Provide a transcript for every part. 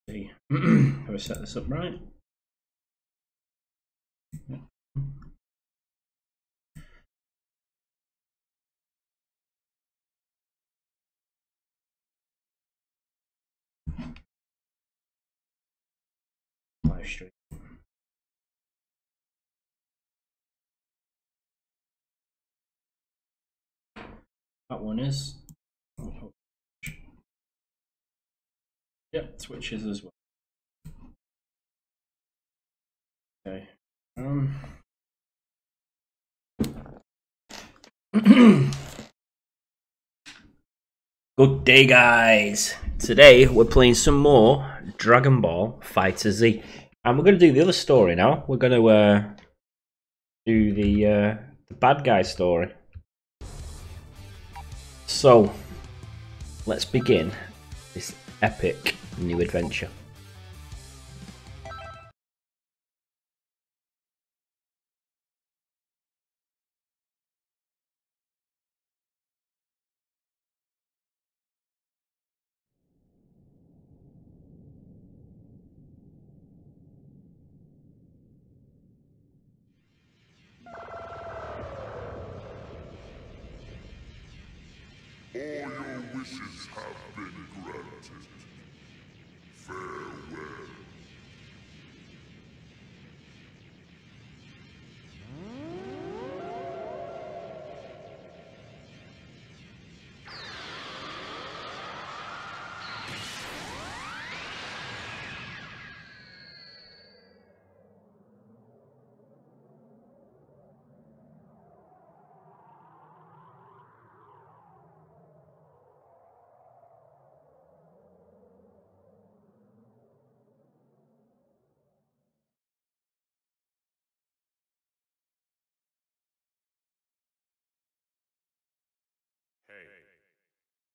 See, have I set this up right? Live stream. That one is. Yep, Twitches as well. Okay. Good day, guys. Today we're playing some more Dragon Ball FighterZ, and we're going to do the other story now. We're going to do the bad guy story. So let's begin this epic new adventure. All your wishes have been granted. Farewell.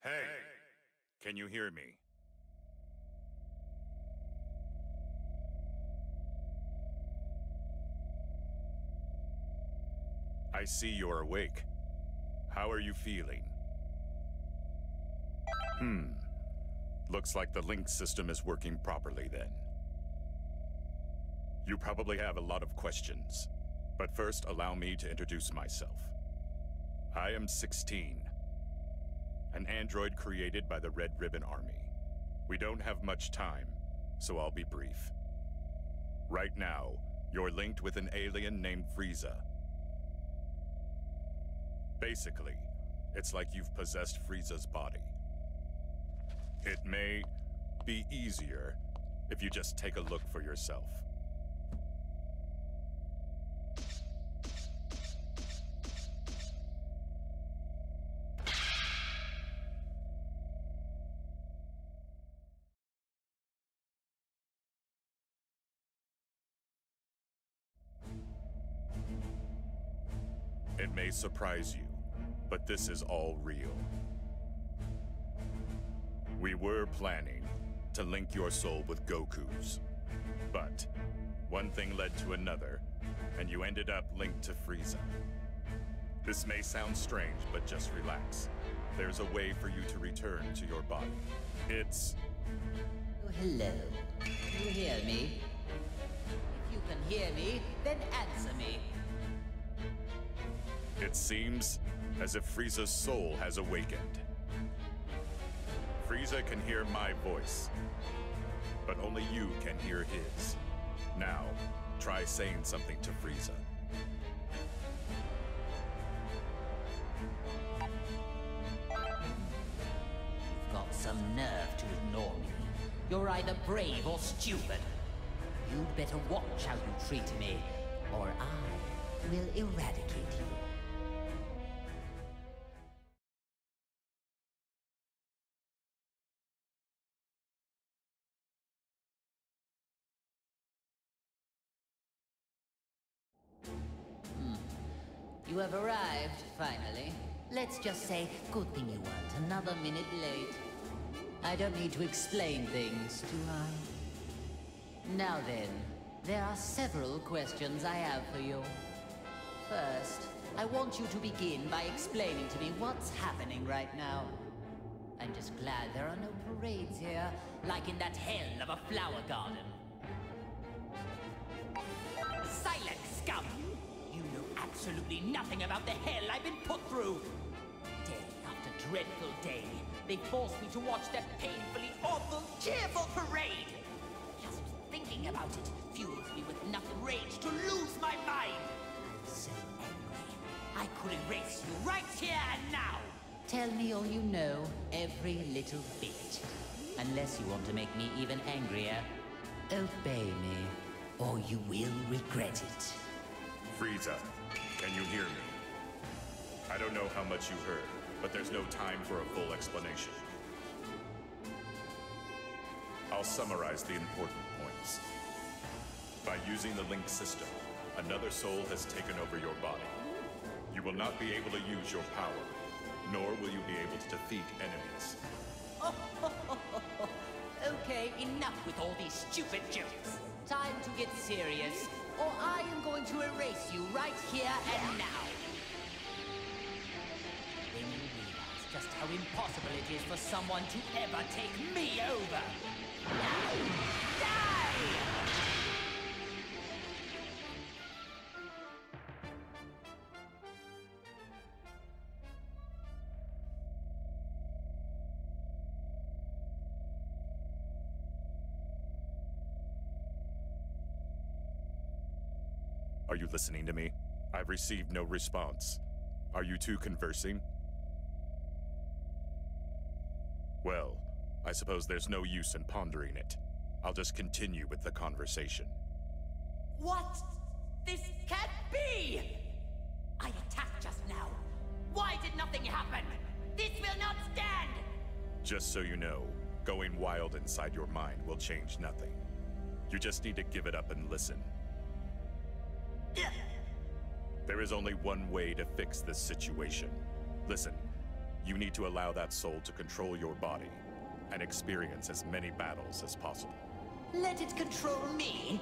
Hey, can you hear me? I see you're awake. How are you feeling? Looks like the link system is working properly then. You probably have a lot of questions, but first allow me to introduce myself. I am 16. An android created by the Red Ribbon Army. We don't have much time, so I'll be brief. Right now, you're linked with an alien named Frieza. Basically, it's like you've possessed Frieza's body. It may be easier if you just take a look for yourself. It may surprise you, but this is all real. We were planning to link your soul with Goku's, but one thing led to another, and you ended up linked to Frieza. This may sound strange, but just relax. There's a way for you to return to your body. It's... Oh, hello. Can you hear me? If you can hear me, then answer me. It seems as if Frieza's soul has awakened. Frieza can hear my voice, but only you can hear his. Now, try saying something to Frieza. You've got some nerve to ignore me. You're either brave or stupid. You'd better watch how you treat me, or I will eradicate you. You have arrived, finally. Let's just say, good thing you weren't another minute late. I don't need to explain things, do I? Now then, there are several questions I have for you. First, I want you to begin by explaining to me what's happening right now. I I'm just glad there are no parades here, like in that hell of a flower garden. Silence, scum! You know absolutely nothing about the hell I've been put through! Day after dreadful day, they forced me to watch that painfully awful, cheerful parade! Just thinking about it fuels me with enough rage to lose my mind! I'm so angry. I could erase you right here and now! Tell me all you know, every little bit. Unless you want to make me even angrier, obey me, or you will regret it. Frieza, can you hear me? I don't know how much you heard, but there's no time for a full explanation. I'll summarize the important points. By using the link system, another soul has taken over your body. You will not be able to use your power, nor will you be able to defeat enemies. Okay, enough with all these stupid jokes. Time to get serious, or I am going to erase you right here and now. Then you realize just how impossible it is for someone to ever take me over. Now, die! Are you listening to me? I've received no response. Are you two conversing? Well, I suppose there's no use in pondering it. I'll just continue with the conversation. What? This can't be! I attacked just now. Why did nothing happen? This will not stand! Just so you know, going wild inside your mind will change nothing. You just need to give it up and listen. There is only one way to fix this situation. Listen, you need to allow that soul to control your body and experience as many battles as possible. Let it control me?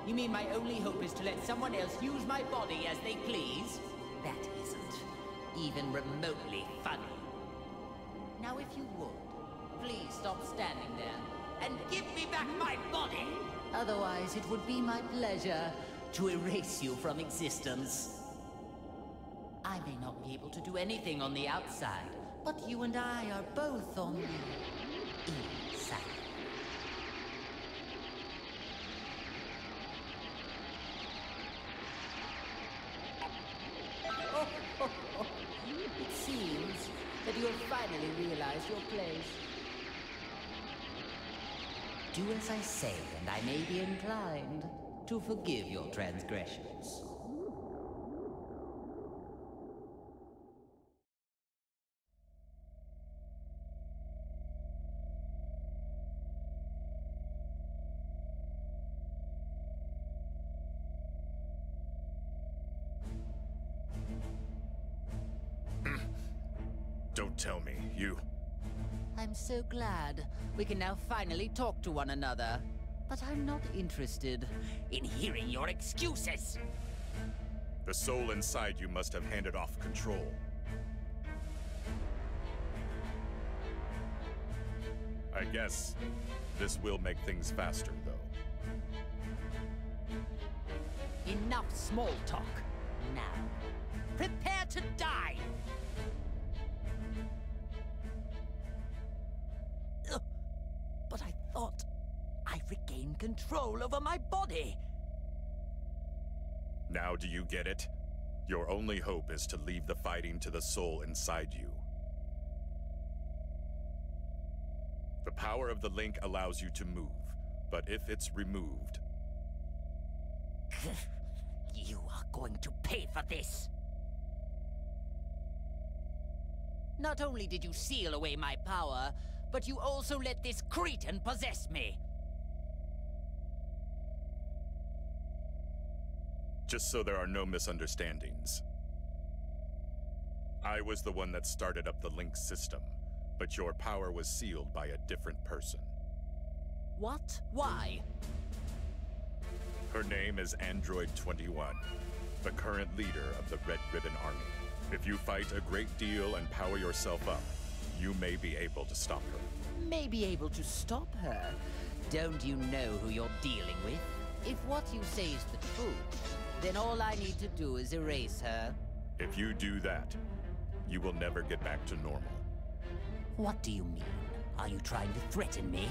You mean my only hope is to let someone else use my body as they please? That isn't even remotely funny. Now if you would, please stop standing there and give me back my body! Otherwise it would be my pleasure to erase you from existence. I may not be able to do anything on the outside, but you and I are both on the inside. It seems that you have finally realized your place. Do as I say, and I may be inclined to forgive your transgressions. Don't tell me, you... I'm so glad we can now finally talk to one another. But I'm not interested in hearing your excuses. The soul inside you must have handed off control. I guess this will make things faster, though. Enough small talk. Now, prepare to die! Ugh. But I thought I regained control over my body. Now do you get it? Your only hope is to leave the fighting to the soul inside you. The power of the link allows you to move, but if it's removed... You are going to pay for this! Not only did you seal away my power, but you also let this cretin possess me! Just so there are no misunderstandings. I was the one that started up the link system, but your power was sealed by a different person. What? Why? Her name is Android 21, the current leader of the Red Ribbon Army. If you fight a great deal and power yourself up, You may be able to stop her. May be able to stop her? Don't you know who you're dealing with? If what you say is the truth, then all I need to do is erase her. If you do that, you will never get back to normal. What do you mean? Are you trying to threaten me?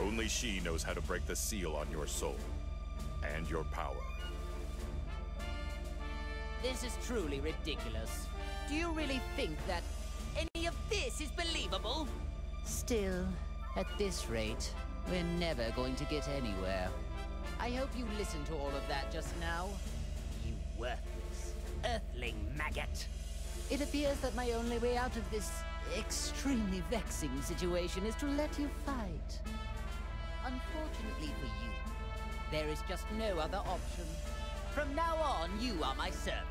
Only she knows how to break the seal on your soul and your power. This is truly ridiculous. Do you really think that any of this is believable? Still, at this rate, we're never going to get anywhere. I hope you listened to all of that just now. You worthless, earthling maggot. It appears that my only way out of this extremely vexing situation is to let you fight. Unfortunately for you, there is just no other option. From now on, you are my servant.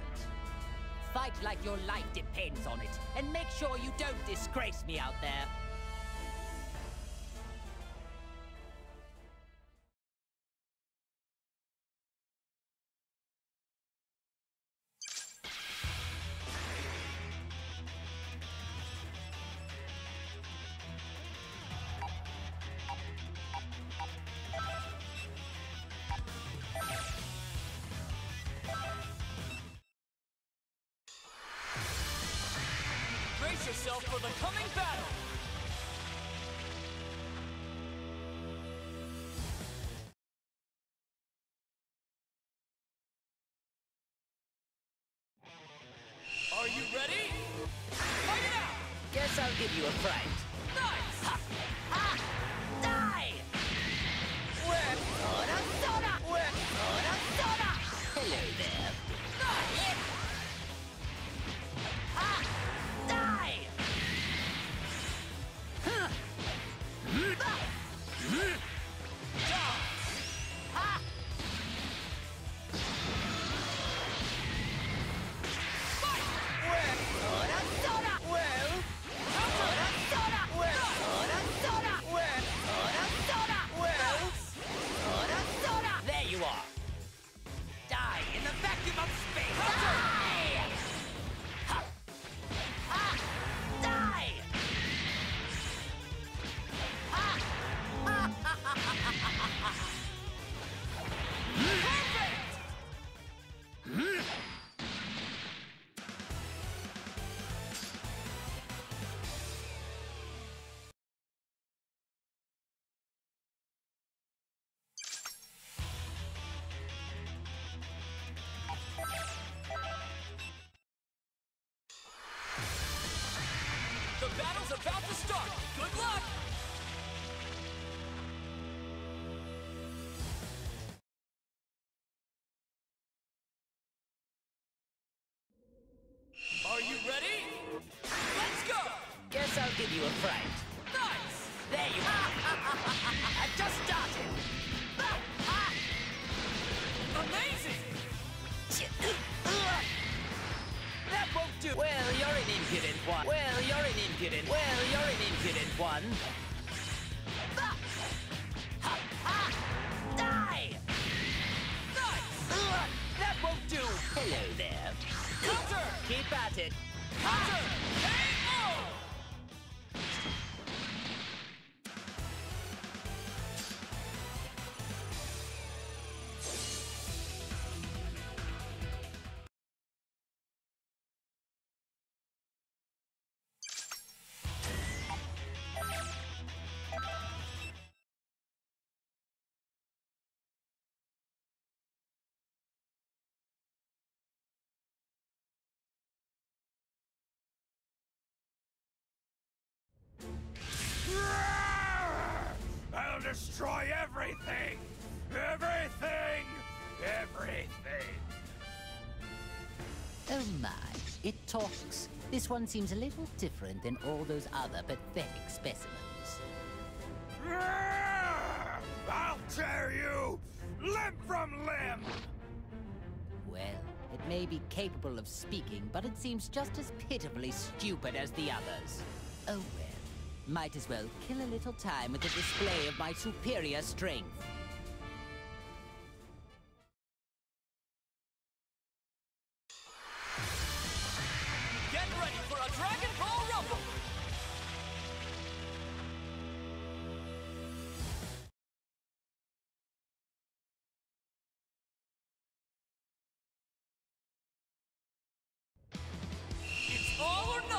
Fight like your life depends on it, and make sure you don't disgrace me out there. Brace yourself for the coming battle! Are you ready? Fight it out! Guess I'll give you a fright. Nice! Ha! Ha! Die! Work soda soda! Work soda soda! Hello there. Nice! Ha! Die! Huh. Down! Ha! Fight! Work soda soda! Well, soda soda! Work soda soda! Work soda soda! Well, soda soda! There you are. Die in the vacuum of space! Die! Ha! Ha! Die! Ha! The battle's about to start! Good luck! Are you ready? Let's go! Guess I'll give you a fright. Nice! There you are. I've just started. Amazing! That won't do. Well, you're an impudent one. Well, you're an impudent. Well, you're an impudent one. Die! Nice! That won't do. Hello there. Counter! Keep at it. Counter! KO! I'll destroy everything! Everything! Everything! Oh my, it talks. This one seems a little different than all those other pathetic specimens. I'll tear you limb from limb! Well, it may be capable of speaking, but it seems just as pitifully stupid as the others. Oh well, might as well kill a little time with the display of my superior strength. Get ready for a Dragon Ball Rumble!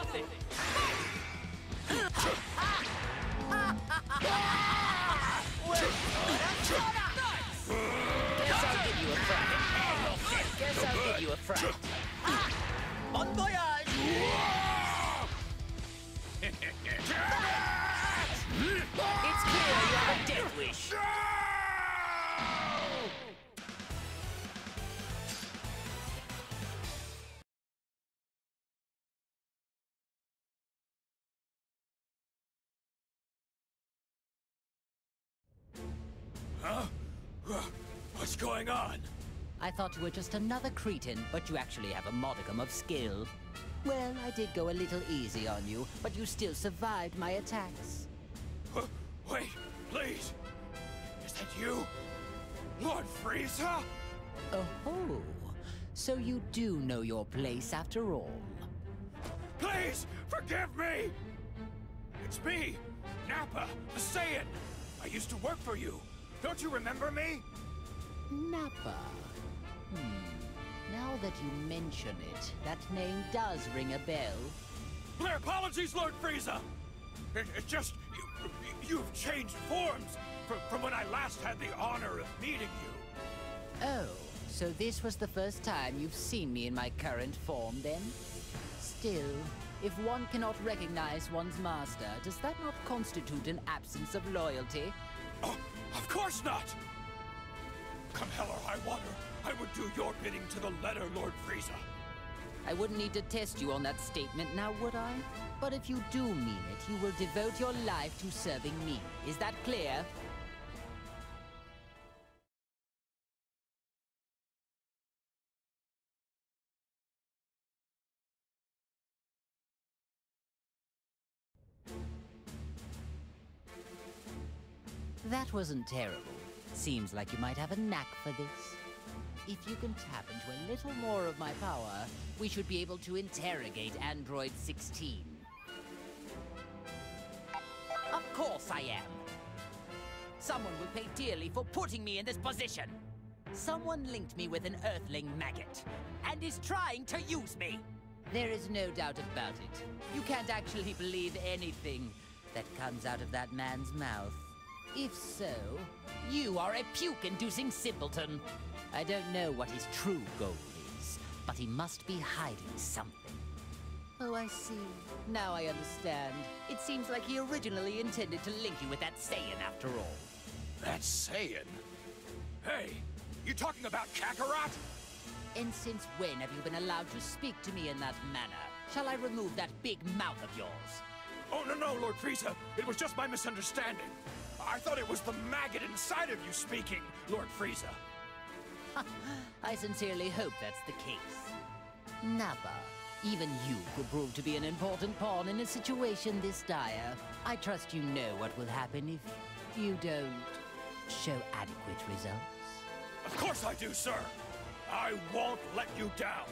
nothing. Guess I'll give you a fright. Guess I'll give you a fright. Bon voyage! It's clear you have a death wish. Huh? What's going on? I thought you were just another cretin, but you actually have a modicum of skill. Well, I did go a little easy on you, but you still survived my attacks. Wait, please. Is that you? Lord Frieza? Oh, so you do know your place after all. Please, forgive me! It's me, Nappa, the Saiyan. I used to work for you. Don't you remember me? Nappa. Now that you mention it, that name does ring a bell. My apologies, Lord Frieza! It's just, you've changed forms from when I last had the honor of meeting you. Oh, so this was the first time you've seen me in my current form, then? Still, if one cannot recognize one's master, does that not constitute an absence of loyalty? Oh, of course not! Come hell or high water, I would do your bidding to the letter, Lord Frieza. I wouldn't need to test you on that statement now, would I? But if you do mean it, you will devote your life to serving me. Is that clear? That wasn't terrible. Seems like you might have a knack for this. If you can tap into a little more of my power, we should be able to interrogate Android 16. Of course I am! Someone will pay dearly for putting me in this position! Someone linked me with an Earthling maggot, and is trying to use me! There is no doubt about it. You can't actually believe anything that comes out of that man's mouth. If so, you are a puke-inducing simpleton. I don't know what his true goal is, but he must be hiding something. Oh, I see. Now I understand. It seems like he originally intended to link you with that Saiyan after all. That Saiyan? Hey, you talking about Kakarot? And since when have you been allowed to speak to me in that manner? Shall I remove that big mouth of yours? Oh, no, Lord Frieza. It was just my misunderstanding. I thought it was the maggot inside of you speaking, Lord Frieza. I sincerely hope that's the case. Nappa, even you could prove to be an important pawn in a situation this dire. I trust you know what will happen if you don't show adequate results. Of course I do, sir. I won't let you down.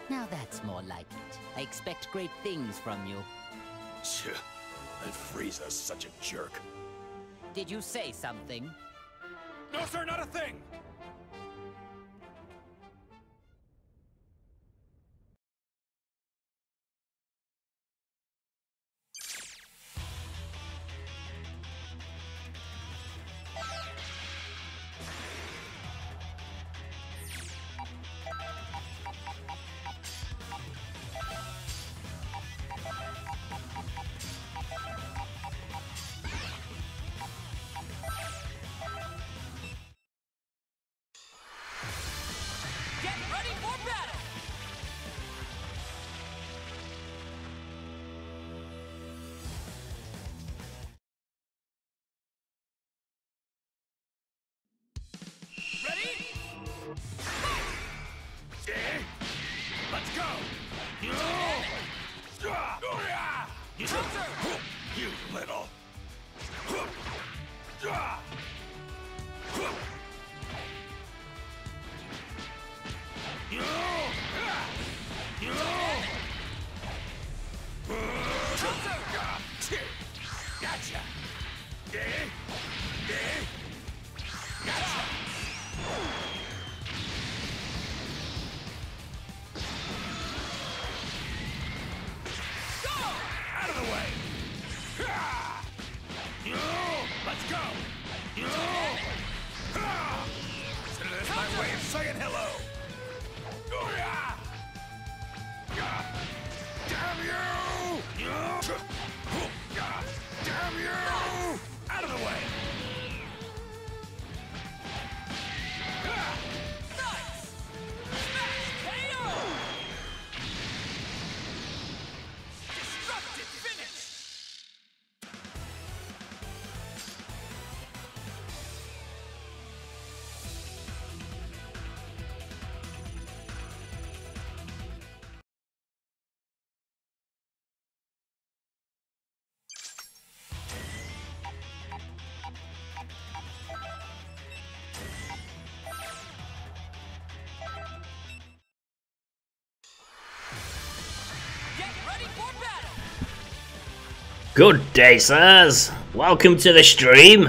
Now that's more like it. I expect great things from you. That Frieza's such a jerk. Did you say something? No, sir, not a thing! Get ready for battle! Ready? Eh? Let's go! Counter! You little... Gotcha! Gotcha! Damn you! Damn you! Out of the way! Nice! Smash KO! Destructive finish! Get ready for battle! Good day, sirs. Welcome to the stream.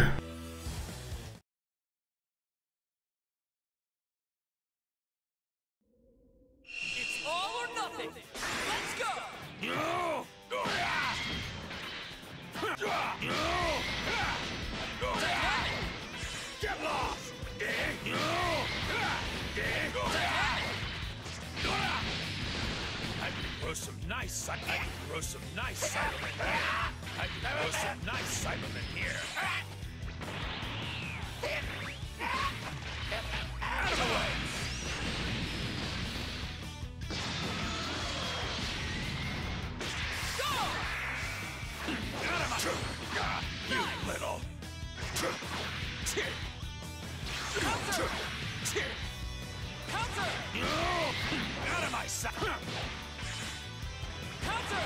It's all or nothing! Let's go! Get lost! I can grow some nice Cybermen. Here. Out of the way! Out of my... You little... Counter! Counter! Out of my sight! Counter!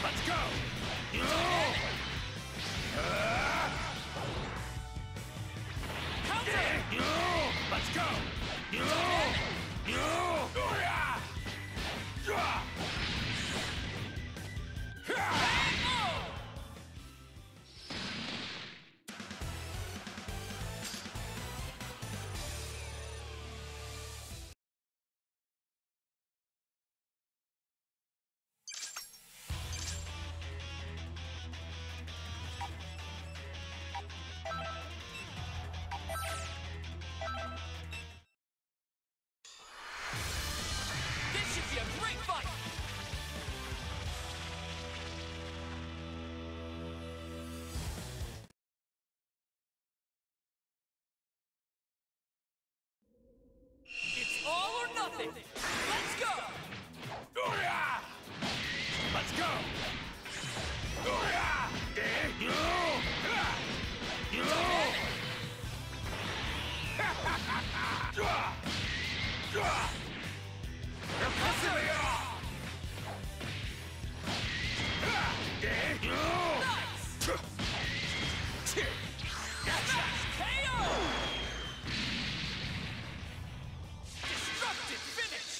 Let's go! Counter! Let's go! This should be a great fight! It's all or nothing! Let's go! Let's go! You're pissing me off! KO! Destructive finish!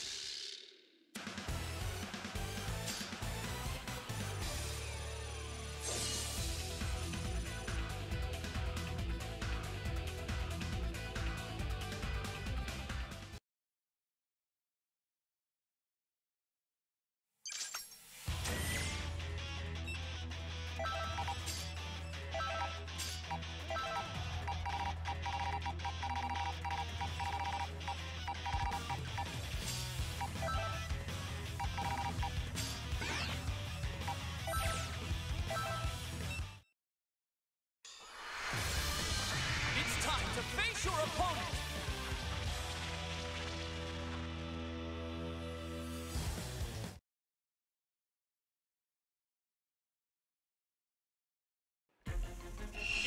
It's time to face your opponent!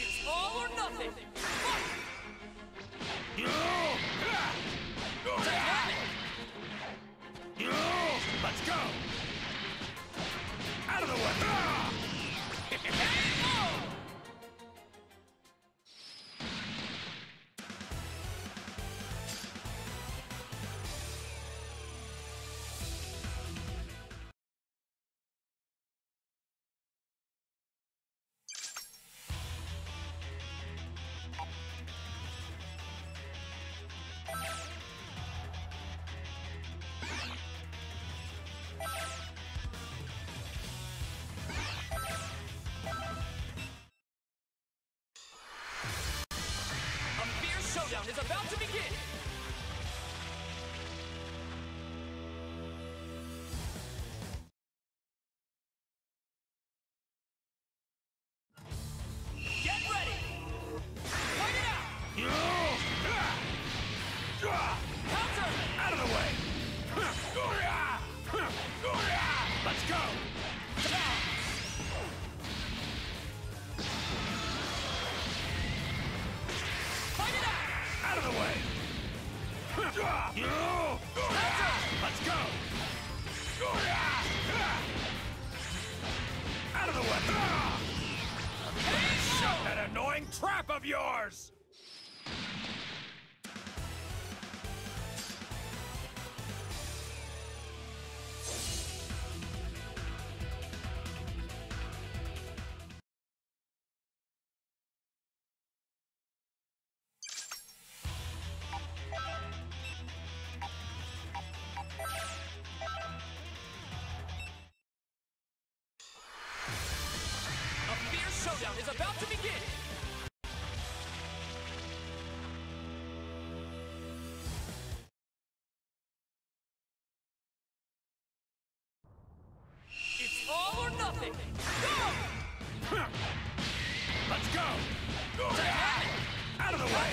It's all or nothing! Fight! Let's go! Out of the way! showdown is about to begin! yours! A fierce showdown is about to begin! It's all or nothing! Go! Let's go! Dynamic! Out of the way!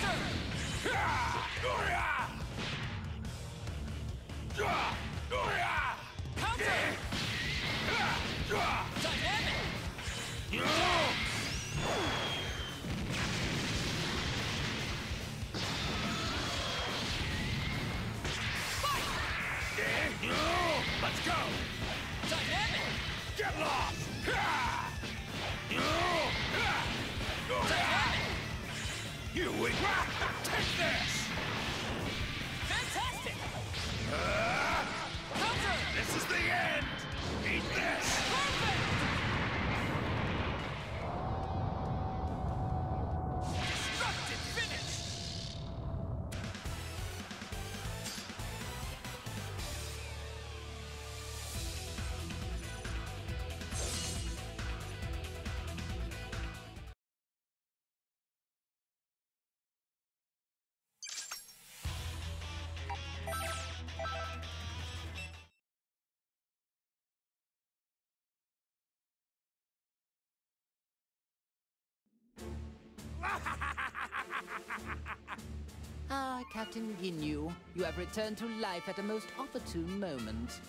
Counter! Dynamic! Let's go! Dynamic! Get lost! Dynamic! You weak! Take this! Fantastic! Counter! This is the end! Eat this! Perfect! Destructive finish! Ah, Captain Ginyu, you have returned to life at a most opportune moment.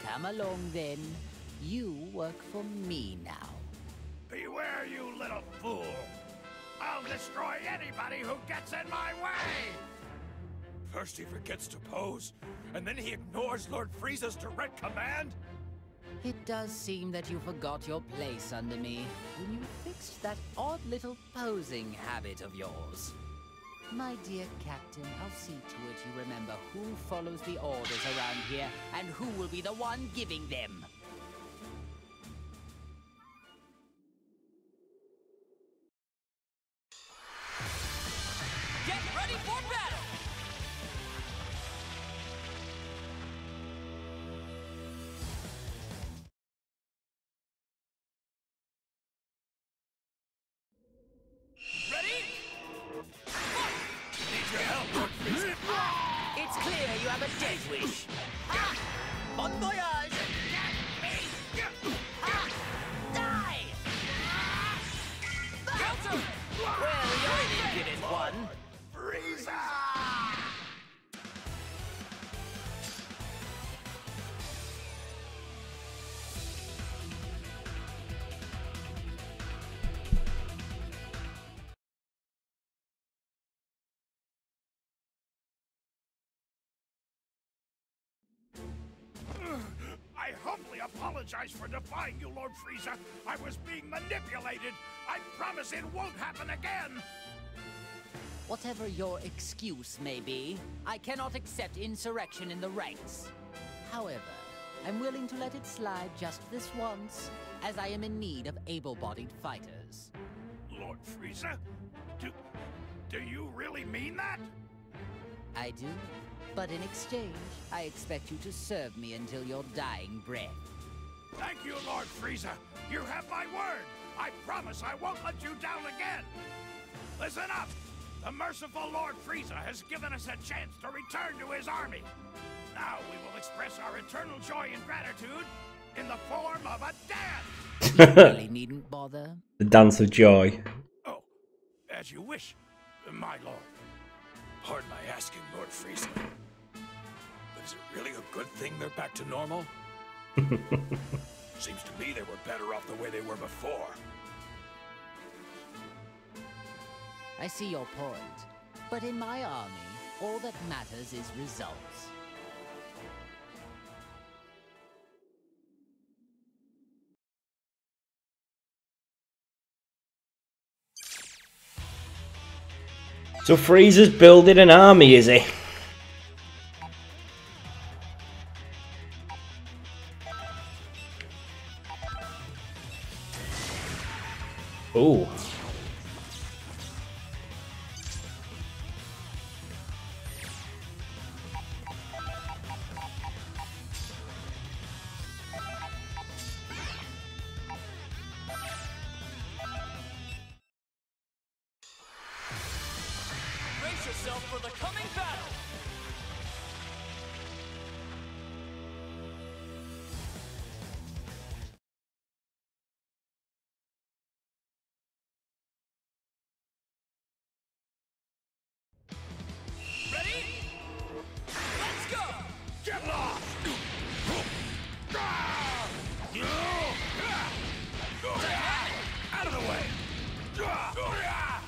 Come along, then. You work for me now. Beware, you little fool! I'll destroy anybody who gets in my way! First he forgets to pose, and then he ignores Lord Frieza's direct command? It does seem that you forgot your place under me when you fixed that odd little posing habit of yours. My dear Captain, I'll see to it you remember who follows the orders around here and who will be the one giving them. Get ready for battle! Ready? Need your help, Lord Frieza! It's clear you have a death wish. Ha! Bon voyage! Die! Counter! Well, you're an impudent one. Frieza! I humbly apologize for defying you, Lord Frieza. I was being manipulated. I promise it won't happen again. Whatever your excuse may be, I cannot accept insurrection in the ranks. However, I'm willing to let it slide just this once, as I am in need of able-bodied fighters. Lord Frieza? Do you really mean that? I do, but in exchange, I expect you to serve me until your dying breath. Thank you, Lord Frieza. You have my word. I promise I won't let you down again. Listen up. The merciful Lord Frieza has given us a chance to return to his army. Now we will express our eternal joy and gratitude in the form of a dance. You really needn't bother. The dance of joy. Oh, as you wish, my lord. Pardon my asking, Lord Frieza. But is it really a good thing they're back to normal? Seems to me they were better off the way they were before. I see your point, but in my army, all that matters is results. So Frieza's building an army, is he? Ooh. Brace yourself for the coming battle. Ready? Let's go! Get lost! Out of the way! Counter!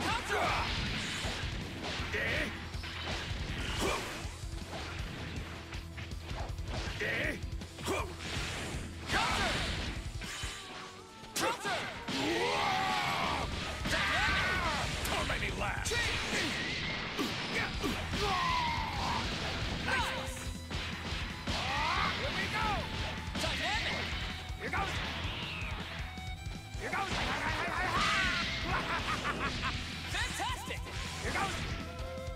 Counter! Counter! Don't make me laugh! Here we go! Dynamic! Here goes! Here goes! Fantastic! Here goes!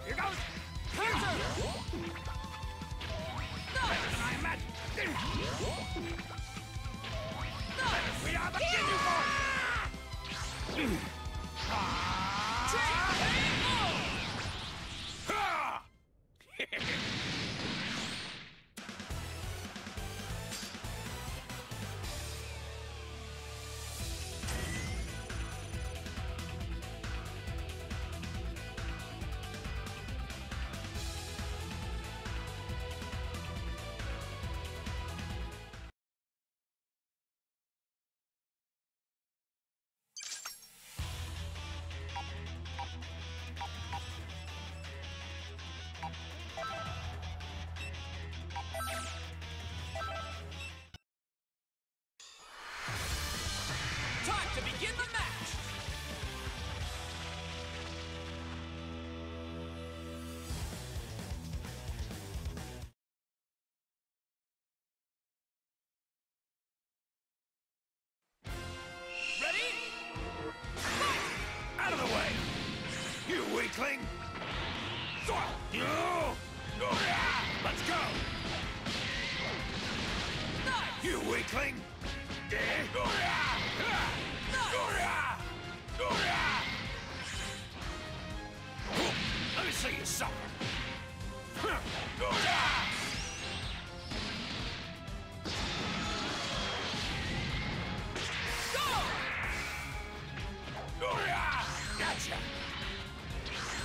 Here goes! Counter! Better than I imagined! We are the Ginyu Force! Time to begin the match! Ready? Out of the way! You weakling! Let's go! Nice! You weakling! Let me see you suffer! Gotcha!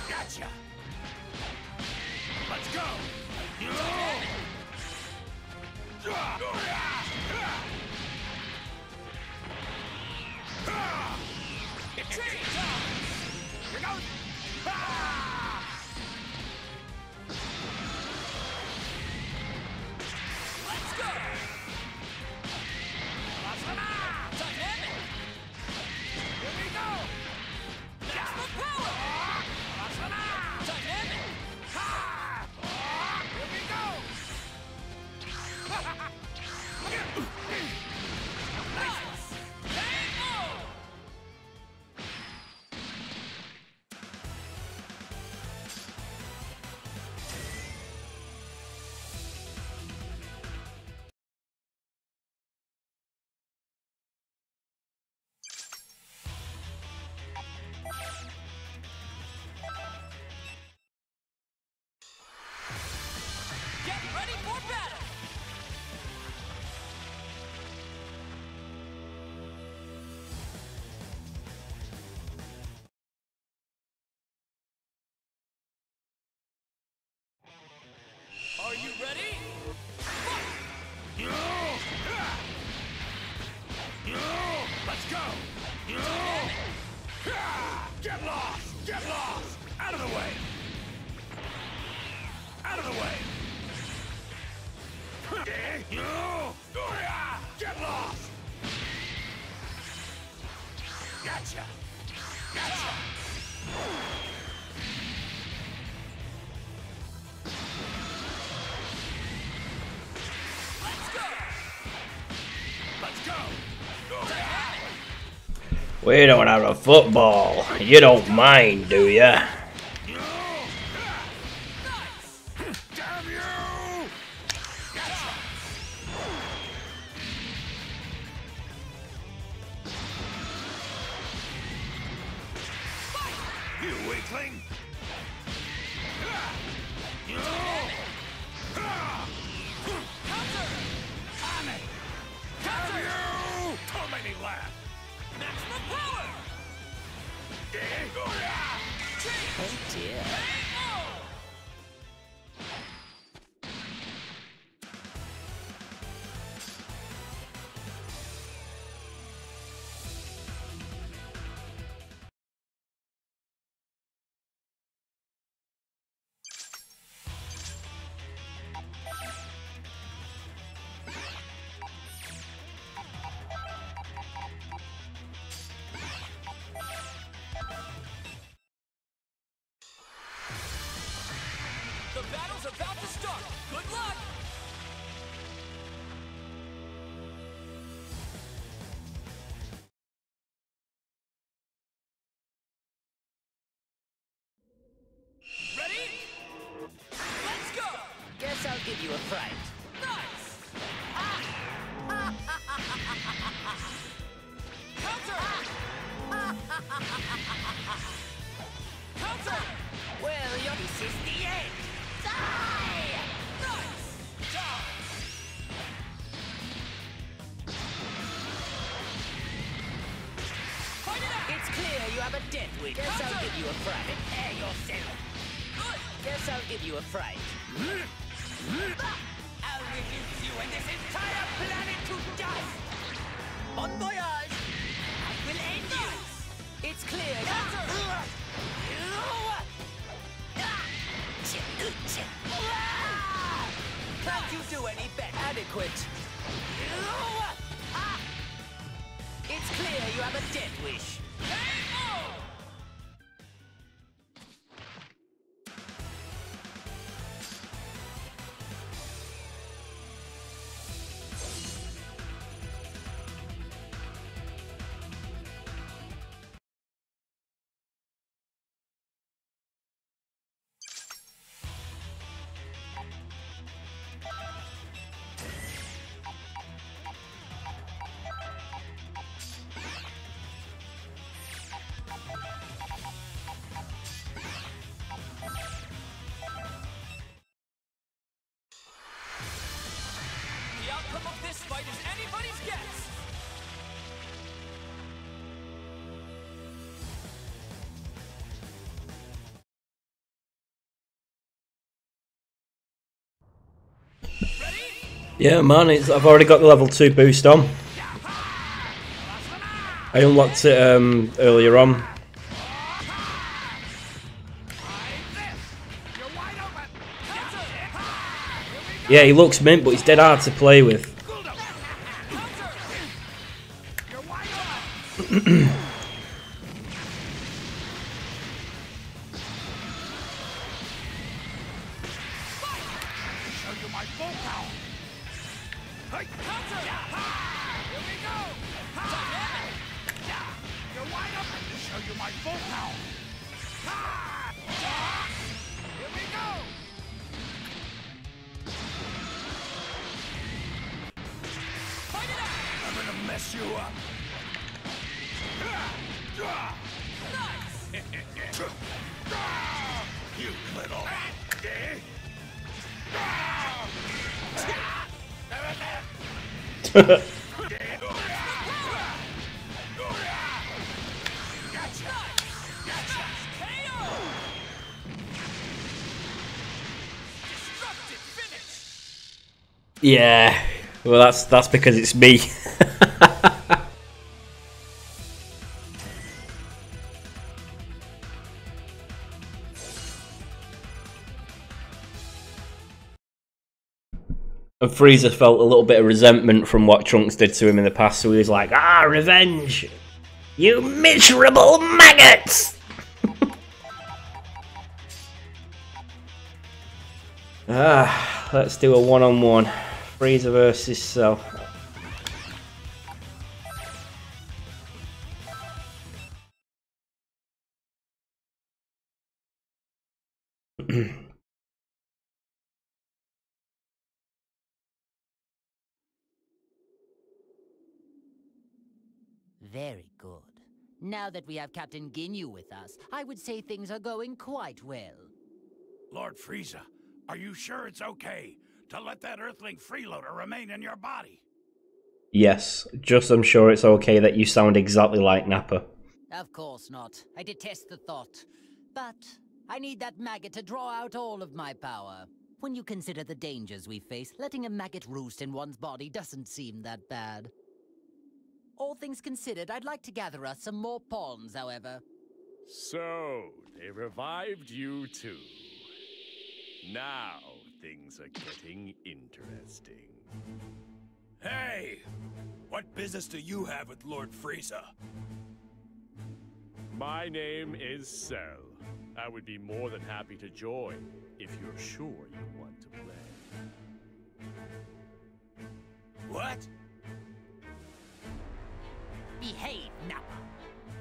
Gotcha! Let's go! Training time! Here goes! Let's go! Dynamic! Here we go! Maximum power! Dynamic! Here we go! Nice! K.O. Get ready for battle! Are you ready? Let's go! Get lost! Get lost! Out of the way! Out of the way! Get lost! Gotcha! Gotcha! We don't have a football. You don't mind, do ya? Damn you! You weakling! Counter! Damn you! Don't make me laugh! Maximum power! Oh dear. The battle's about to start. Good luck! Ready? Let's go! Guess I'll give you a fright. Nice! Counter! Counter! Well, this is the end. Die! Nice! Down! Fight it out! It's clear you have a death wish. Guess I'll give you a fright. Prepare yourself. Good! Guess I'll give you a fright. I'll reduce you and this entire planet to dust. Bon voyage. I will end you. It's clear. Can't you do any better? Adequate. It's clear you have a death wish. The outcome of this fight is anybody's guess! Ready? Yeah, man, I've already got the level 2 boost on. I unlocked it earlier on. Yeah, he looks mint, but he's dead hard to play with. Mess you up. You little. Yeah, well that's because it's me. And Frieza felt a little bit of resentment from what Trunks did to him in the past, so he was like, "Ah, revenge! You miserable maggots!" Let's do a one-on-one. Frieza versus Cell. Very good. Now that we have Captain Ginyu with us, I would say things are going quite well. Lord Frieza, are you sure it's okay to let that Earthling freeloader remain in your body? Yes, just I'm sure it's okay that you sound exactly like Nappa. Of course not. I detest the thought. But I need that maggot to draw out all of my power. When you consider the dangers we face, letting a maggot roost in one's body doesn't seem that bad. All things considered, I'd like to gather us some more pawns, however. So, they revived you too. Now, things are getting interesting. Hey! What business do you have with Lord Frieza? My name is Cell. I would be more than happy to join if you're sure you want to play. What? Behave, Nappa.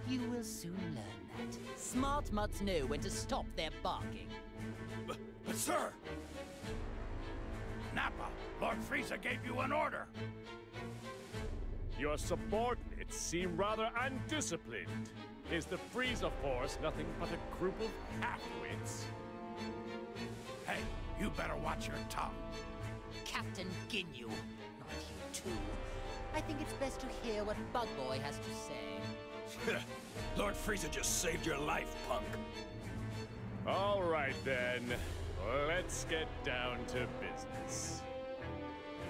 You will soon learn that. Smart mutts know when to stop their barking. But sir! Nappa, Lord Frieza gave you an order. Your subordinates seem rather undisciplined. Is the Frieza Force nothing but a group of half-wits? Hey, you better watch your tongue. Captain Ginyu, not you too. I think it's best to hear what Bug Boy has to say. Lord Frieza just saved your life, punk. All right then, let's get down to business.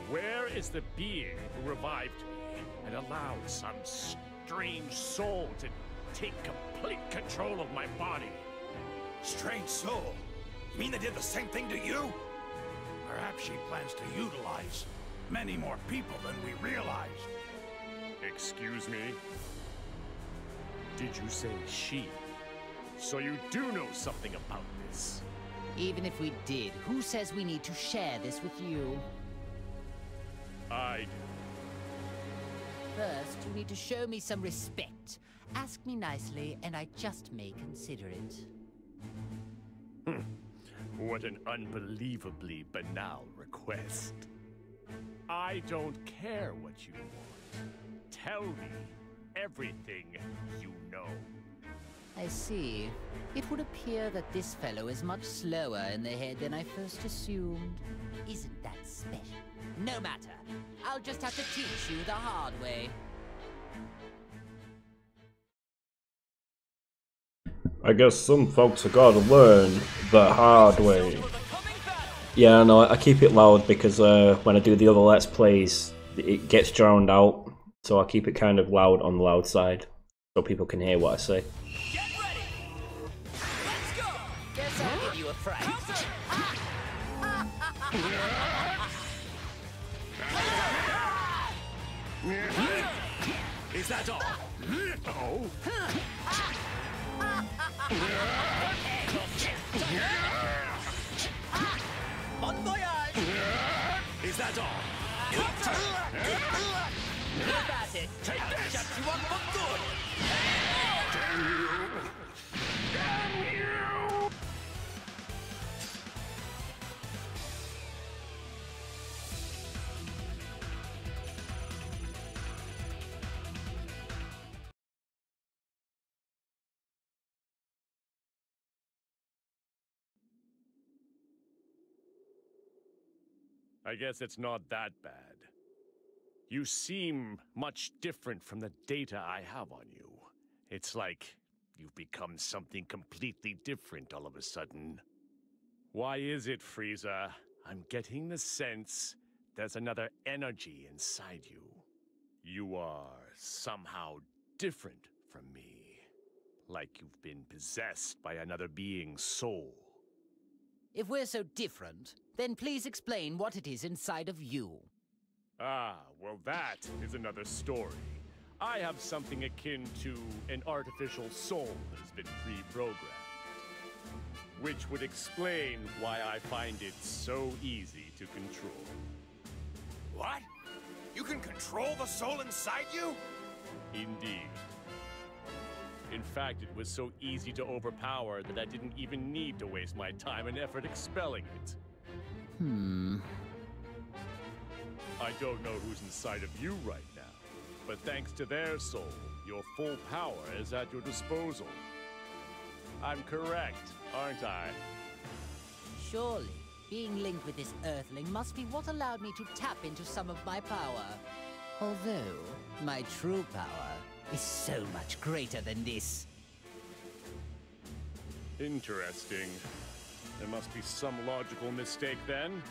Where is the being who revived me and allowed some strange soul to take complete control of my body? Strange soul? You mean they did the same thing to you? Perhaps she plans to utilize many more people than we realized. Excuse me? Did you say she? So you do know something about this? Even if we did, who says we need to share this with you? I do. First, you need to show me some respect. Ask me nicely, and I just may consider it. What an unbelievably banal request. I don't care what you want. Tell me everything you know. I see. It would appear that this fellow is much slower in the head than I first assumed. Isn't that special? No matter. I'll just have to teach you the hard way. I guess some folks have got to learn the hard way. Yeah, I know, I keep it loud because when I do the other Let's Plays, it gets drowned out. So I keep it kind of loud on the loud side, so people can hear what I say. Get ready! Let's go! Guess I'll give you a fright. Is that all? Oh? Bon voyage! Is that all? Look at it! Take I'll this! shut you up for good! I guess it's not that bad. You seem much different from the data I have on you. It's like you've become something completely different all of a sudden. Why is it, Frieza? I'm getting the sense there's another energy inside you. You are somehow different from me. Like you've been possessed by another being's soul. If we're so different, then please explain what it is inside of you. Ah, well that is another story. I have something akin to an artificial soul that has been pre-programmed. Which would explain why I find it so easy to control. What? You can control the soul inside you? Indeed. In fact, it was so easy to overpower that I didn't even need to waste my time and effort expelling it. I don't know who's inside of you right now, but thanks to their soul, your full power is at your disposal. I'm correct, aren't I? Surely, being linked with this Earthling must be what allowed me to tap into some of my power. Although, my true power is so much greater than this. Interesting. There must be some logical mistake then.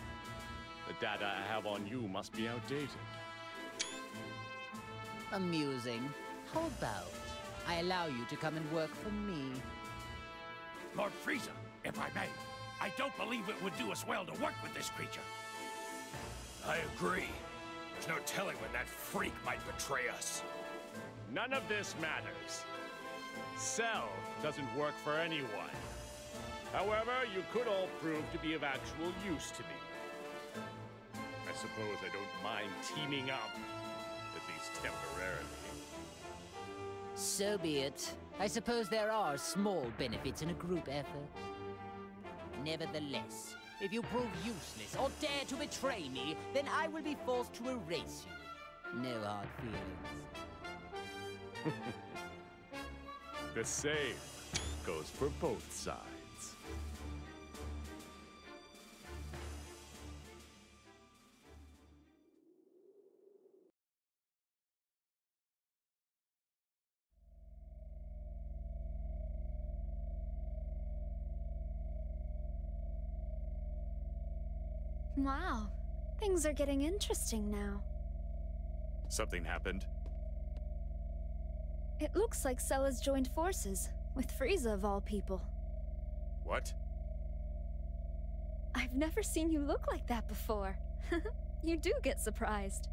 The data I have on you must be outdated. Amusing. How about I allow you to come and work for me? Lord Frieza, if I may, I don't believe it would do us well to work with this creature. I agree. There's no telling when that freak might betray us. None of this matters. Cell doesn't work for anyone. However, you could all prove to be of actual use to me. I suppose I don't mind teaming up, at least temporarily. So be it. I suppose there are small benefits in a group effort. Nevertheless, if you prove useless or dare to betray me, then I will be forced to erase you. No hard feelings. The same goes for both sides. Wow, things are getting interesting now. Something happened? It looks like Cell has joined forces, with Frieza of all people. What? I've never seen you look like that before. You do get surprised.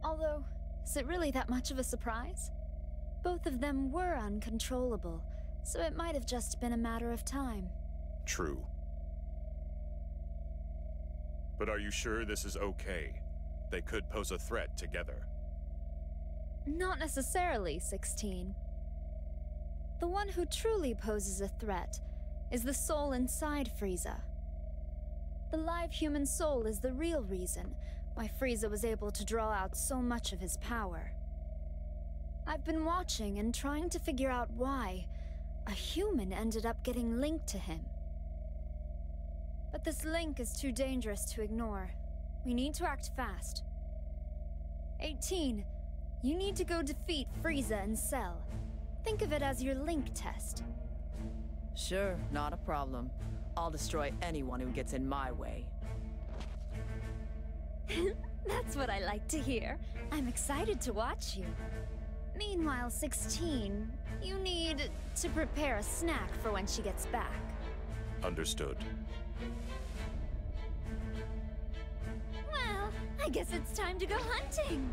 Although, is it really that much of a surprise? Both of them were uncontrollable, so it might have just been a matter of time. True. But are you sure this is okay? They could pose a threat together. Not necessarily, 16. The one who truly poses a threat is the soul inside Frieza. The live human soul is the real reason why Frieza was able to draw out so much of his power. I've been watching and trying to figure out why a human ended up getting linked to him. But this link is too dangerous to ignore. We need to act fast. 18, you need to go defeat Frieza and Cell. Think of it as your link test. Sure, not a problem. I'll destroy anyone who gets in my way. That's what I like to hear. I'm excited to watch you. Meanwhile, 16, you need to prepare a snack for when she gets back. Understood. Well, I guess it's time to go hunting.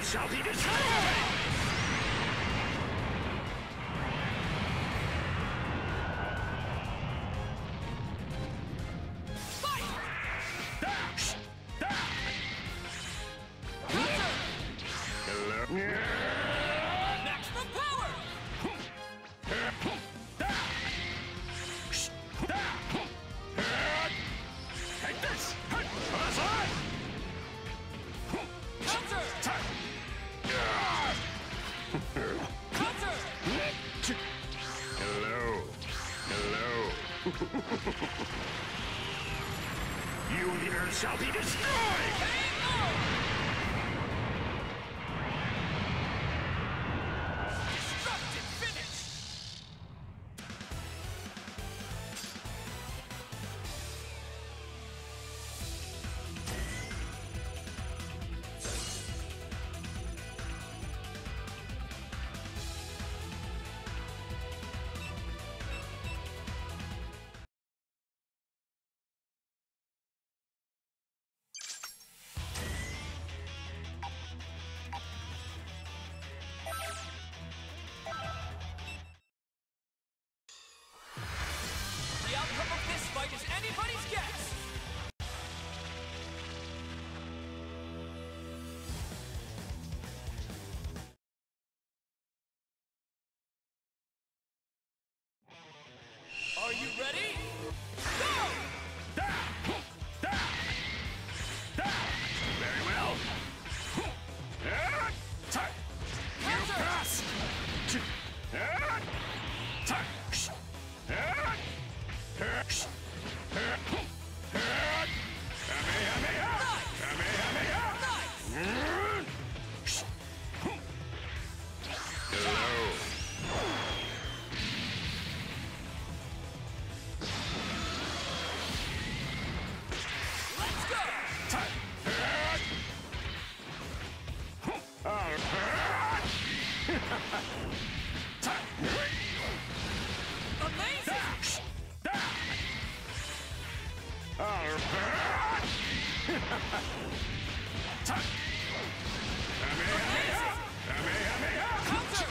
shall be destroyed! Maximum power! Take this! That's on! Counter! Counter! Hello. Hello. You here shall be destroyed! Destructive finish! The outcome of this fight is anybody's guess! Are you ready? Go! Very well. You pass. Let's go! Amazing! Counter!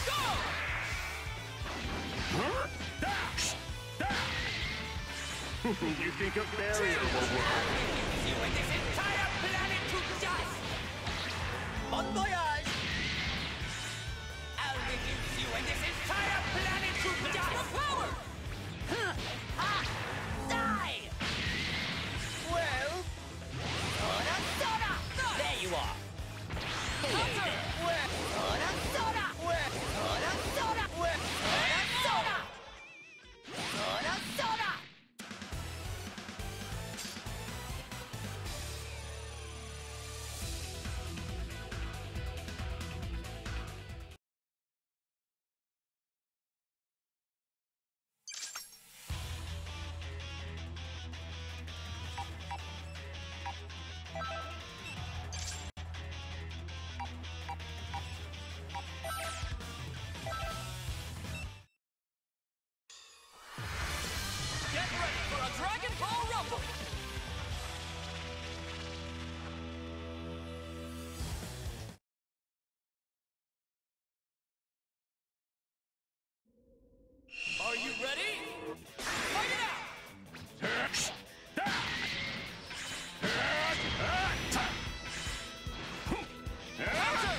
Go! You think a barrier will work? You and this entire planet to dust! Bon voyage! I'll reduce you and this entire planet to dust! Power! Die! Well... Soda! There you are! Counter! Soda! Soda! Soda! Soda! Soda! Soda! Soda! Get ready for a Dragon Ball Rumble! Are you ready? Fight it out! Counter!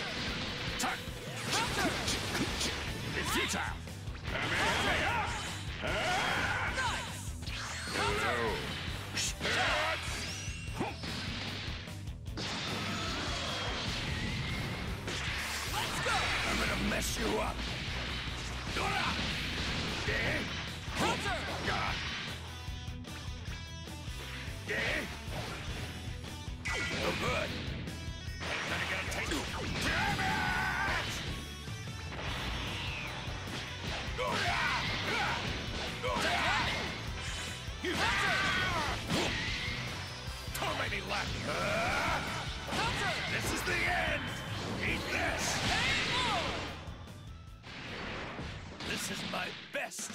Counter! It's futile. Nice! Counter! Let's go! I'm gonna mess you up. Counter! No good. Then I gotta take you. Damn it! You don't make me laugh. Counter! This is the end. Eat this. Hey, more! This is my best.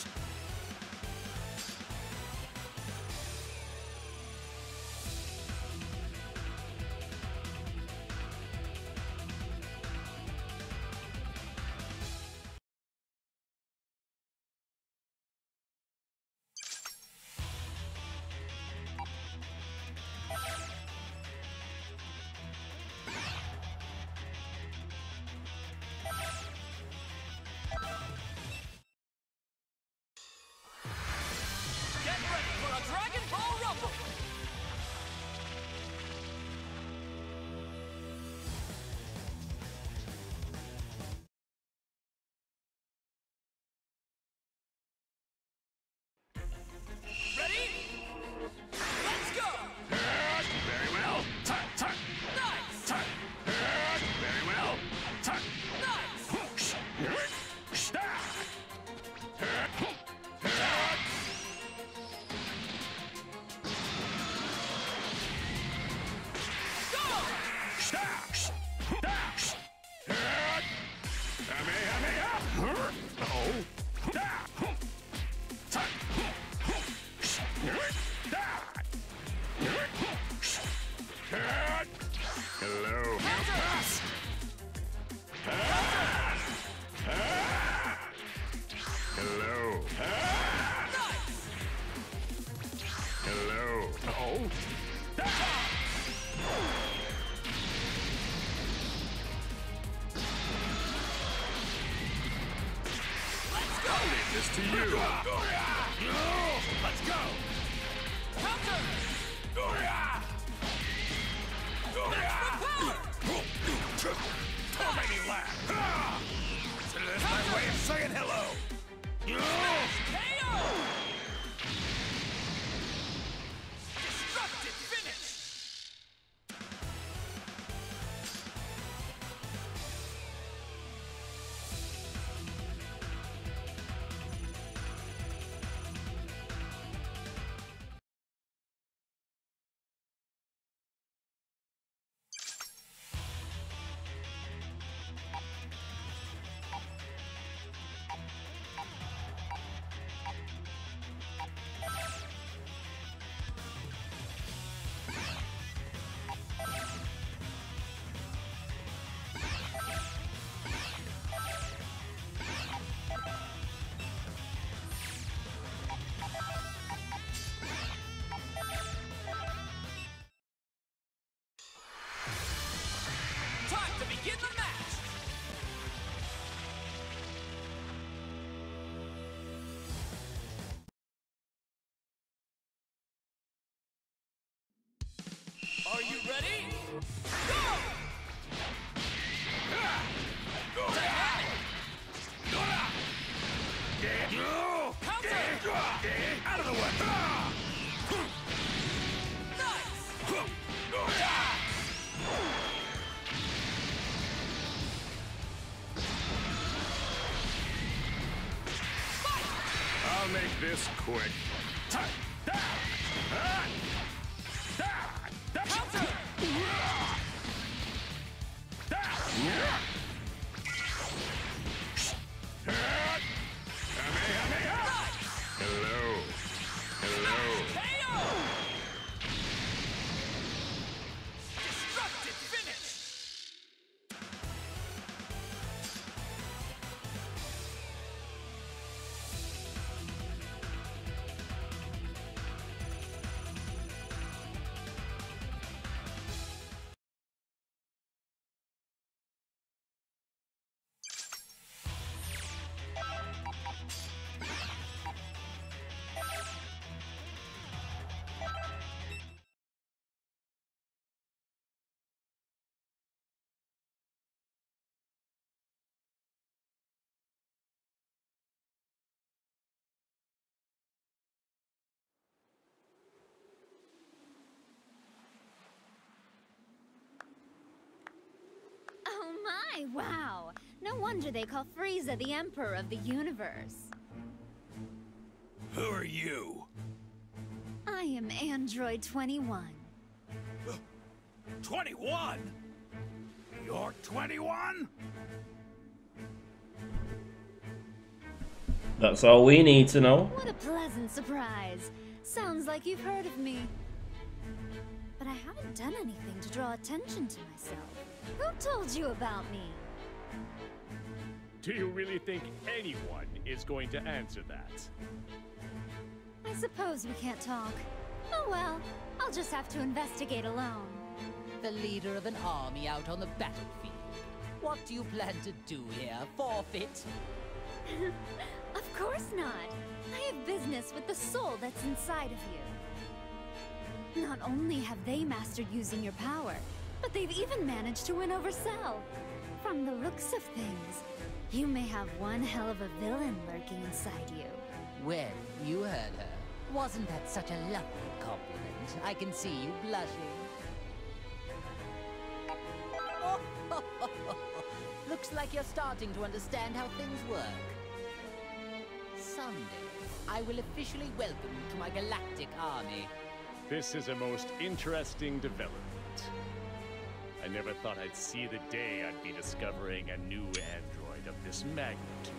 Dragon Ball Rumble! Ready? Let's go! Very well. Turn, turn. Nice! Turn. Very well. Turn. Nice! Hello. Hello. Hello. Oh. I'll leave this to you. Let's go! Counter! Don't make me laugh. So that's my way of saying hello. KO! Destructive finish! Time to begin the match! Are you ready? Go! Counter! Out of the way. Nice! I'll make this quick. Counter! Hello. Hello. KO! Destructive finish! Oh my, wow! No wonder they call Frieza the Emperor of the Universe. Who are you? I am Android 21. 21? You're 21? That's all we need to know. What a pleasant surprise. Sounds like you've heard of me. But I haven't done anything to draw attention to myself. Who told you about me? Do you really think anyone is going to answer that? I suppose we can't talk. Oh well, I'll just have to investigate alone. The leader of an army out on the battlefield. What do you plan to do here? Forfeit? Of course not. I have business with the soul that's inside of you. Not only have they mastered using your power, but they've even managed to win over Cell. From the looks of things, you may have one hell of a villain lurking inside you. Well, you heard her. Wasn't that such a lovely compliment? I can see you blushing. Looks like you're starting to understand how things work. Someday, I will officially welcome you to my galactic army. This is a most interesting development. I never thought I'd see the day I'd be discovering a new android of this magnitude.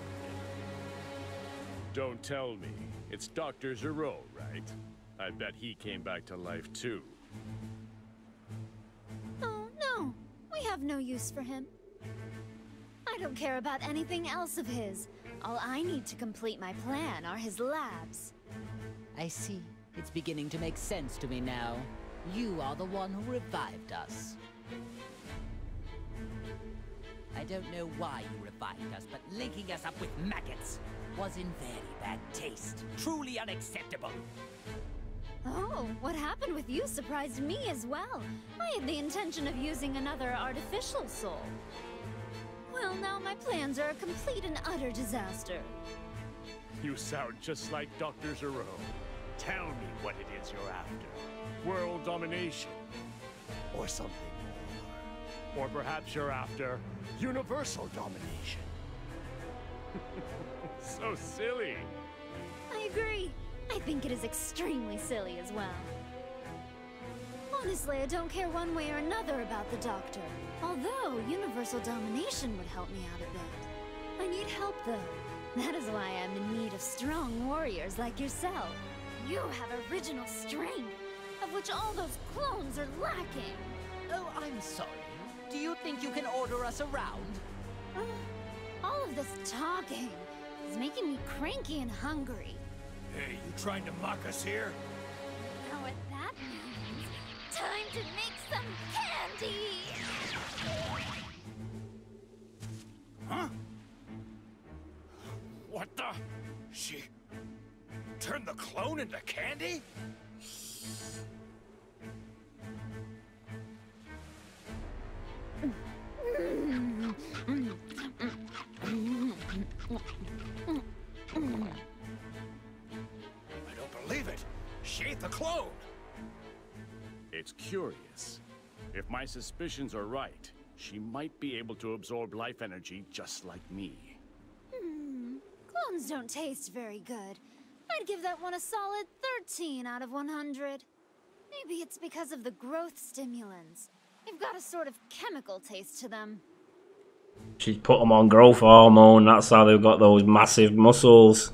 Don't tell me. It's Dr. Zero, right? I bet he came back to life too. Oh, no. We have no use for him. I don't care about anything else of his. All I need to complete my plan are his labs. I see. It's beginning to make sense to me now. You are the one who revived us. I don't know why you revived us, but linking us up with maggots was in very bad taste. Truly unacceptable. Oh, what happened with you surprised me as well. I had the intention of using another artificial soul. Well, now my plans are a complete and utter disaster. You sound just like Dr. Zero. Tell me what it is you're after. World domination? Or something more? Or perhaps you're after universal domination? So silly. I agree. I think it is extremely silly as well. Honestly, I don't care one way or another about the Doctor. Although, universal domination would help me out a bit. I need help, though. That is why I'm in need of strong warriors like yourself. You have original strength, of which all those clones are lacking. Oh, I'm sorry. Do you think you can order us around? All of this talking is making me cranky and hungry. Hey, you trying to mock us here? Know what that means? Time to make some candy! Huh? What the? She turned the clone into candy? I don't believe it. She ate the clone. It's curious. If my suspicions are right, she might be able to absorb life energy just like me. Clones don't taste very good. I'd give that one a solid 13 out of 100. Maybe it's because of the growth stimulants. They've got a sort of chemical taste to them. She's put them on growth hormone, that's how they've got those massive muscles.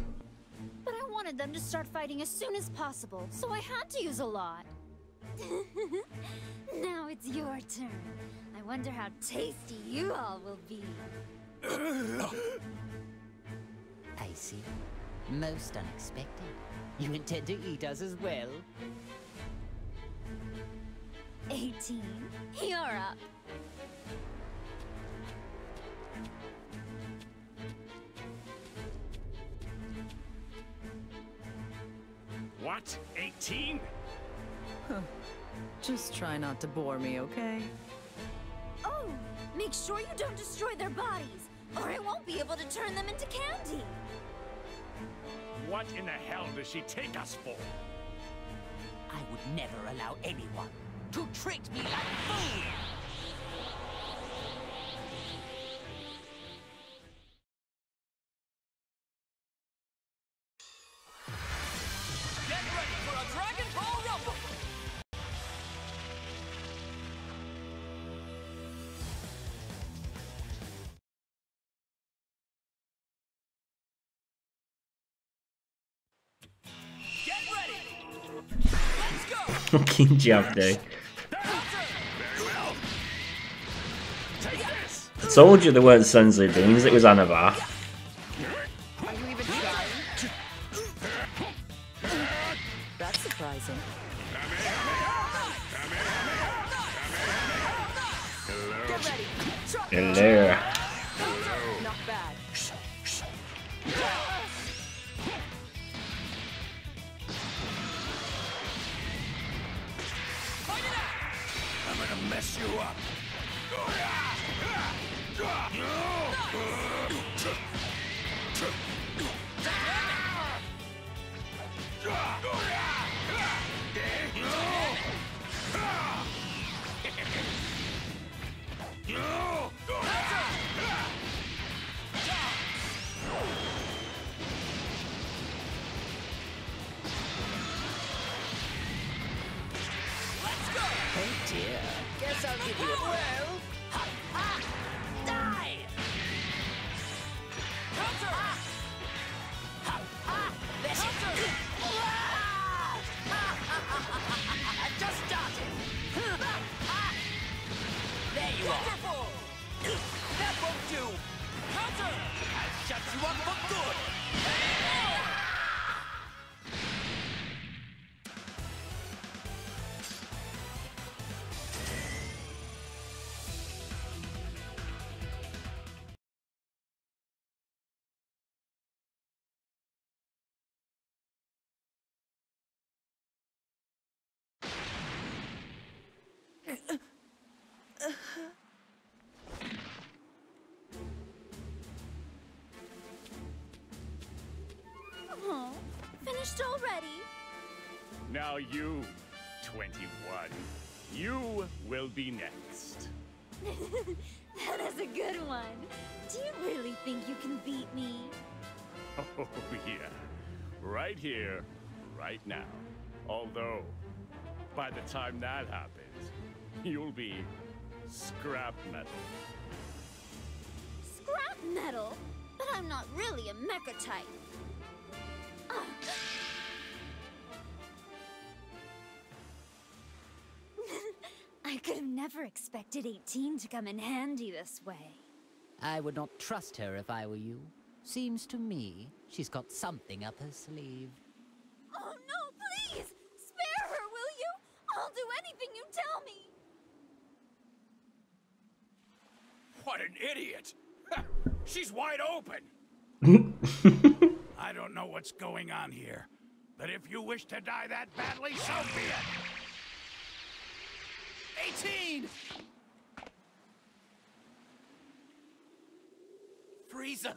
But I wanted them to start fighting as soon as possible, so I had to use a lot. Now it's your turn. I wonder how tasty you all will be. I see. Most unexpected. You intend to eat us as well? 18. You're up. What? 18? Just try not to bore me, okay? Oh, make sure you don't destroy their bodies, or I won't be able to turn them into candy. What in the hell does she take us for? I would never allow anyone to treat me like a fool! Get ready for a Dragon Ball Rumble! Get ready! Let's go! Fucking jab, dude. I told you they weren't Sensei beans, it was Anavar. Are you even trying? That's surprising. Get ready. Hello. Not bad. gonna mess you up. Oh dear. Guess I'll give you a well. Ha ha! Die! Counter! Ha ha! That's it. I've just started. There you are. That won't do. Counter! I'll shut you up for good. Oh, finished already? Now you, 21. You will be next. That is a good one. Do you really think you can beat me? Oh, yeah. Right here, right now. Although, by the time that happens, you'll be scrap metal. Scrap metal? But I'm not really a mecha type. Ah. I could have never expected 18 to come in handy this way. I would not trust her if I were you. Seems to me she's got something up her sleeve. Oh no, please! Spare her, will you? I'll do anything you tell me. What an idiot! She's wide open! I don't know what's going on here, but if you wish to die that badly, so be it! 18! Frieza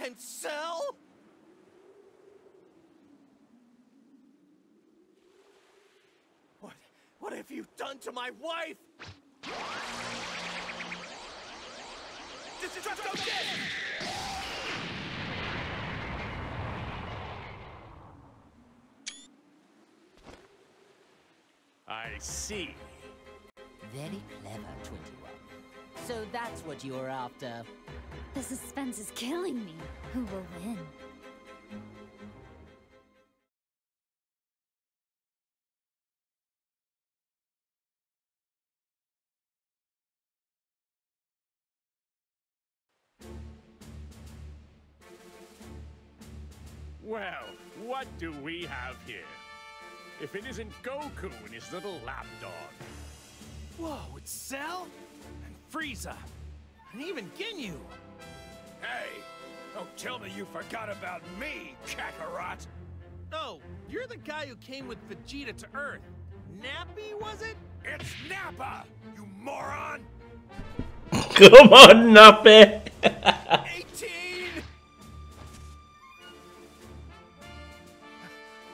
and Cell? What have you done to my wife? Destructo Disc! I see. Very clever, 21. So that's what you were after. The suspense is killing me. Who will win? Well, what do we have here? If it isn't Goku and his little lapdog. Whoa, it's Cell? And Frieza. And even Ginyu. Hey, don't tell me you forgot about me, Kakarot! No, you're the guy who came with Vegeta to Earth. Nappy, was it? It's Nappa, you moron! Come on, Nappy! 18!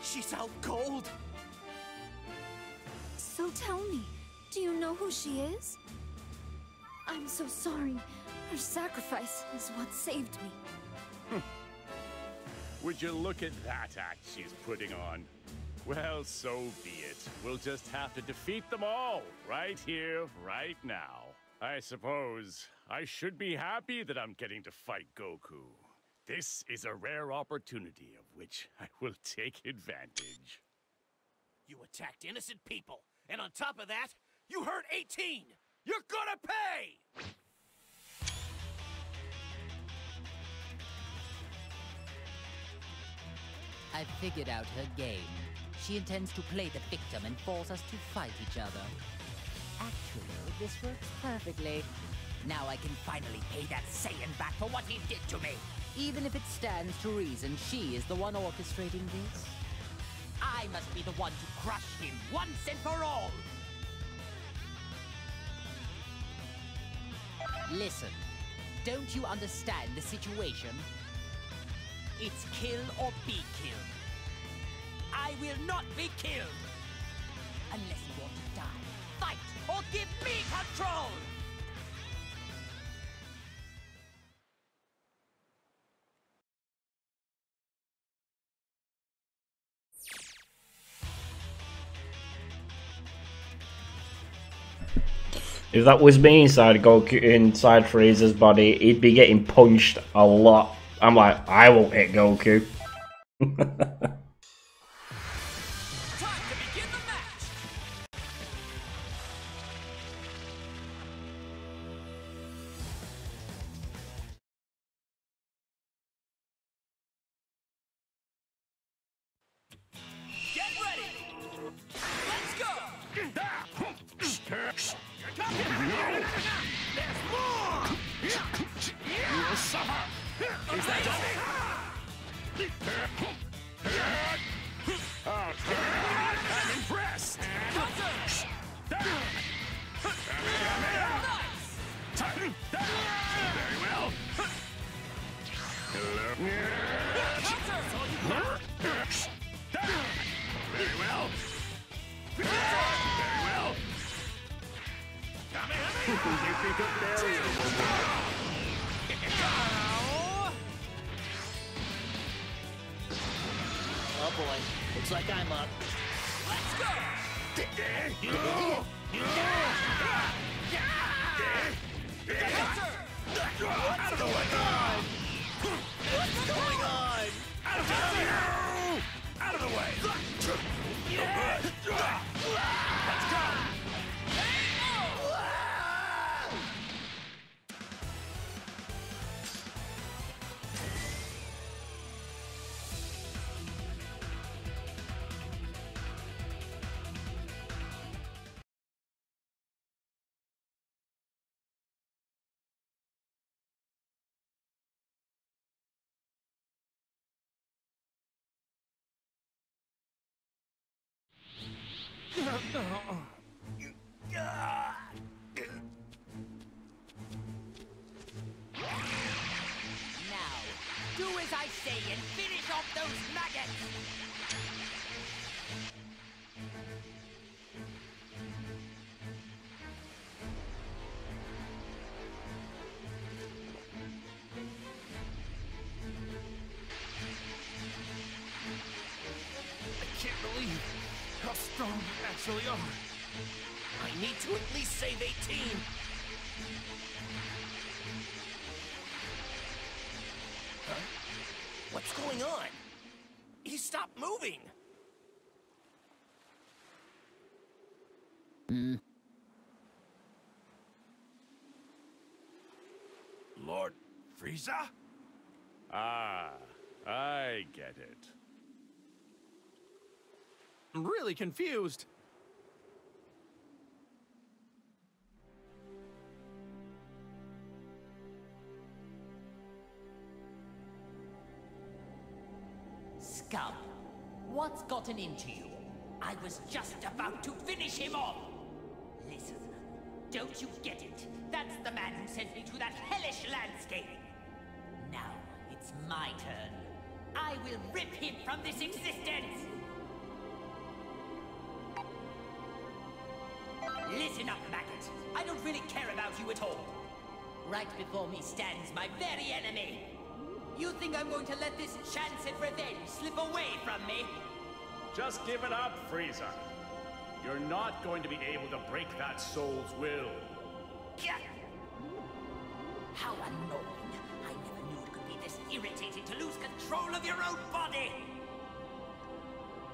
She's out cold. So tell me, do you know who she is? I'm so sorry. Her sacrifice is what saved me. Would you look at that act she's putting on? Well, so be it. We'll just have to defeat them all, right here, right now. I suppose I should be happy that I'm getting to fight Goku. This is a rare opportunity of which I will take advantage. You attacked innocent people, and on top of that, you hurt 18! You're gonna pay! I've figured out her game. She intends to play the victim and force us to fight each other. Actually, this works perfectly. Now I can finally pay that Saiyan back for what he did to me. Even if it stands to reason she is the one orchestrating this. I must be the one to crush him once and for all. Listen, don't you understand the situation? It's kill or be killed. I will not be killed! Unless you want to die, fight, or give me control! If that was me inside Goku, inside Frieza's body, he'd be getting punched a lot. I'm like, I won't hit Goku. Oh boy, looks like I'm up. Let's go! Out of the way! What's going on? Out of the way! Let's go! Now, do as I say and finish off those maggots! I can't believe how strong you actually are. I need to at least save 18. Huh? What's going on? He stopped moving. Lord Frieza? Ah, I get it. I'm really confused. Scum, what's gotten into you? I was just about to finish him off. Listen, don't you get it? That's the man who sent me to that hellish landscape. Now it's my turn. I will rip him from this existence. Listen up, maggot. I don't really care about you at all. Right before me stands my very enemy. You think I'm going to let this chance at revenge slip away from me? Just give it up, Frieza. You're not going to be able to break that soul's will. Gah! How annoying. I never knew it could be this irritating to lose control of your own body.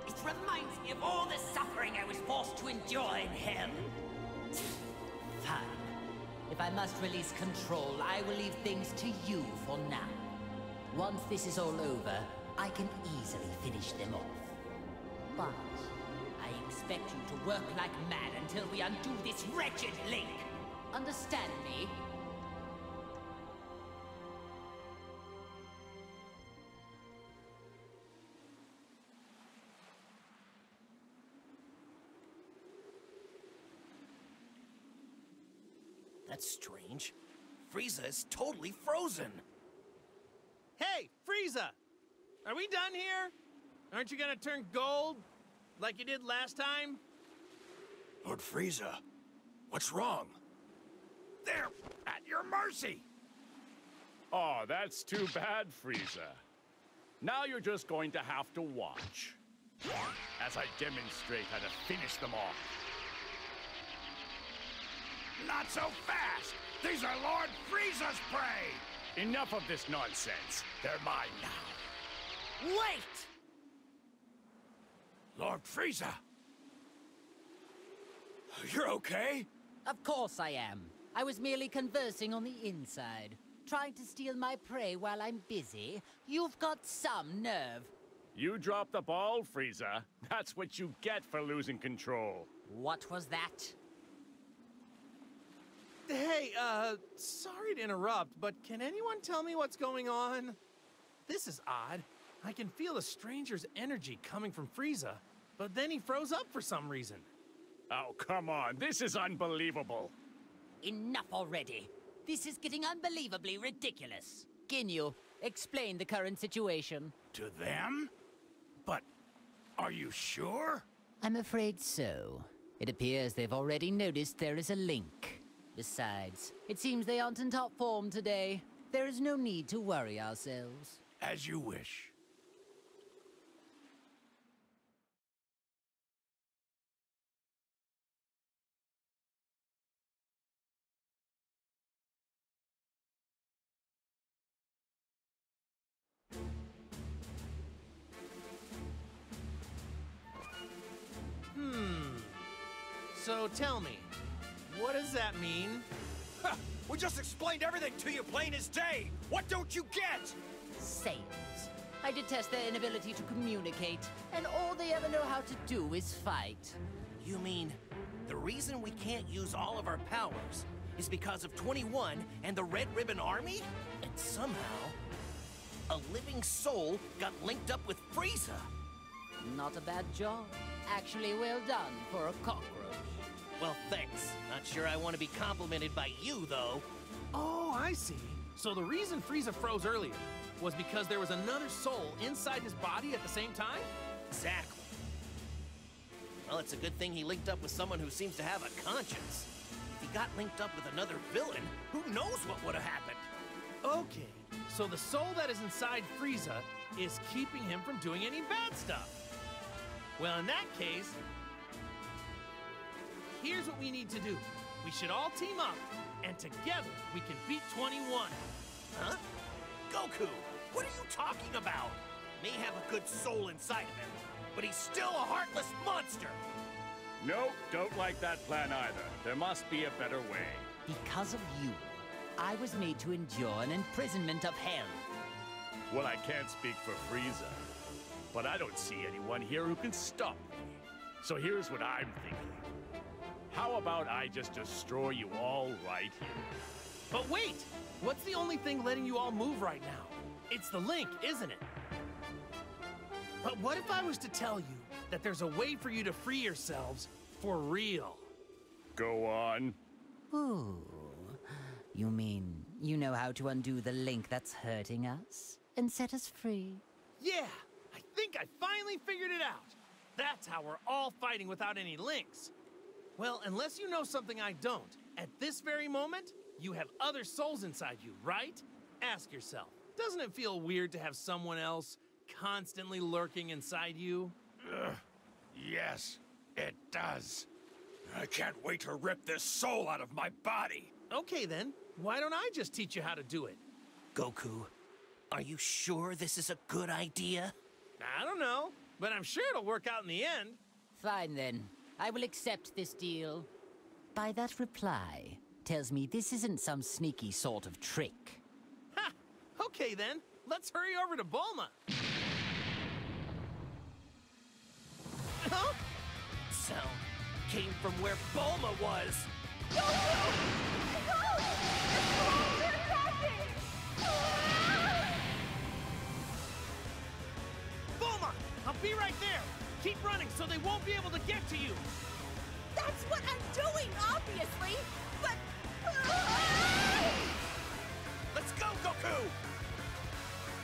It reminds me of all the suffering I was forced to endure in hell. Fine. If I must release control, I will leave things to you for now. Once this is all over, I can easily finish them off. But I expect you to work like mad until we undo this wretched link. Understand me? That's strange. Frieza is totally frozen. Hey, Frieza! Are we done here? Aren't you gonna turn gold like you did last time? Lord Frieza, what's wrong? They're at your mercy. Oh, that's too bad, Frieza. Now you're just going to have to watch as I demonstrate how to finish them off. Not so fast! These are Lord Frieza's prey! Enough of this nonsense. They're mine now. Wait! Lord Frieza! You're okay? Of course I am. I was merely conversing on the inside. Trying to steal my prey while I'm busy? You've got some nerve. You dropped the ball, Frieza. That's what you get for losing control. What was that? Hey, sorry to interrupt, but can anyone tell me what's going on? This is odd. I can feel a stranger's energy coming from Frieza, but then he froze up for some reason. Oh, come on. This is unbelievable. Enough already. This is getting unbelievably ridiculous. Ginyu, explain the current situation. To them? But are you sure? I'm afraid so. It appears they've already noticed there is a link. Besides, it seems they aren't in top form today. There is no need to worry ourselves. As you wish. So tell me, what does that mean? Ha! We just explained everything to you plain as day! What don't you get? Saiyans. I detest their inability to communicate, and all they ever know how to do is fight. You mean, the reason we can't use all of our powers is because of 21 and the Red Ribbon Army? And somehow, a living soul got linked up with Frieza. Not a bad job. Actually well done for a cockroach. Well, thanks. Not sure I want to be complimented by you, though. Oh, I see. So the reason Frieza froze earlier was because there was another soul inside his body at the same time? Exactly. Well, it's a good thing he linked up with someone who seems to have a conscience. If he got linked up with another villain, who knows what would have happened? Okay, so the soul that is inside Frieza is keeping him from doing any bad stuff. Well, in that case, here's what we need to do. We should all team up, and together we can beat 21. Huh? Goku, what are you talking about? May have a good soul inside of him, but he's still a heartless monster. Nope, don't like that plan either. There must be a better way. Because of you, I was made to endure an imprisonment of hell. Well, I can't speak for Frieza, but I don't see anyone here who can stop me. So here's what I'm thinking. How about I just destroy you all right here? But wait! What's the only thing letting you all move right now? It's the link, isn't it? But what if I was to tell you that there's a way for you to free yourselves for real? Go on. Ooh. You mean you know how to undo the link that's hurting us and set us free? Yeah! I think I finally figured it out! That's how we're all fighting without any links. Well, unless you know something I don't, at this very moment, you have other souls inside you, right? Ask yourself, doesn't it feel weird to have someone else constantly lurking inside you? Yes, it does. I can't wait to rip this soul out of my body. Okay then, why don't I just teach you how to do it? Goku, are you sure this is a good idea? I don't know, but I'm sure it'll work out in the end. Fine then. I will accept this deal. By that reply, tells me this isn't some sneaky sort of trick. Ha! Okay then, let's hurry over to Bulma. Huh? Sound came from where Bulma was. Bulma, I'll be right there. Keep running so they won't be able to get to you. That's what I'm doing, obviously. But Let's go, Goku!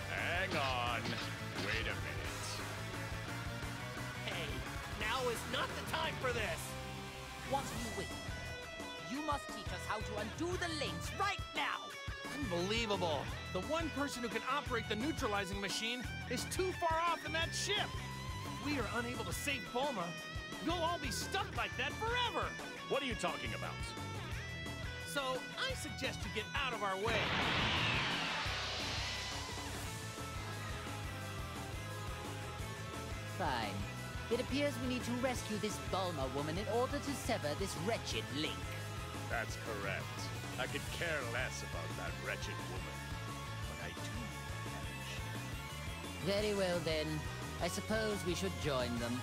Hang on. Wait a minute. Hey, now is not the time for this! What are you waiting for? You must teach us how to undo the links right now! Unbelievable. The one person who can operate the neutralizing machine is too far off in that ship. If we are unable to save Bulma, you'll all be stuck like that forever. What are you talking about? So, I suggest you get out of our way. Fine. It appears we need to rescue this Bulma woman in order to sever this wretched link. That's correct. I could care less about that wretched woman. But I do manage. Very well then. I suppose we should join them.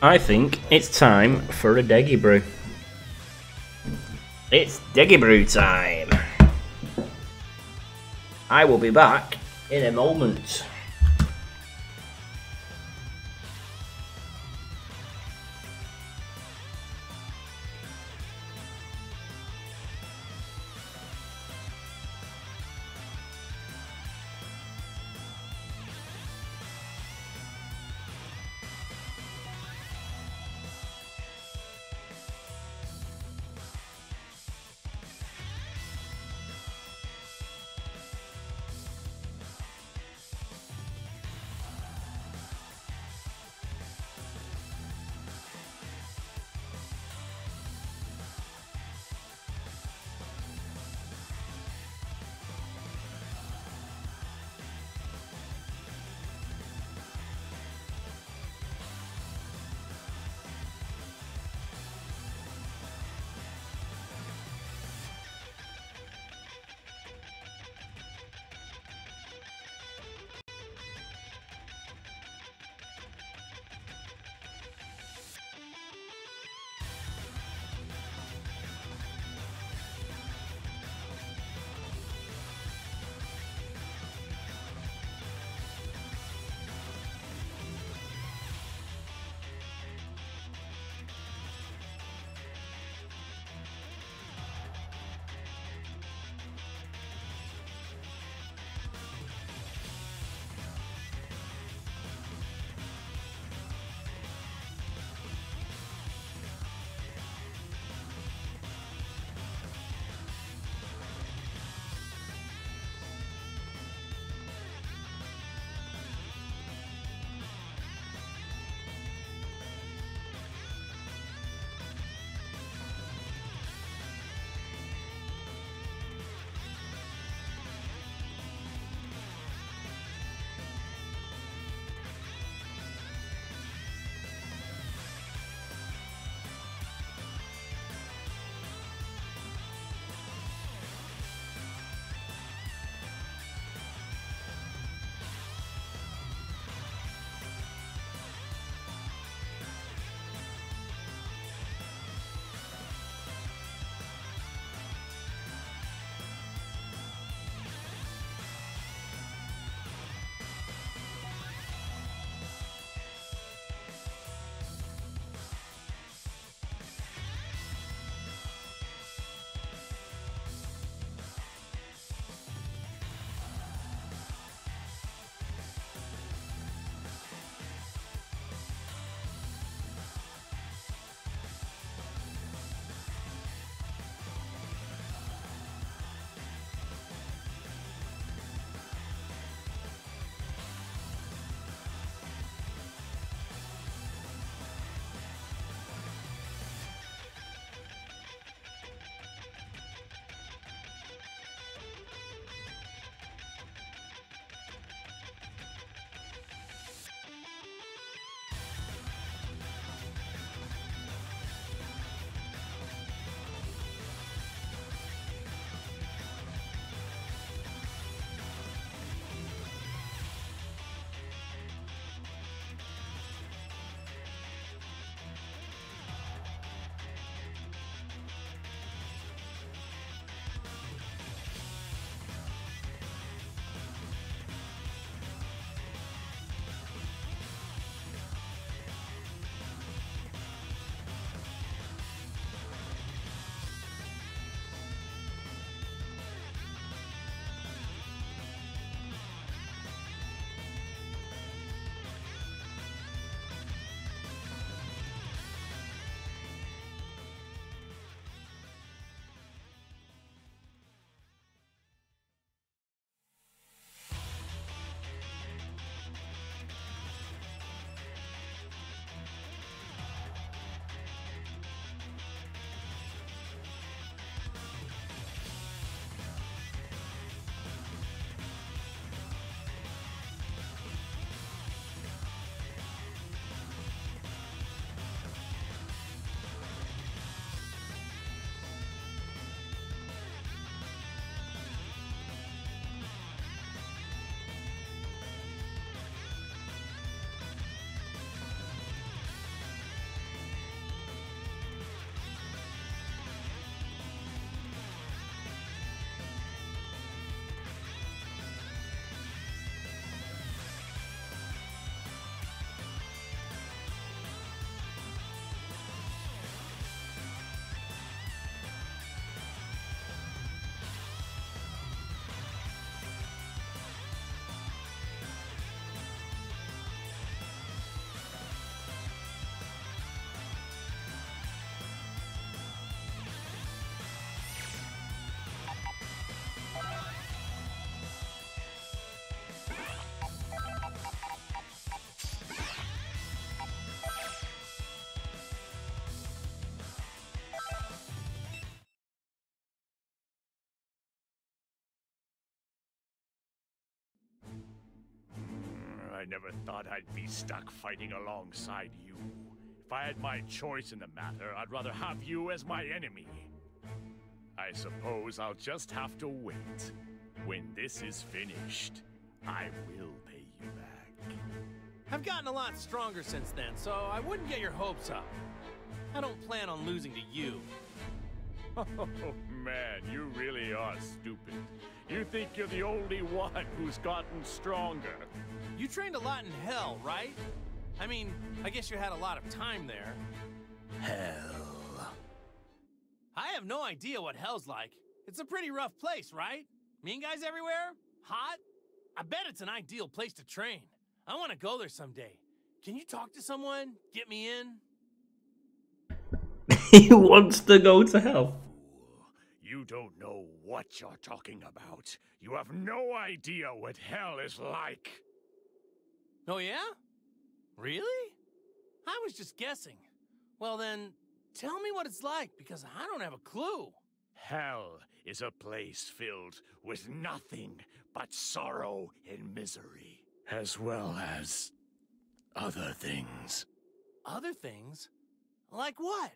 I think it's time for a Deggy Brew. It's Deggy Brew time. I will be back in a moment. I never thought I'd be stuck fighting alongside you. If I had my choice in the matter, I'd rather have you as my enemy. I suppose I'll just have to wait. When this is finished, I will pay you back. I've gotten a lot stronger since then, so I wouldn't get your hopes up. I don't plan on losing to you. Oh, man, you really are stupid. You think you're the only one who's gotten stronger. You trained a lot in hell, right? I mean, I guess you had a lot of time there. Hell. I have no idea what hell's like. It's a pretty rough place, right? Mean guys everywhere? Hot? I bet it's an ideal place to train. I want to go there someday. Can you talk to someone? Get me in? He wants to go to hell. You don't know what you're talking about. You have no idea what hell is like. Oh yeah? Really? I was just guessing. Well then, tell me what it's like, because I don't have a clue. Hell is a place filled with nothing but sorrow and misery, as well as other things. Other things? Like what?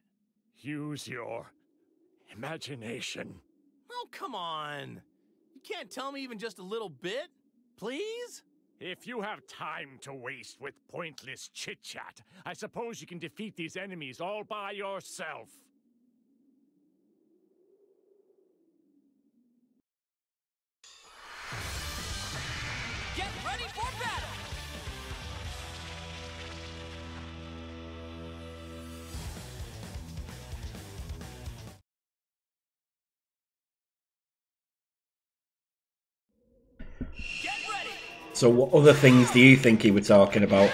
Use your imagination. Oh, come on. You can't tell me even just a little bit? Please? If you have time to waste with pointless chit-chat, I suppose you can defeat these enemies all by yourself. Get ready for battle! Get ready! So what other things do you think he was talking about?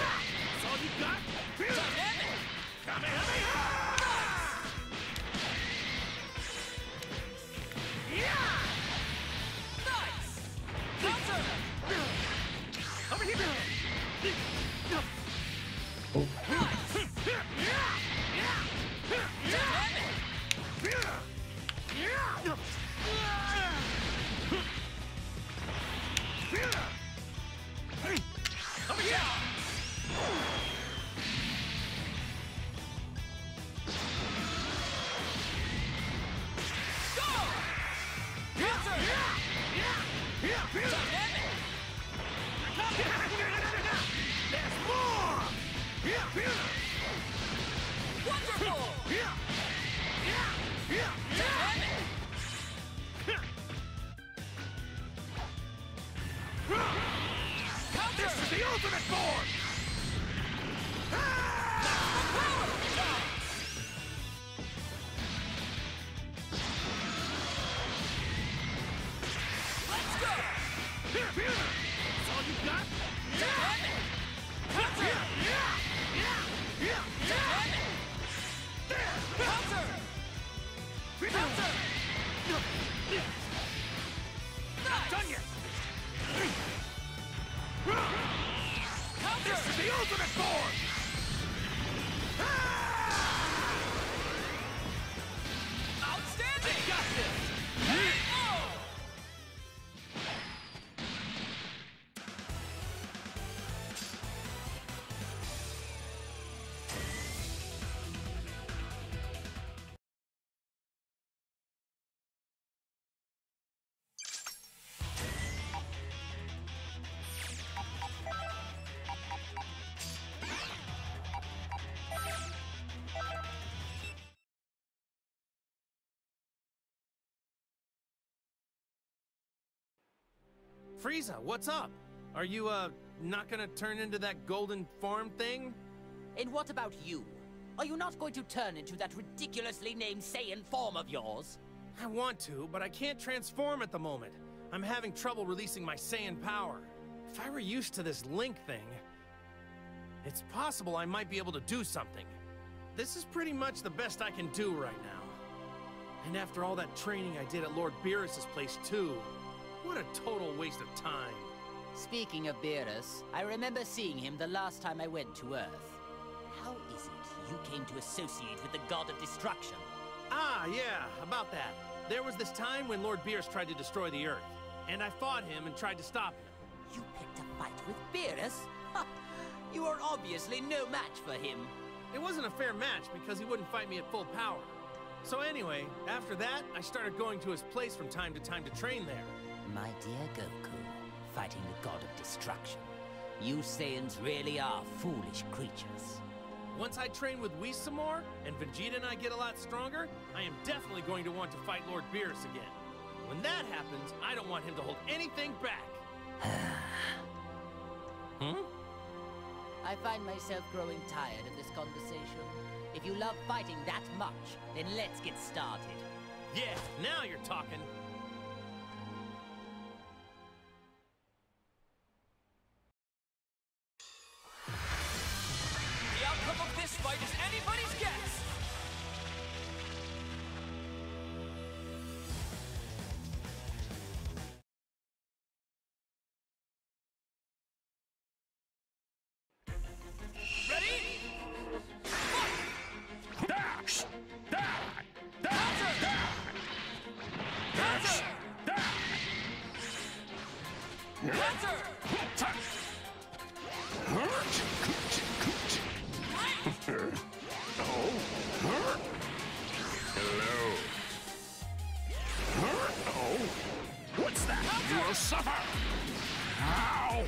Frieza, what's up? Are you, not gonna turn into that golden form thing? And what about you? Are you not going to turn into that ridiculously named Saiyan form of yours? I want to, but I can't transform at the moment. I'm having trouble releasing my Saiyan power. If I were used to this Link thing, it's possible I might be able to do something. This is pretty much the best I can do right now. And after all that training I did at Lord Beerus' place too, what a total waste of time. Speaking of Beerus, I remember seeing him the last time I went to Earth. How is it you came to associate with the god of destruction? Ah, yeah, about that. There was this time when Lord Beerus tried to destroy the Earth, and I fought him and tried to stop him. You picked a fight with Beerus? You are obviously no match for him. It wasn't a fair match because he wouldn't fight me at full power. So anyway, after that, I started going to his place from time to train there. My dear Goku, fighting the god of destruction. You Saiyans really are foolish creatures. Once I train with Whis some more, and Vegeta and I get a lot stronger, I am definitely going to want to fight Lord Beerus again. When that happens, I don't want him to hold anything back. I find myself growing tired of this conversation. If you love fighting that much, then let's get started. Yeah, now you're talking. The outcome of this fight is anybody's guess! Ready? Dash! Die! Counter! Counter! Counter! Hello. Oh, what's that? You will suffer. Ow!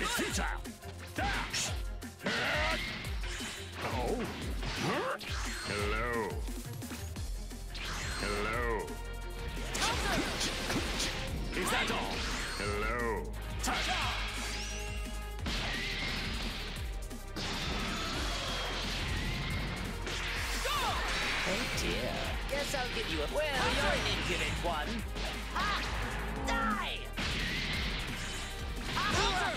It's futile. Dash. Oh. Hello. Hello. Is that all? Hello. Oh dear. Guess I'll give you a... Well, you're an impudent one. Ah! Die! Ah!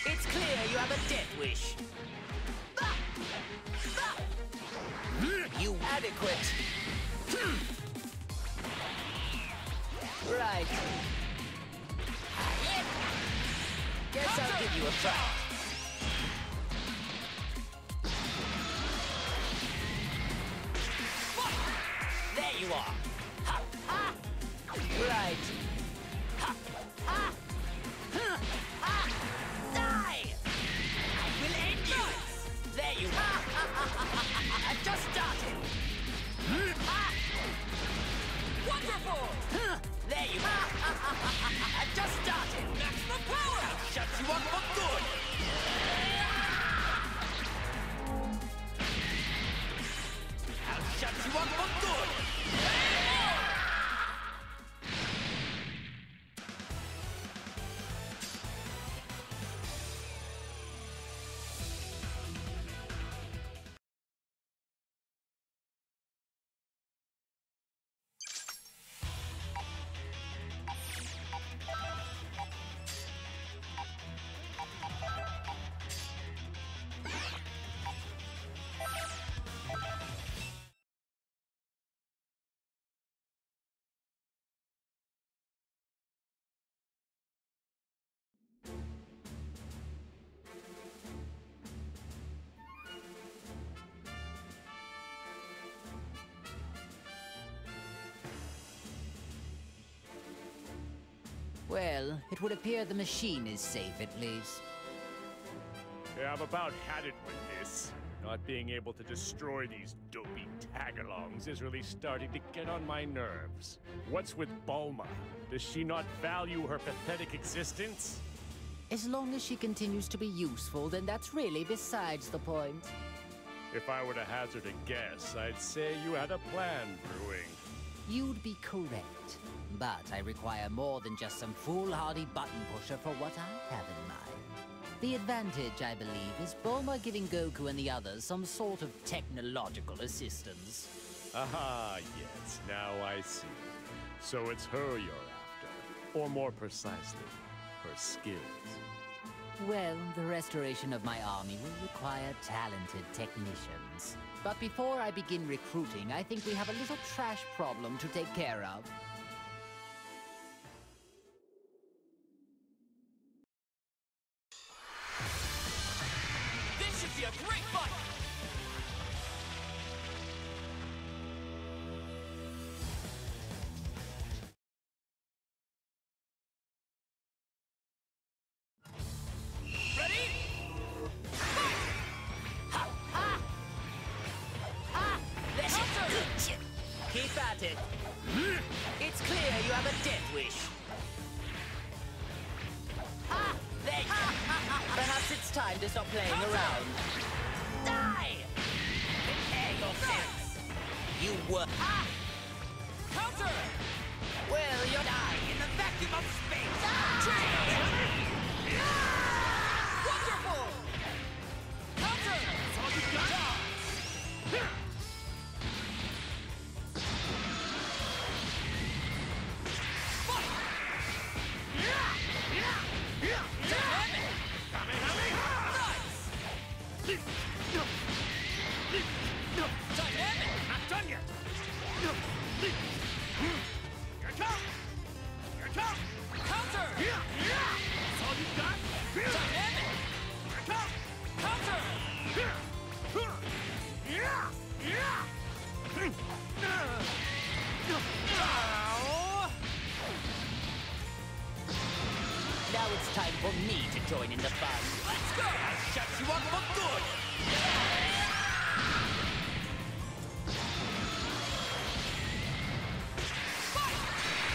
It's clear you have a death wish. You adequate. Right. Guess I'll give you a try. There you are. Ha! Ha! Right. Ha! Ha! Huh! Ha! Die! I will end you! There you are. I've just started. Ha! Wonderful! Huh! There you are. I've just started. Maximum power! I'll shut you up for good. I'll shut you up for good. Well, it would appear the machine is safe at least. Yeah, I've about had it with this. Not being able to destroy these dopey tagalongs is really starting to get on my nerves. What's with Bulma? Does she not value her pathetic existence? As long as she continues to be useful, then that's really besides the point. If I were to hazard a guess, I'd say you had a plan brewing. You'd be correct. But I require more than just some foolhardy button pusher for what I have in mind. The advantage, I believe, is Bulma giving Goku and the others some sort of technological assistance. Aha, yes, now I see. So it's her you're after. Or more precisely, her skills. Well, the restoration of my army will require talented technicians. But before I begin recruiting, I think we have a little trash problem to take care of. This should be a great fight! grant it. It's clear you have a death wish. Ah! There you Perhaps it's time to stop playing around. Die! Prepare yourselves. You were... Ah! Counter! Well, you'll die in the vacuum of space. Wonderful! Counter! That's all you got? Not done yet! Here it comes! Here it comes! Counter! That's all you got? Dynamic! Here it comes! Counter! Now it's time for me to join in the fun. Let's go! I'll shut you up for good!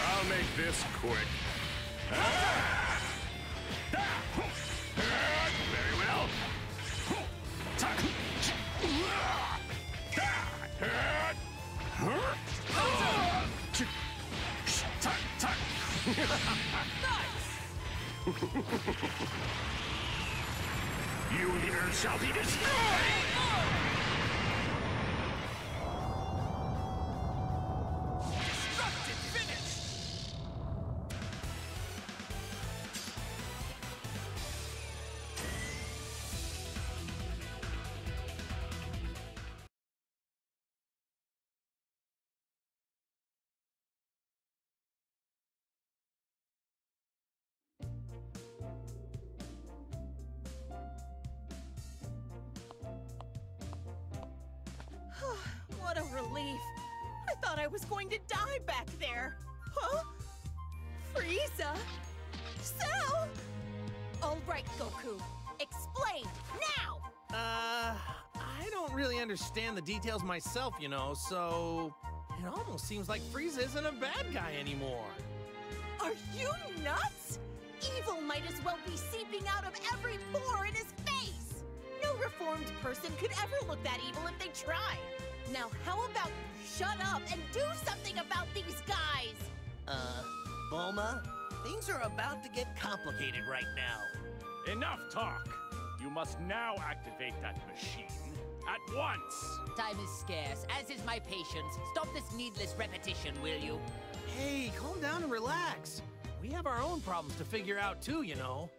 I'll make this quick. Very well. Universe shall be destroyed! Destructive finish! What a relief. I thought I was going to die back there. Huh? Frieza? Cell? All right, Goku. Explain, now! I don't really understand the details myself, you know, so... It almost seems like Frieza isn't a bad guy anymore. Are you nuts? Evil might as well be seeping out of every pore in his face! No reformed person could ever look that evil if they tried. Now, how about you shut up and do something about these guys? Bulma, things are about to get complicated right now. Enough talk! You must now activate that machine at once! Time is scarce, as is my patience. Stop this needless repetition, will you? Hey, calm down and relax. We have our own problems to figure out too, you know.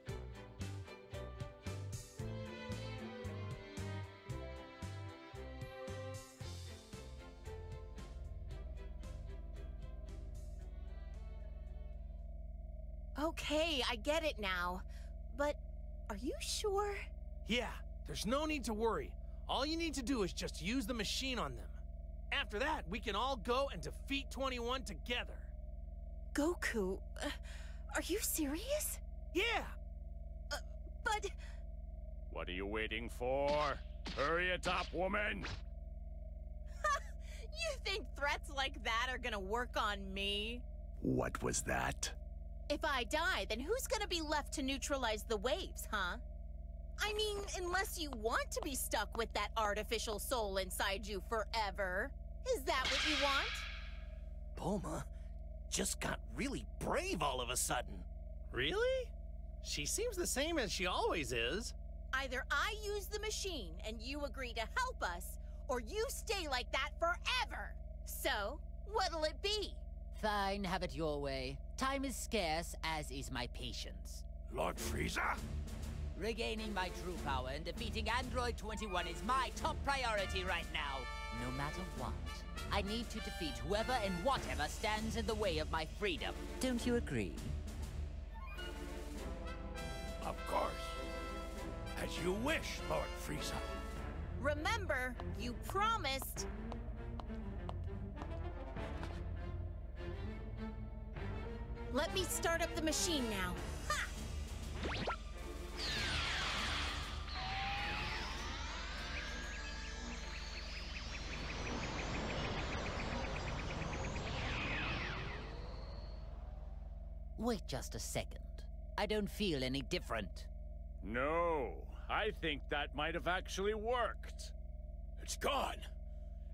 Okay, I get it now. But are you sure? Yeah, there's no need to worry. All you need to do is just use the machine on them. After that, we can all go and defeat 21 together. Goku, are you serious? Yeah! But... What are you waiting for? Hurry it up, woman! You think threats like that are gonna work on me? What was that? If I die, then who's gonna be left to neutralize the waves, huh? I mean, unless you want to be stuck with that artificial soul inside you forever. Is that what you want? Bulma just got really brave all of a sudden. Really? She seems the same as she always is. Either I use the machine and you agree to help us, or you stay like that forever. So, what'll it be? Fine, have it your way. Time is scarce, as is my patience. Lord Frieza? Regaining my true power and defeating Android 21 is my top priority right now. No matter what, I need to defeat whoever and whatever stands in the way of my freedom. Don't you agree? Of course. As you wish, Lord Frieza. Remember, you promised. Let me start up the machine now. Ha! Wait just a second. I don't feel any different. No, I think that might have actually worked. It's gone.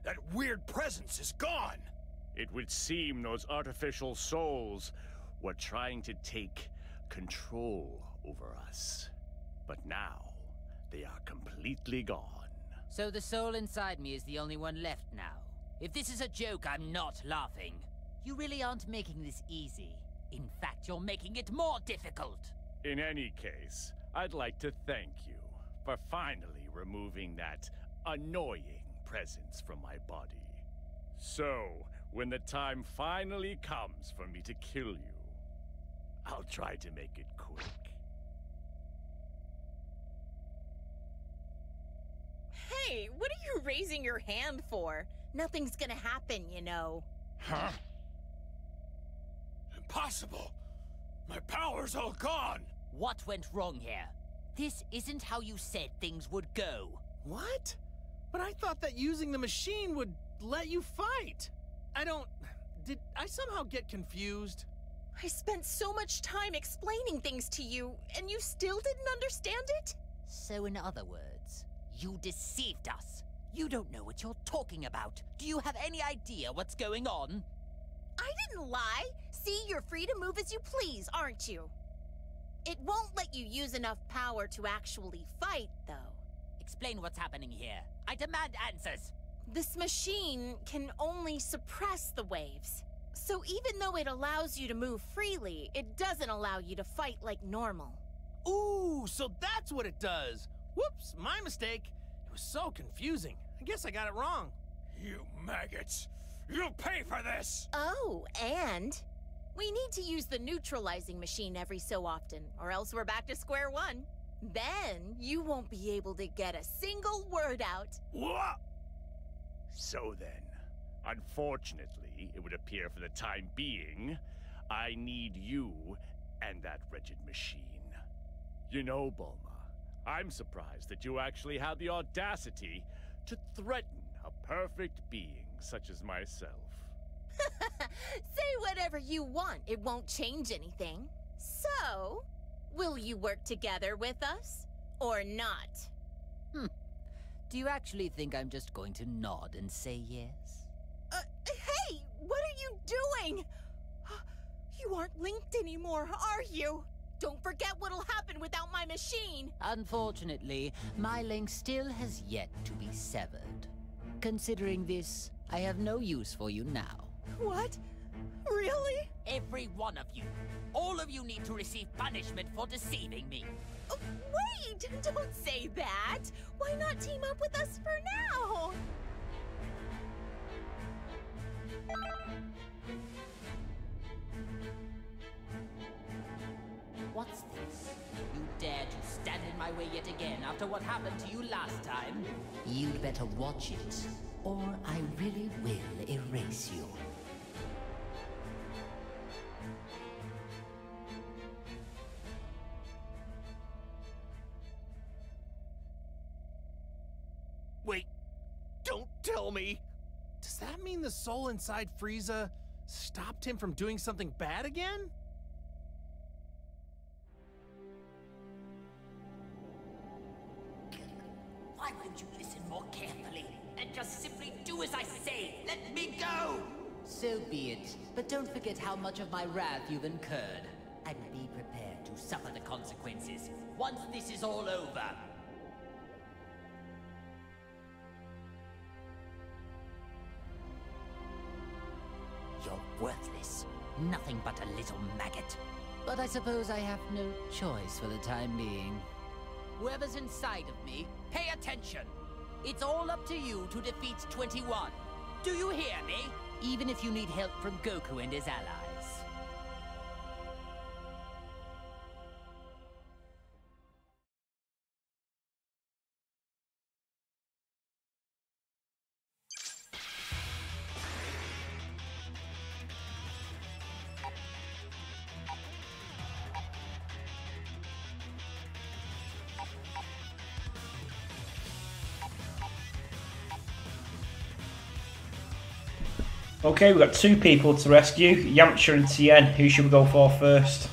That weird presence is gone. It would seem those artificial souls were trying to take control over us. But now, they are completely gone. So the soul inside me is the only one left now. If this is a joke, I'm not laughing. You really aren't making this easy. In fact, you're making it more difficult. In any case, I'd like to thank you for finally removing that annoying presence from my body. So, when the time finally comes for me to kill you, I'll try to make it quick. Hey, what are you raising your hand for? Nothing's gonna happen, you know. Huh? Impossible! My power's all gone! What went wrong here? This isn't how you said things would go. What? But I thought that using the machine would let you fight. Did I somehow get confused? I spent so much time explaining things to you, and you still didn't understand it? So in other words, you deceived us. You don't know what you're talking about. Do you have any idea what's going on? I didn't lie. See, you're free to move as you please, aren't you? It won't let you use enough power to actually fight, though. Explain what's happening here. I demand answers. This machine can only suppress the waves. So even though it allows you to move freely, it doesn't allow you to fight like normal. Ooh, so that's what it does. Whoops, my mistake. It was so confusing. I guess I got it wrong. You maggots! You'll pay for this! Oh, and we need to use the neutralizing machine every so often, or else we're back to square one. Then you won't be able to get a single word out. What? So then, unfortunately, it would appear for the time being, I need you and that wretched machine. You know, Bulma, I'm surprised that you actually had the audacity to threaten a perfect being such as myself. Say whatever you want, it won't change anything. So, will you work together with us, or not? Do you actually think I'm just going to nod and say yes? Hey, what are you doing? You aren't linked anymore, are you? Don't forget what'll happen without my machine. Unfortunately, my link still has yet to be severed. Considering this, I have no use for you now. What? Really? Every one of you. All of you need to receive punishment for deceiving me. Wait! Don't say that! Why not team up with us for now? What's this? You dare to stand in my way yet again after what happened to you last time? You'd better watch it, or I really will erase you. Wait, don't tell me! Does that mean the soul inside Frieza stopped him from doing something bad again? Why won't you listen more carefully and just simply do as I say? Let me go! So be it, but don't forget how much of my wrath you've incurred. And be prepared to suffer the consequences once this is all over. You're worthless. Nothing but a little maggot. But I suppose I have no choice for the time being. Whoever's inside of me, pay attention! It's all up to you to defeat 21. Do you hear me? Even if you need help from Goku and his allies. Okay, we've got two people to rescue, Yamcha and Tien. Who should we go for first?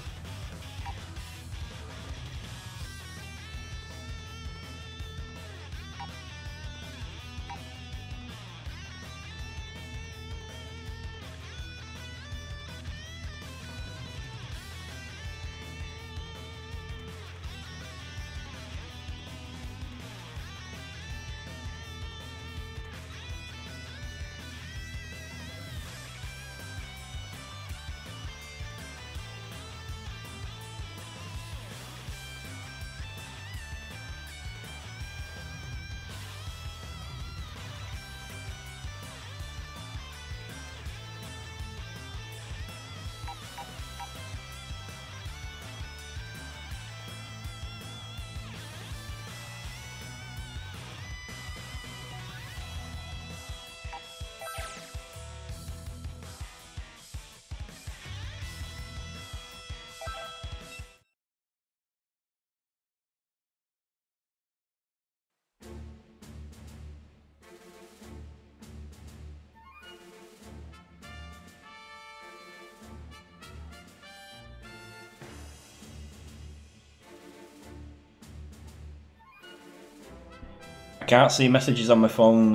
I can't see messages on my phone,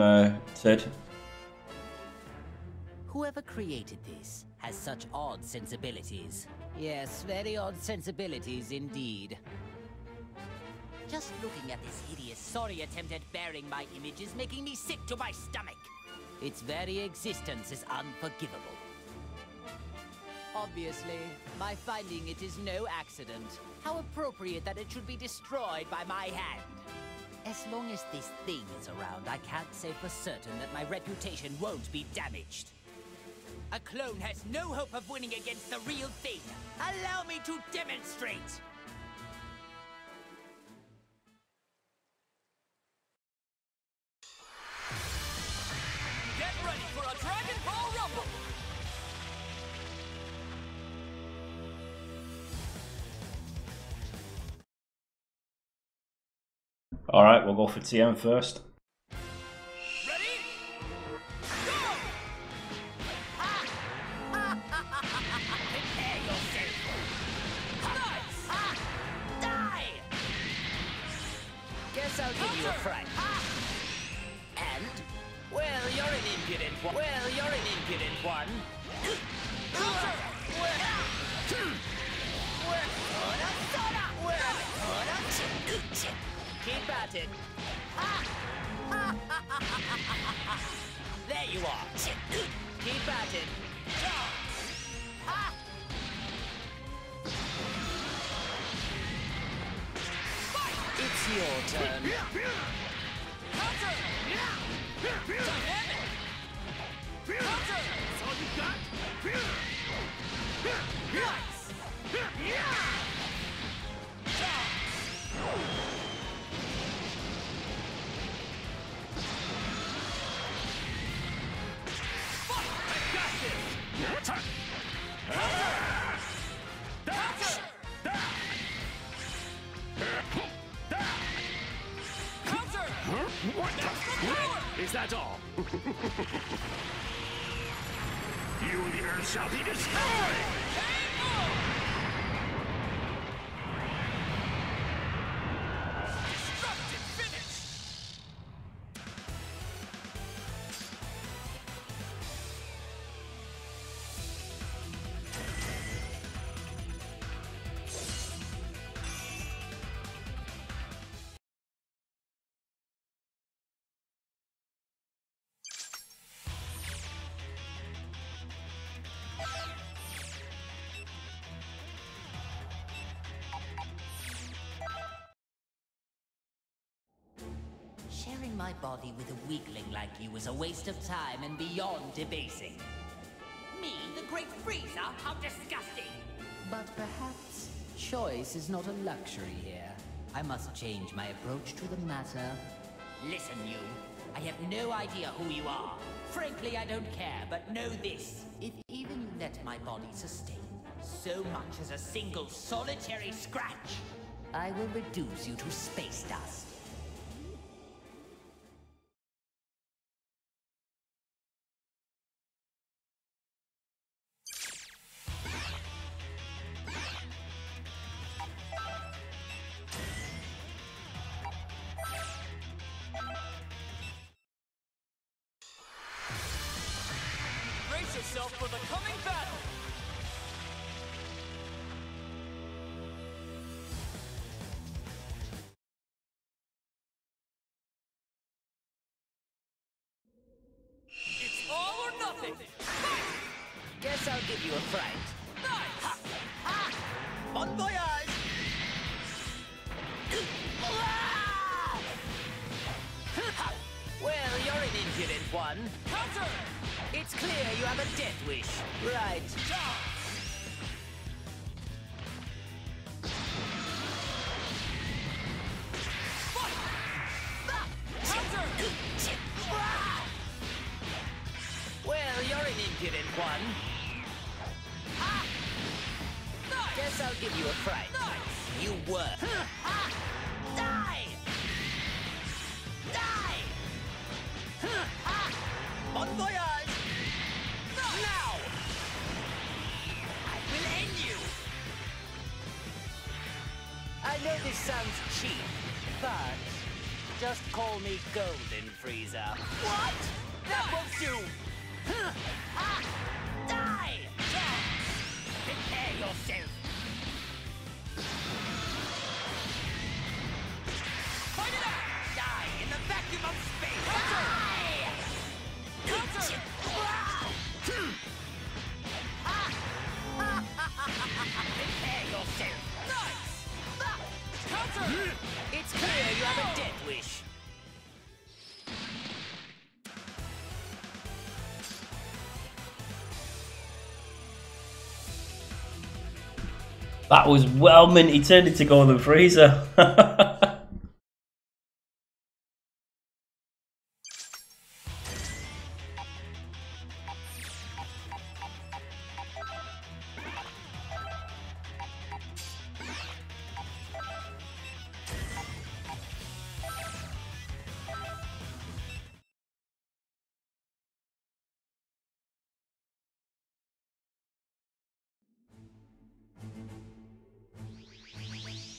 Sid. Whoever created this has such odd sensibilities. Yes, very odd sensibilities indeed. Just looking at this hideous, sorry attempt at bearing my image is making me sick to my stomach. Its very existence is unforgivable. Obviously, my finding it is no accident. How appropriate that it should be destroyed by my hand. As long as this thing is around, I can't say for certain that my reputation won't be damaged. A clone has no hope of winning against the real thing. Allow me to demonstrate! Get ready for a Dragon Ball Rumble! Alright, we'll go for Tien first. Ready? Go! Prepare yourself! Nice! Die! Guess I'll give you a fright. And? Well, you're an impudent one. Well, you're an impudent one. Keep at it. There you are. Keep at it. It's your turn. Counter! Dynamic! Counter! That's all you got? Nice! Fight! I got this! Counter! Counter! What the? Is that all? You and the Earth shall be destroyed! Destructive finish! Sharing my body with a weakling like you is a waste of time and beyond debasing. Me, the Great Frieza? How disgusting! But perhaps choice is not a luxury here. I must change my approach to the matter. Listen, you. I have no idea who you are. Frankly, I don't care, but know this. If even you let my body sustain so much as a single solitary scratch, I will reduce you to space dust. Guess I'll give you a fright. Nice! Ha! Ha! Bon voyage! Well, you're an impudent one. Counter! It's clear you have a death wish. Right. Well, you're an impudent one. Ah! Nice. Guess I'll give you a fright. Nice. You were. Ah! Die! Die! Ah! Bon voyage! Nice. Now! I will end you! I know this sounds cheap, but just call me Golden Frieza. What? That won't do! Ah! Die! Prepare yourself! Fight it out! Die in the vacuum of space! Die! Counter! Prepare yourself! Nice! Counter! It's clear you have a death wish. That was well meant. He turned into Golden Freezer.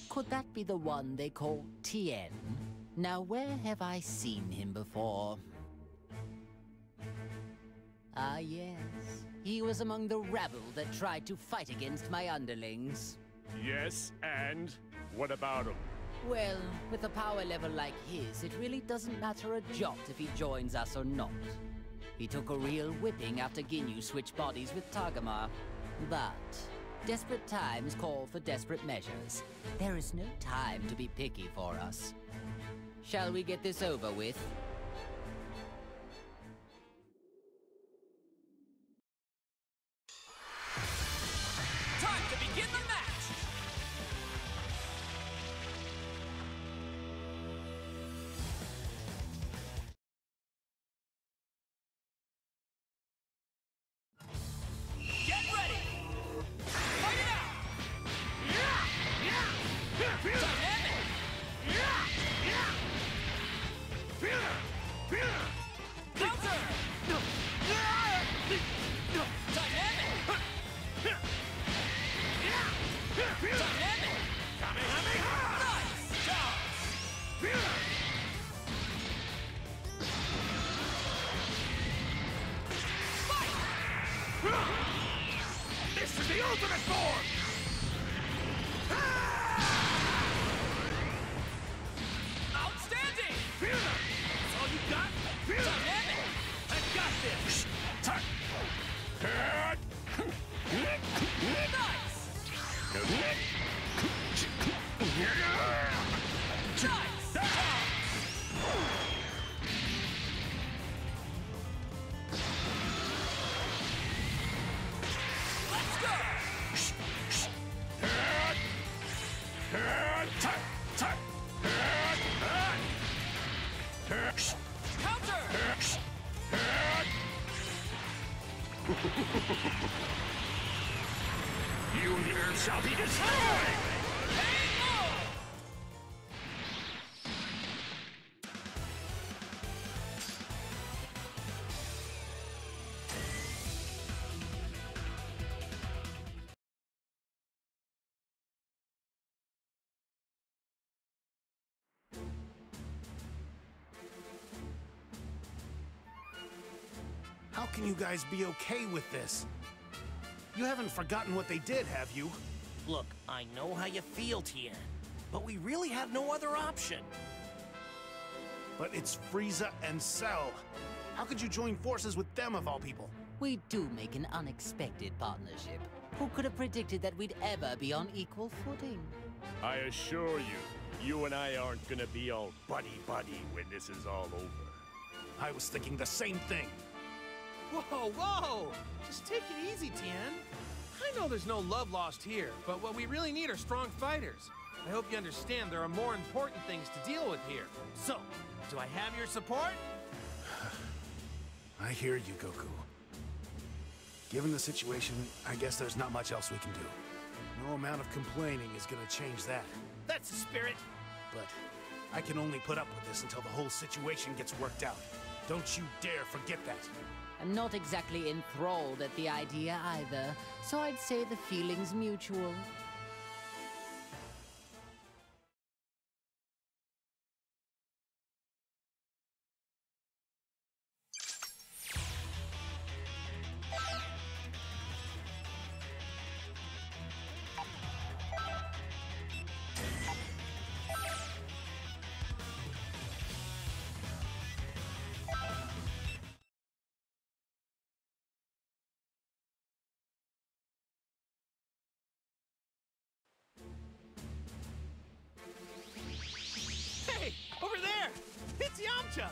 Could that be the one they call Tien? Now, where have I seen him before? Ah, yes. He was among the rabble that tried to fight against my underlings. Yes, and what about him? Well, with a power level like his, it really doesn't matter a jot if he joins us or not. He took a real whipping after Ginyu switched bodies with Tagamar. But desperate times call for desperate measures. There is no time to be picky for us. Shall we get this over with? Time to begin the match! Get ready! Fight it out! Dynamic! Counter! Dynamic! Dynamic! Nice job! This is the ultimate form! Outstanding! That's all you got? Dynamic! I got this! Let's go! Counter! Universe shall be destroyed! KO! How can you guys be okay with this? You haven't forgotten what they did, have you? Look, I know how you feel, Tien, but we really have no other option. But it's Frieza and Cell. How could you join forces with them of all people? We do make an unexpected partnership. Who could have predicted that we'd ever be on equal footing? I assure you, you and I aren't gonna be all buddy-buddy when this is all over. I was thinking the same thing. Whoa, whoa! Just take it easy, Tien. I know there's no love lost here, but what we really need are strong fighters. I hope you understand there are more important things to deal with here. So, do I have your support? I hear you, Goku. Given the situation, I guess there's not much else we can do. No amount of complaining is gonna change that. That's the spirit. But I can only put up with this until the whole situation gets worked out. Don't you dare forget that. I'm not exactly enthralled at the idea either, so I'd say the feeling's mutual. Hey, over there! It's Yamcha!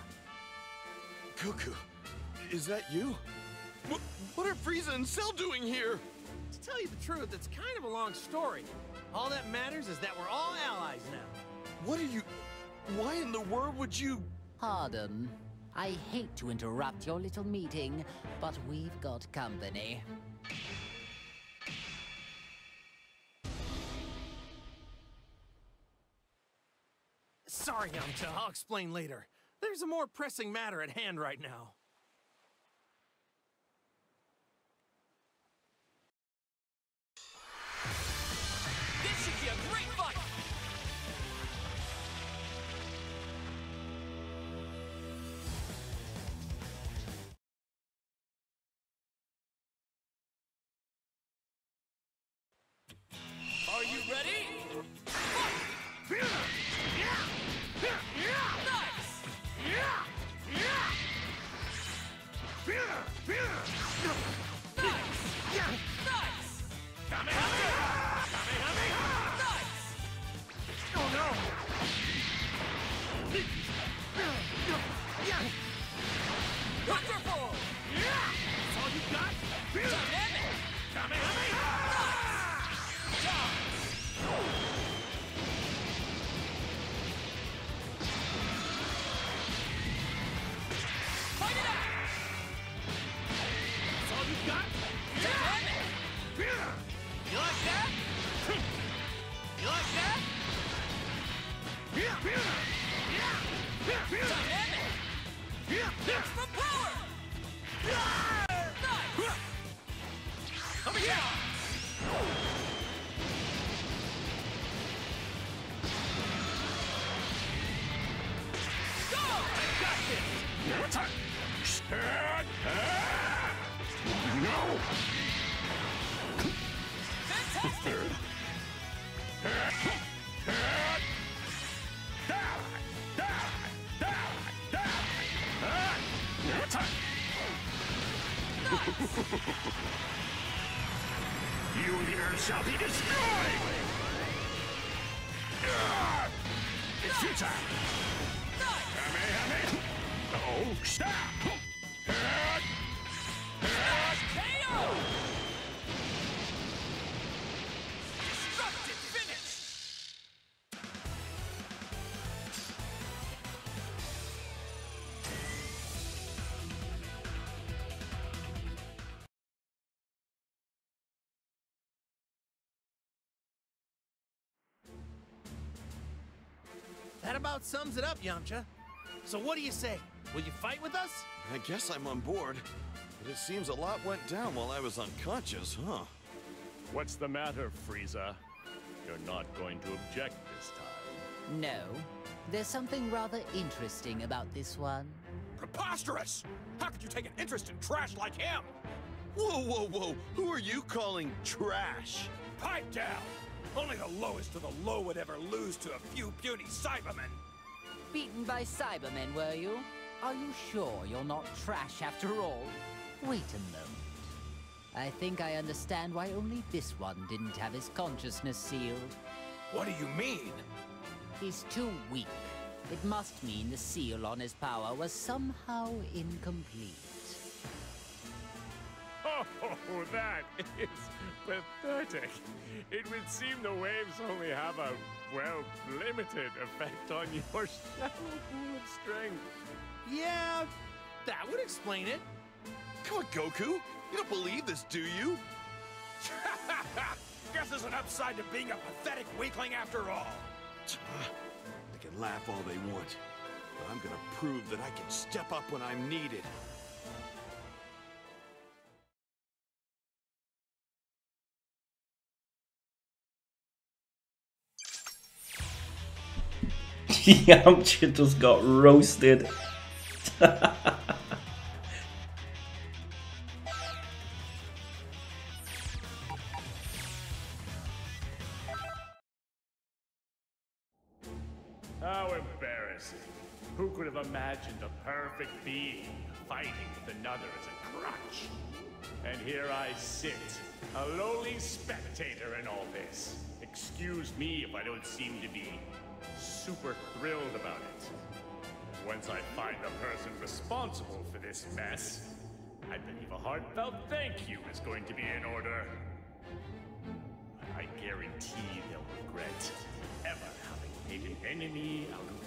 Goku, is that you? What are Frieza and Cell doing here? To tell you the truth, it's kind of a long story. All that matters is that we're all allies now. What are you... Why in the world would you... Pardon. I hate to interrupt your little meeting, but we've got company. Sorry, Yamcha. I'll explain later. There's a more pressing matter at hand right now. This should be a great fight! Are you ready? Fight! Wonderful! That's all you got? Dynamic! Fight it out! That's all you got? Dynamic! You like that? You like that? Dynamic! Extra power! Nice! Over here! Go! I got this! Your turn! Stand! No! Fantastic! Your turn! You here shall be destroyed! It's your turn! Nice! Oh, stop! KO! Destructive finish! That about sums it up, Yamcha. So what do you say? Will you fight with us? I guess I'm on board, but it seems a lot went down while I was unconscious, huh? What's the matter, Frieza? You're not going to object this time. No. There's something rather interesting about this one. Preposterous! How could you take an interest in trash like him? Whoa, whoa, whoa! Who are you calling trash? Pipe down! Only the lowest of the low would ever lose to a few puny Cybermen. Beaten by Cybermen, were you? Are you sure you're not trash after all? Wait a moment. I think I understand why only this one didn't have his consciousness sealed. What do you mean? He's too weak. It must mean the seal on his power was somehow incomplete. Oh, that is pathetic. It would seem the waves only have a, well, limited effect on your shallow pool of strength. Yeah, that would explain it. Come on, Goku. You don't believe this, do you? Guess there's an upside to being a pathetic weakling after all. They can laugh all they want, but I'm gonna prove that I can step up when I'm needed. Yamcha just got roasted. How embarrassing. Who could have imagined a perfect being fighting with another as a crutch? And here I sit, a lowly spectator in all this. Excuse me if I don't seem to be super thrilled about it. Once I find the person responsible for this mess, I believe a heartfelt thank you is going to be in order. I guarantee they'll regret ever having made an enemy out of me.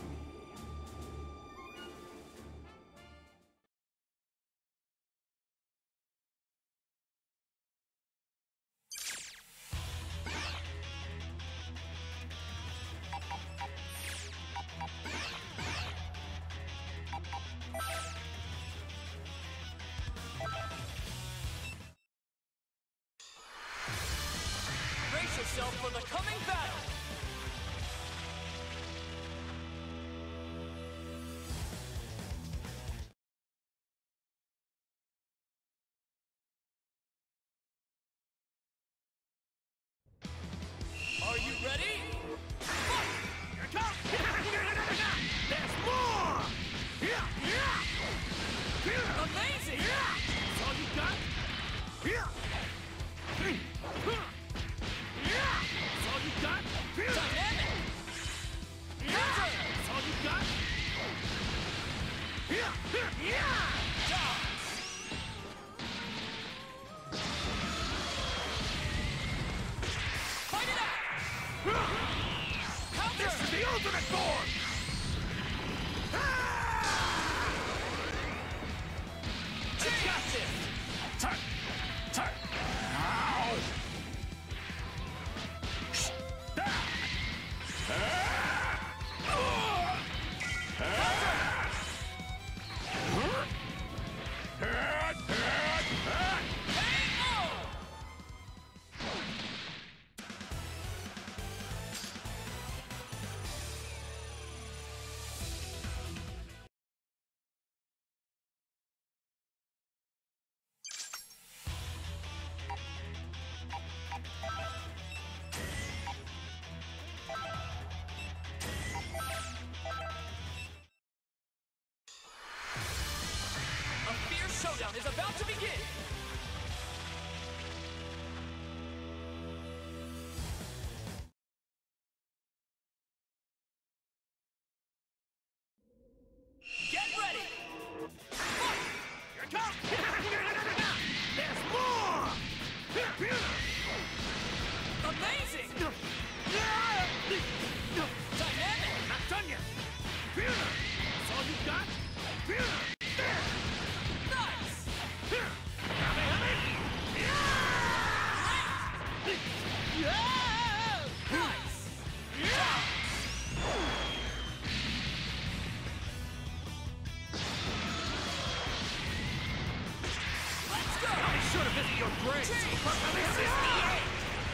Brace yourself for the coming battle! Are you ready? Fight! Here it comes! There's more! Amazing! That's all you got? That's all you got? Dynamic! Counter! That's all you got? Dodge! Fight it out! Counter! This is the ultimate form! I got this! Turn! Turn! Ow! A fierce showdown is about to begin! Get ready! Fight! Here it comes! There's more! Amazing! Dynamic! Not done yet! That's all you got? Nice! Nice! Let's go! I'll be sure to visit your grave! This is the end!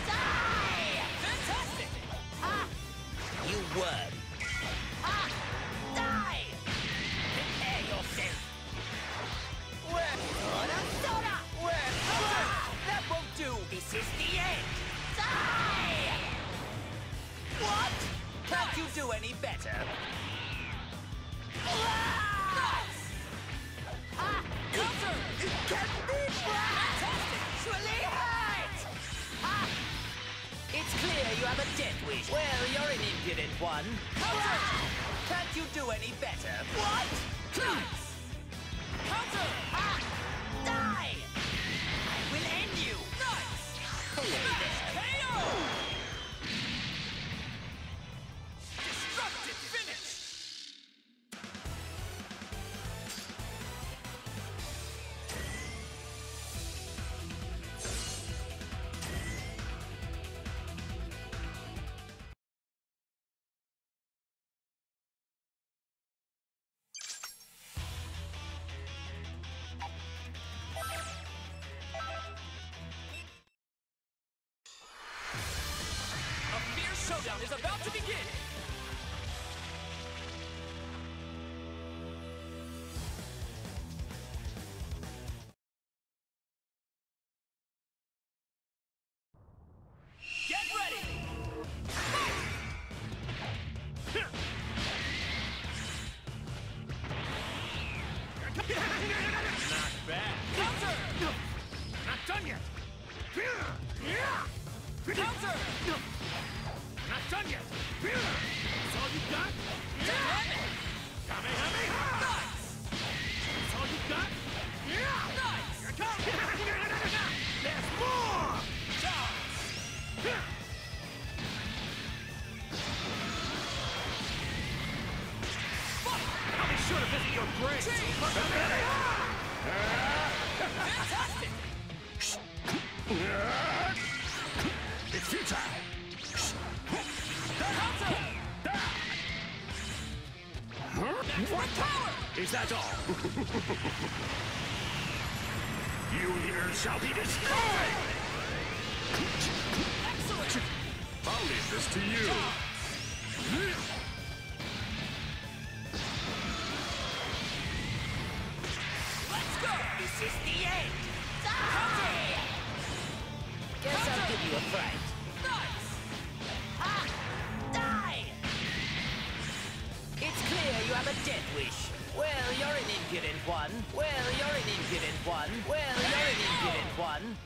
Die! Fantastic! You worm. Die! Prepare yourself. That won't do. This is the end. Die! What? Can't you do any better? Counter! It can't be! do any better. What? Nice! Counter! Ah! Die! I will end you! Nice! Play this! KO! Destructive finish! A fierce showdown is about to begin! Get ready! Fight! Not bad. Counter! Not done yet. Counter! Not done yet. That's all you got? Kamehameha! Nice! That's all you got? Nice! Here it comes! There's more! I'll be sure to visit your grave. Fantastic! It's futile. Counter! What power? Is that all? You here shall be destroyed! Excellent! I'll leave this to you. Let's go! This is the end! Counter! Guess I'll give you a fright. Nice! Ah! Die! It's clear you have a death wish. Well, you're an impudent one. Well, you're an impudent one. Well, you're an impudent one.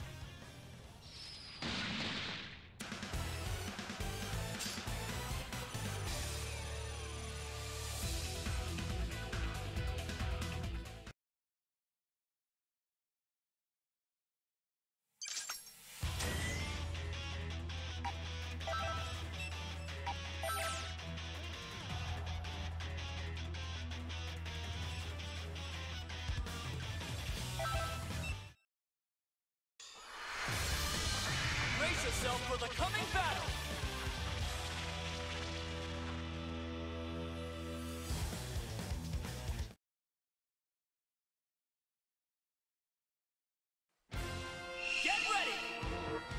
Brace yourself for the coming battle! Get ready!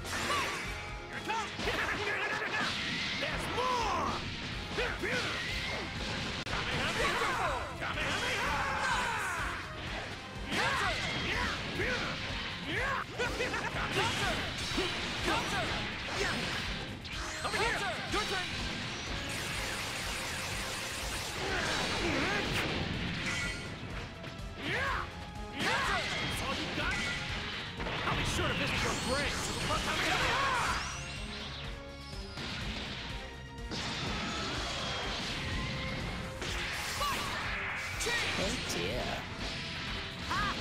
Fight! Here it comes! There's more! Kamehameha! Kamehameha! Counter! Counter! Over here! Counter! Your turn! Counter! That's all you got? I'll be sure to visit your grave. Fight! Change! Oh dear. Ah!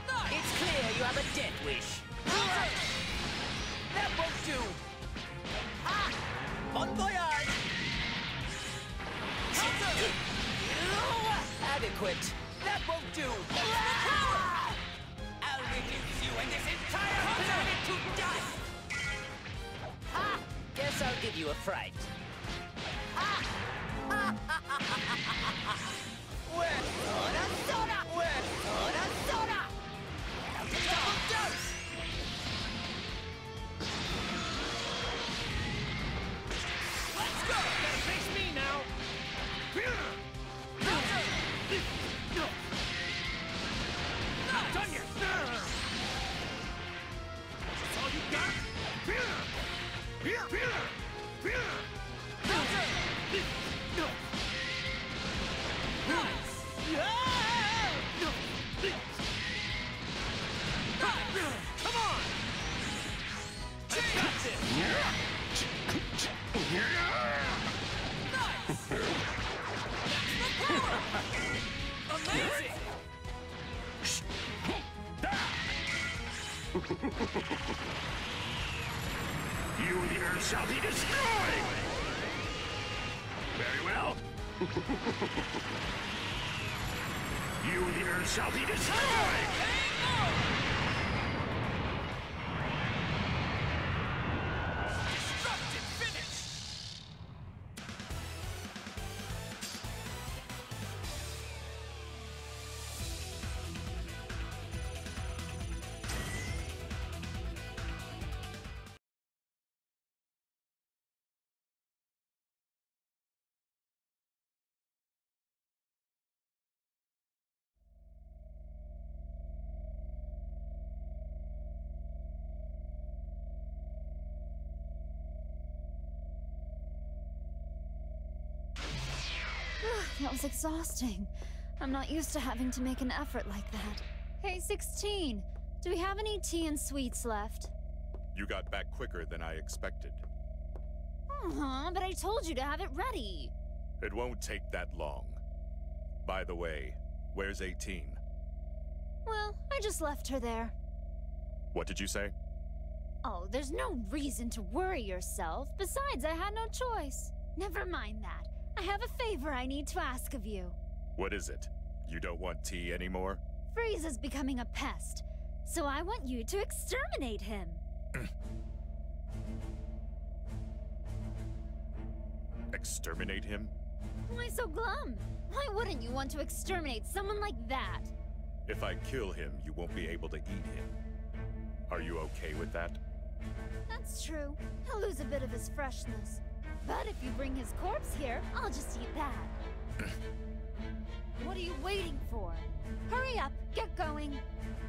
Nice! It's clear you have a death wish. Counter! That won't do. Ah! Bon voyage! Counter! Adequate. That won't do. Power! I'll reduce you and this entire planet to dust. Ah! Guess I'll give you a fright. Ah! We're soda! We're soda! Double dose! Let's go! Gotta face me now. Counter! Not done yet. That's all you got? Counter! Nice! Come on! Change! Got this. Nice! That's the power! You here shall be destroyed! Very well. You here shall be destroyed! Destructive finish! That was exhausting. I'm not used to having to make an effort like that. Hey, 16, do we have any tea and sweets left? You got back quicker than I expected. But I told you to have it ready. It won't take that long. By the way, where's 18? Well, I just left her there. What did you say? Oh, there's no reason to worry yourself. Besides, I had no choice. Never mind that. I have a favor I need to ask of you. What is it? You don't want tea anymore? Frieza's becoming a pest, so I want you to exterminate him. Exterminate him? Why so glum? Why wouldn't you want to exterminate someone like that? If I kill him, you won't be able to eat him. Are you okay with that? That's true. He'll lose a bit of his freshness. But if you bring his corpse here, I'll just eat that. What are you waiting for? Hurry up, get going.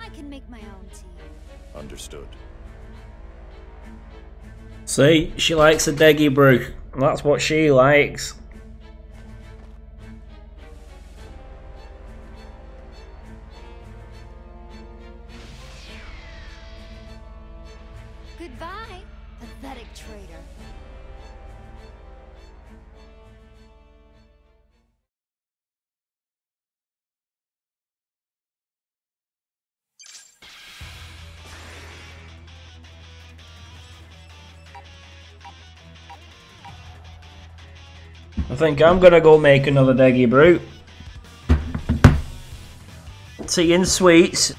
I can make my own tea. Understood. See, she likes a deggy brew. That's what she likes. Goodbye, pathetic traitor. I think I'm gonna go make another deggy brew. Tea and sweets.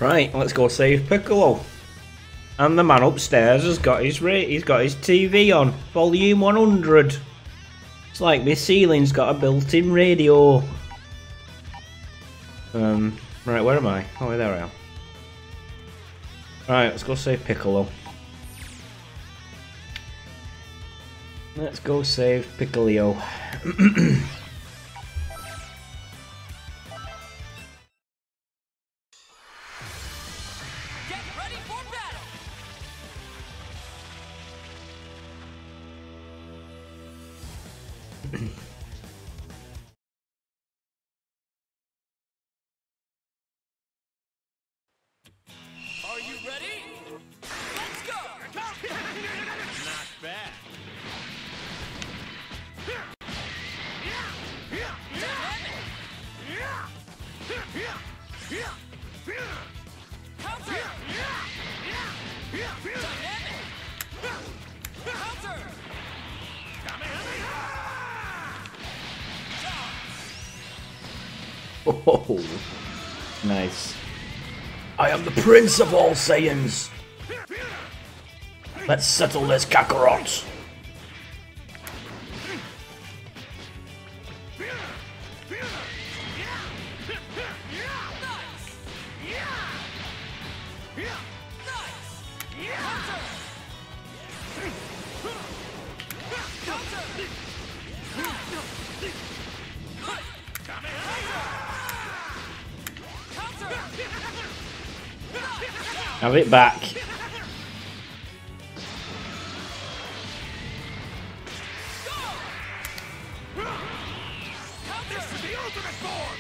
Right, let's go save Piccolo. And the man upstairs has got his TV on, volume 100. It's like my ceiling's got a built-in radio. Right, where am I? Oh, there I am. Right, let's go save Piccolo. Let's go save Piccolo. Are you ready? Let's go! Not bad. Counter! Dynamic! Counter! Oh, nice. I am the Prince of all Saiyans. Let's settle this Kakarot. Have it back. This is the ultimate form!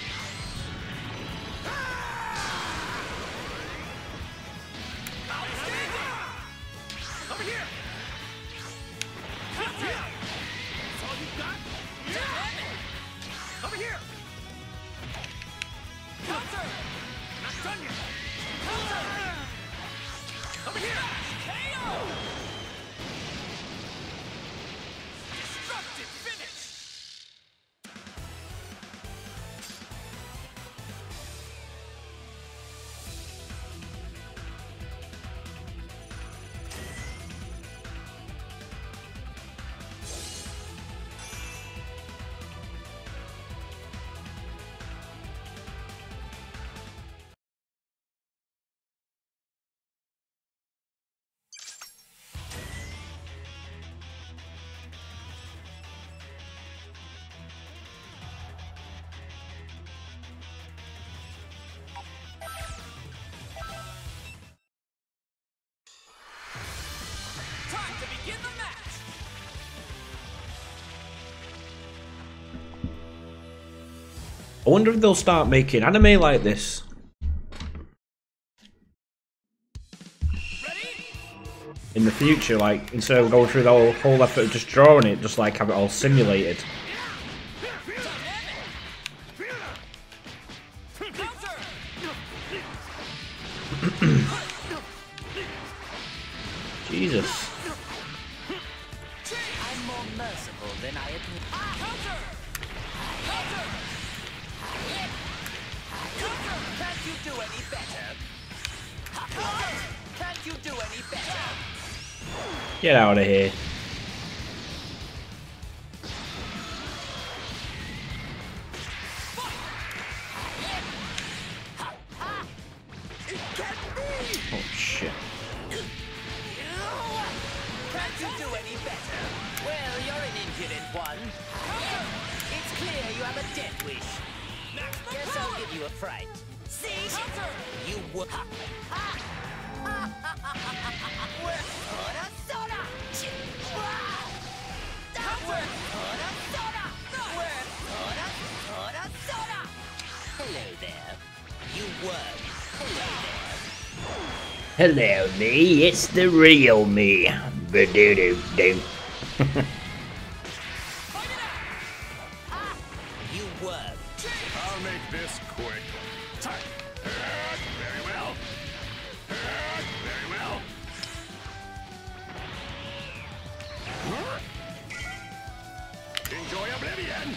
Over here! That's all you got? Over here! Counter! Not done yet! Over here! KO! Destructive finish! Time to begin the match! I wonder if they'll start making anime like this. In the future, like, instead of going through the whole effort of just drawing it, just like have it all simulated. Jesus. I'm more merciful than I admit. Can't you do any better? Can't you do any better? Get out of here. Oh shit. Can't you do any better? Well, you're an impudent one. It's clear you have a death wish. Guess I'll give you a fright. See? You would. Hello there. You worm. Hello, me. It's the real me. Ba-do-do-do. You worm. I'll make this quick. Very well. Very well. Enjoy oblivion.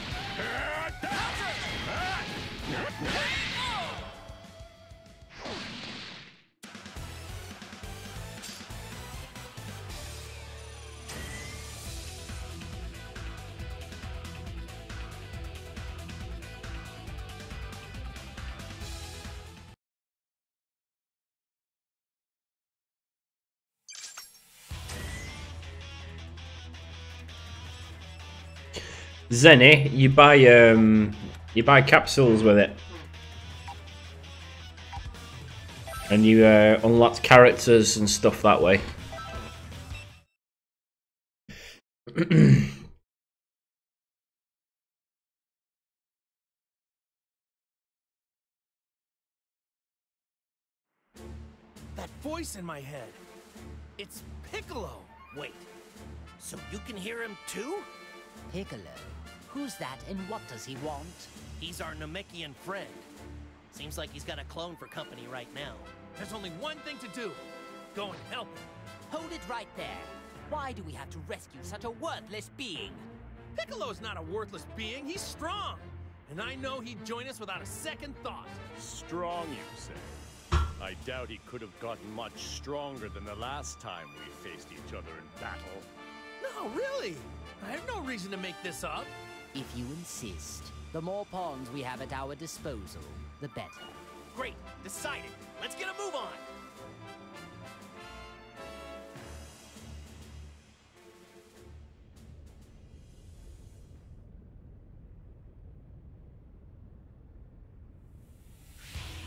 Zenny, you buy capsules with it, and you unlock characters and stuff that way. That voice in my head. It's Piccolo. Wait, so you can hear him too? Piccolo? Who's that and what does he want? He's our Namekian friend. Seems like he's got a clone for company right now. There's only one thing to do. Go and help him. Hold it right there. Why do we have to rescue such a worthless being? Piccolo's not a worthless being. He's strong. And I know he'd join us without a second thought. Strong, you say? I doubt he could have gotten much stronger than the last time we faced each other in battle. No, really. I have no reason to make this up. If you insist, the more pawns we have at our disposal, the better. Great. Decided. Let's get a move on.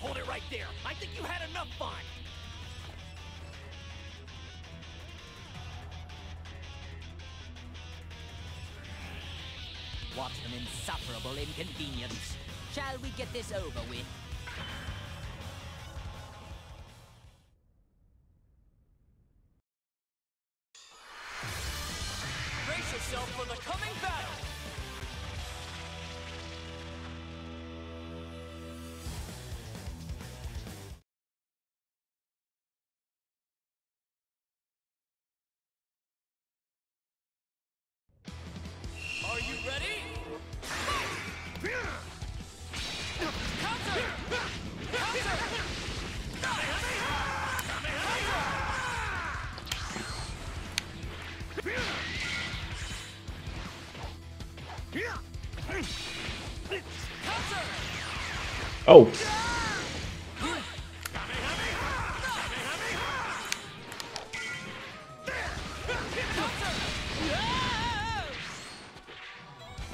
Hold it right there. I think you had enough fun. What an insufferable inconvenience. Shall we get this over with? Brace yourself for the coming battle! Are you ready? Counter! Counter! Oh.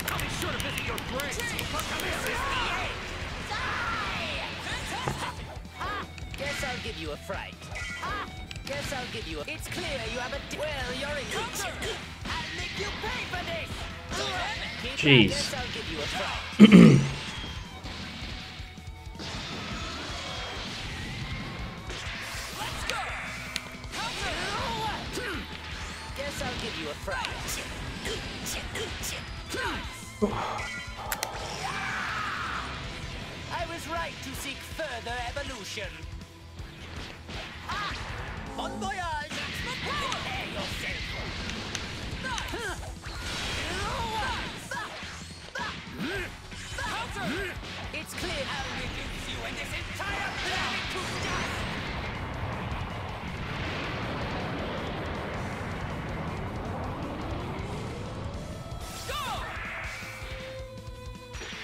I'll be sure to visit your grave. Guess I'll give you a fright. Guess I'll give you a... It's clear you have a... Well, you're in... I'll make you pay for this! Jeez. Guess I'll give you a fright. Let's go! Counter! Guess I'll give you a fright. I was right to seek further evolution. Bon voyage! Prepare yourself! It's clear I'll reduce you and this entire planet to dust!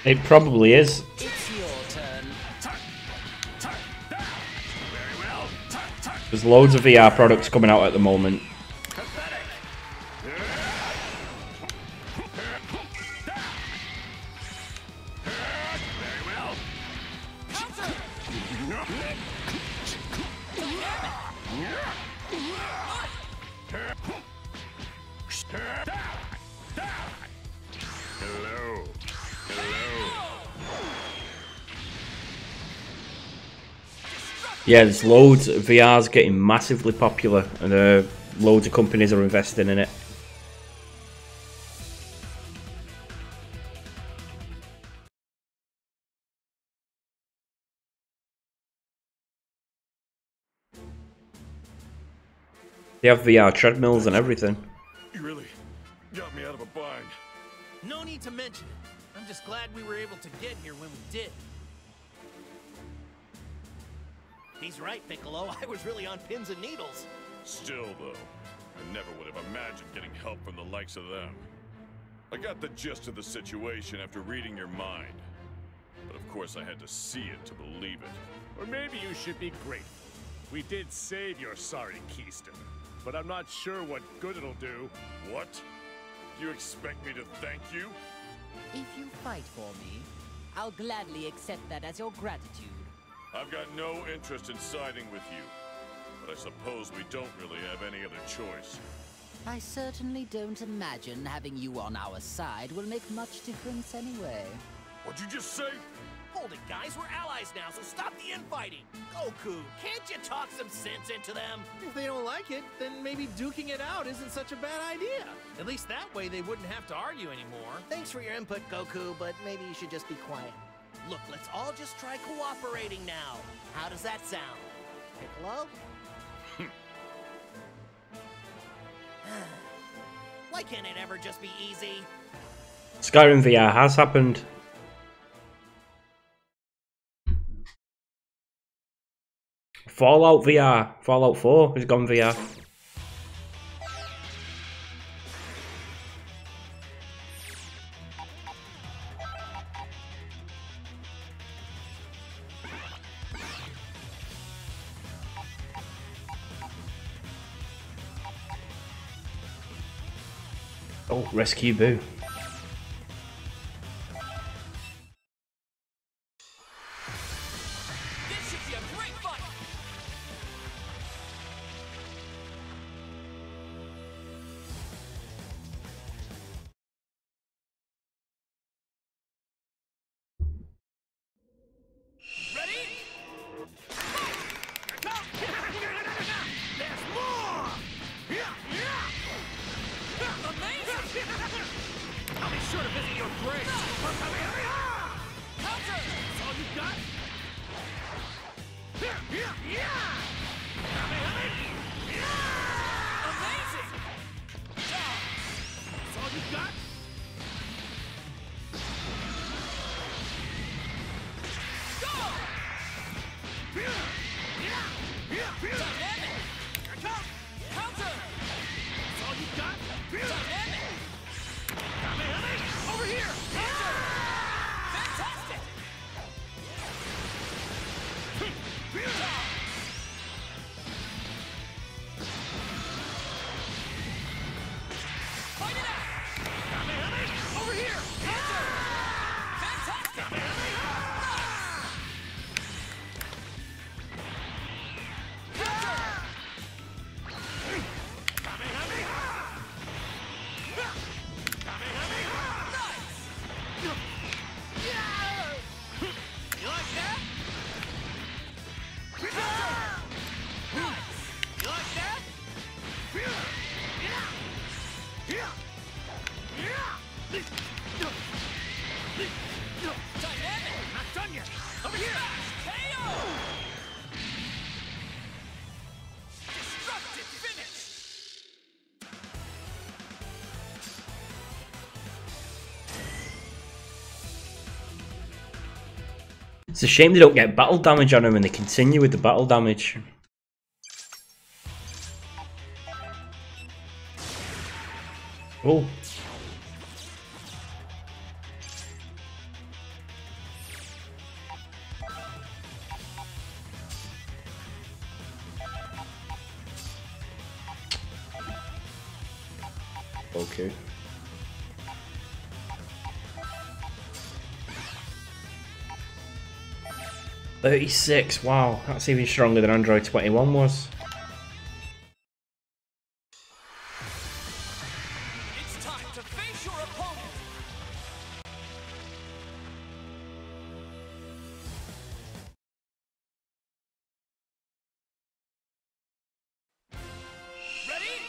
It probably is. It's your turn. There's loads of VR products coming out at the moment. Hello. Yeah, there's loads. VR's getting massively popular, and loads of companies are investing in it. They have VR treadmills and everything. You really got me out of a bind. No need to mention it. I'm just glad we were able to get here when we did. He's right, Piccolo. I was really on pins and needles. Still, though, I never would have imagined getting help from the likes of them. I got the gist of the situation after reading your mind. But of course I had to see it to believe it. Or maybe you should be grateful. We did save your sorry Keystone, but I'm not sure what good it'll do. What? Do you expect me to thank you? If you fight for me, I'll gladly accept that as your gratitude. I've got no interest in siding with you, but I suppose we don't really have any other choice. I certainly don't imagine having you on our side will make much difference anyway. What'd you just say? Hold it, guys. We're allies now, so stop the infighting. Goku, can't you talk some sense into them? If they don't like it, then maybe duking it out isn't such a bad idea. At least that way they wouldn't have to argue anymore. Thanks for your input, Goku, but maybe you should just be quiet. Look, let's all just try cooperating now. How does that sound? Piccolo? Why can't it ever just be easy? Skyrim VR has happened. Fallout VR, Fallout 4 has gone VR. Oh, Rescue Boo. This should be a great fight. Ready? There's more! Amazing! I'll be sure to visit your grave. Counter! That's all you got? Amazing! That's all you got? Go! Dynamic! Counter! That's all you got? Dynamic! Over here! Fantastic! Fight it out! Over here! Fantastic! You like that? You like that? Dynamic! Not done yet! Over here! KO! Destructive finish! It's a shame they don't get battle damage on him and they continue with the battle damage. Oh. Okay. $36, wow, that's even stronger than Android 21 was. It's time to face your opponent! Ready?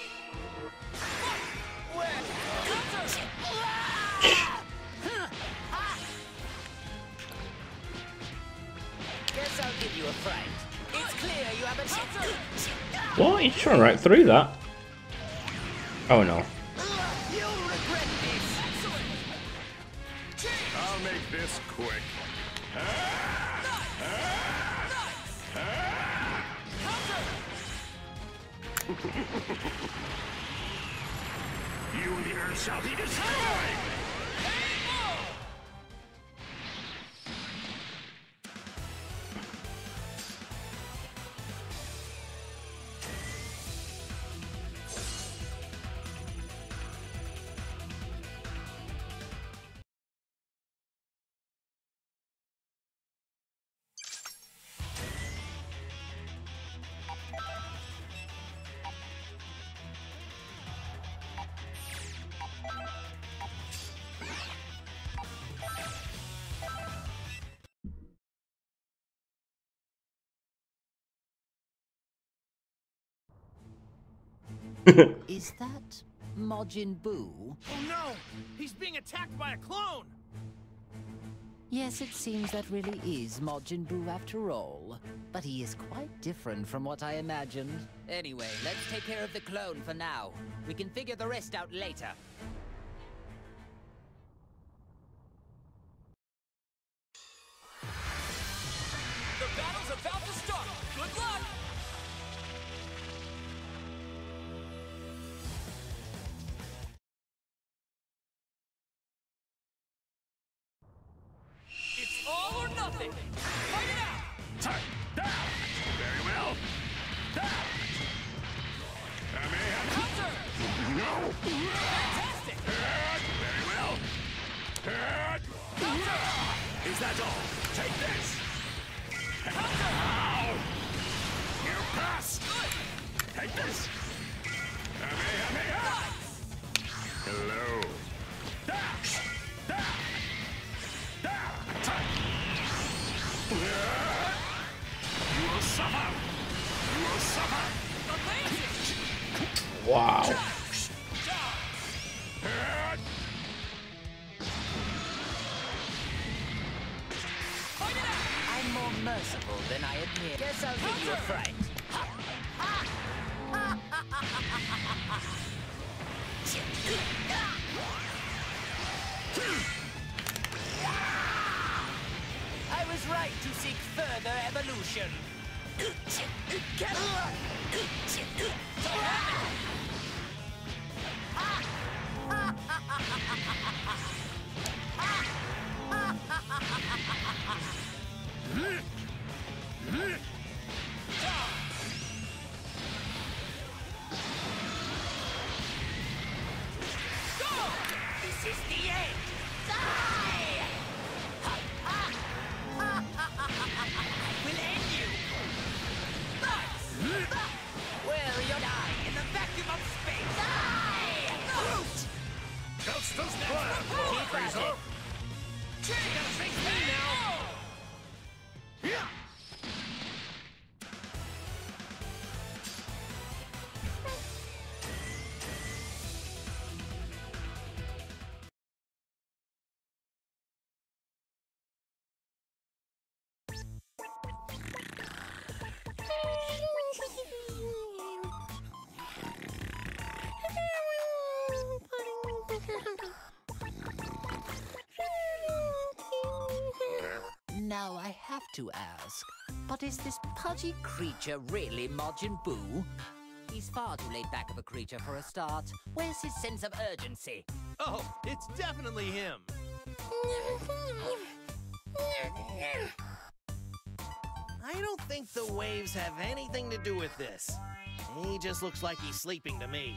Fight! Counter! Guess I'll give you a fright. It's clear you haven't... What? He's trying right through that. Oh no. You'll regret this. I'll make this quick. You and the Earth shall be destroyed! Is that Majin Buu? Oh no! He's being attacked by a clone! Yes, it seems that really is Majin Buu after all. But he is quite different from what I imagined. Anyway, let's take care of the clone for now. We can figure the rest out later. The battle's about to start. Good luck! It's all or nothing. Fight it out! Very well. Counter! No. Fantastic! Very well. Counter! Is that all? Take this. Counter! Ow. You pass. Good! Take this. Hello. You will suffer. You will suffer. Amazing! Wow. Fight it out! I'm more merciful than I admit. Guess I'll give you a fright. I was right to seek further evolution. This is the end! Die! We'll end you! Well, you'll die in the vacuum of space! Die! Brute! Just as planned, Lord Frieza. You gotta face me now! Now I have to ask, but is this pudgy creature really Majin Buu? He's far too laid back of a creature for a start. Where's his sense of urgency? Oh, it's definitely him. I don't think the waves have anything to do with this. He just looks like he's sleeping to me.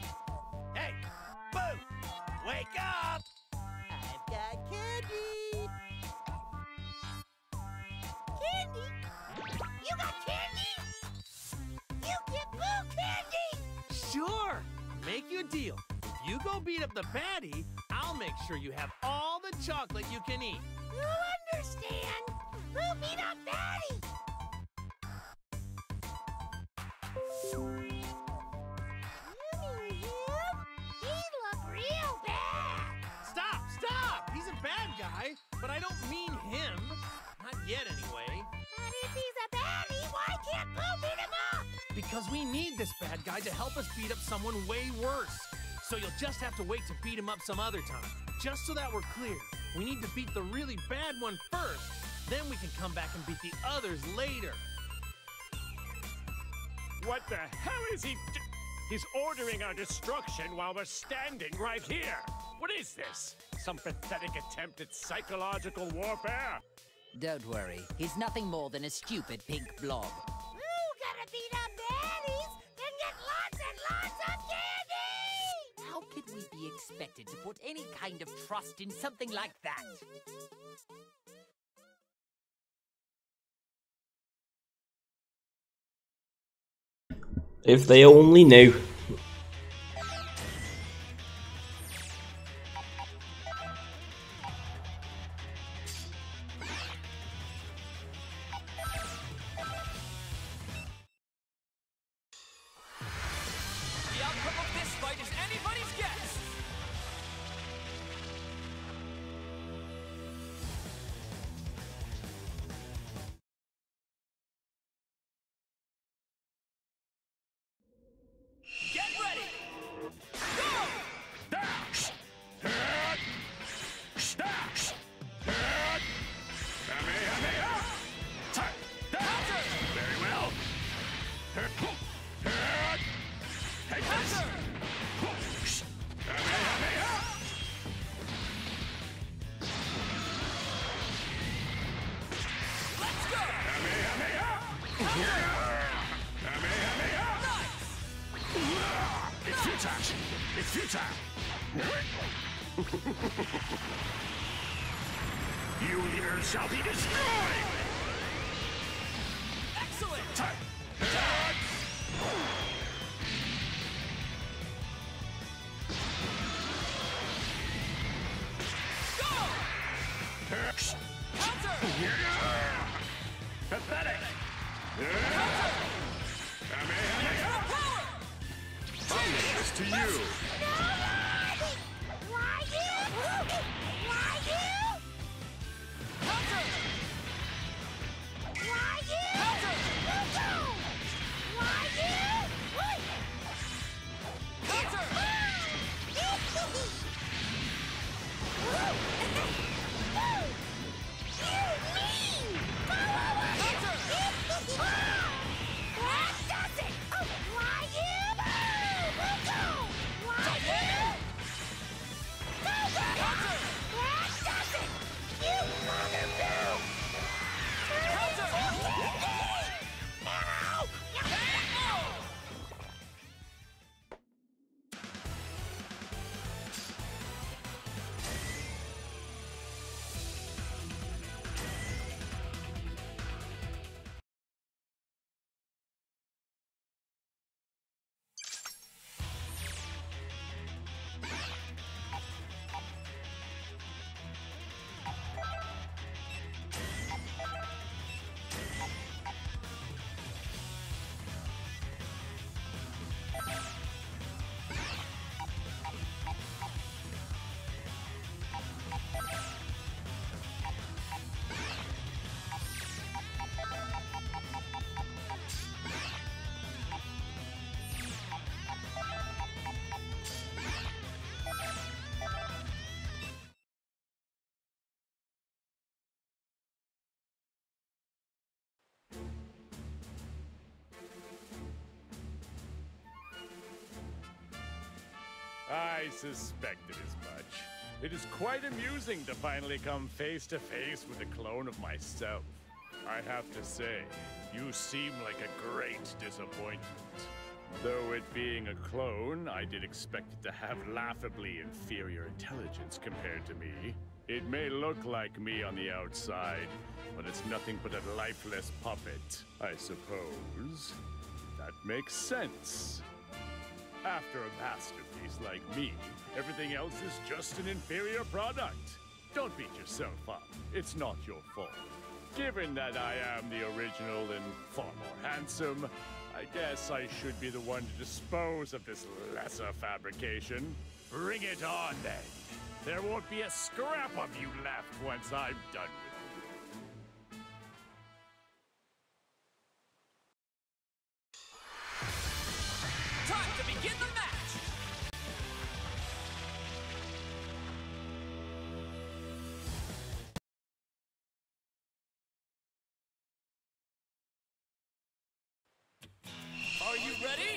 Hey, Boo! Wake up! I've got candy! Candy? You got candy? You get Boo candy! Sure! Make you a deal. If you go beat up the baddie, I'll make sure you have all the chocolate you can eat. You understand? Boo beat up Daddy! He look real bad! Stop! He's a bad guy, but I don't mean him. Not yet, anyway. But if he's a baddie, why can't Boo beat him up? Because we need this bad guy to help us beat up someone way worse. So you'll just have to wait to beat him up some other time. Just so that we're clear, we need to beat the really bad one first. Then we can come back and beat the others later. What the hell is he He's ordering our destruction while we're standing right here. What is this? Some pathetic attempt at psychological warfare? Don't worry, he's nothing more than a stupid pink blob. Boo gotta beat up baddies, then get lots and lots of candy! How could we be expected to put any kind of trust in something like that? If they only knew. The outcome of this It's futile! It's futile! You leaders shall be destroyed! Excellent! Pathetic! I'll leave this to you! Why you? Why you? Counter! Why you? Counter! Why you? Counter! That does it! Why you? Why you? Counter! That does it! You mother boo! I suspected as much. It is quite amusing to finally come face to face with a clone of myself. I have to say, you seem like a great disappointment. Though it being a clone, I did expect it to have laughably inferior intelligence compared to me. It may look like me on the outside, but it's nothing but a lifeless puppet, I suppose. That makes sense. After a masterpiece like me, everything else is just an inferior product. Don't beat yourself up. It's not your fault. Given that I am the original and far more handsome, I guess I should be the one to dispose of this lesser fabrication. Bring it on, then. There won't be a scrap of you left once I'm done with you. Time to begin the match! Are you ready?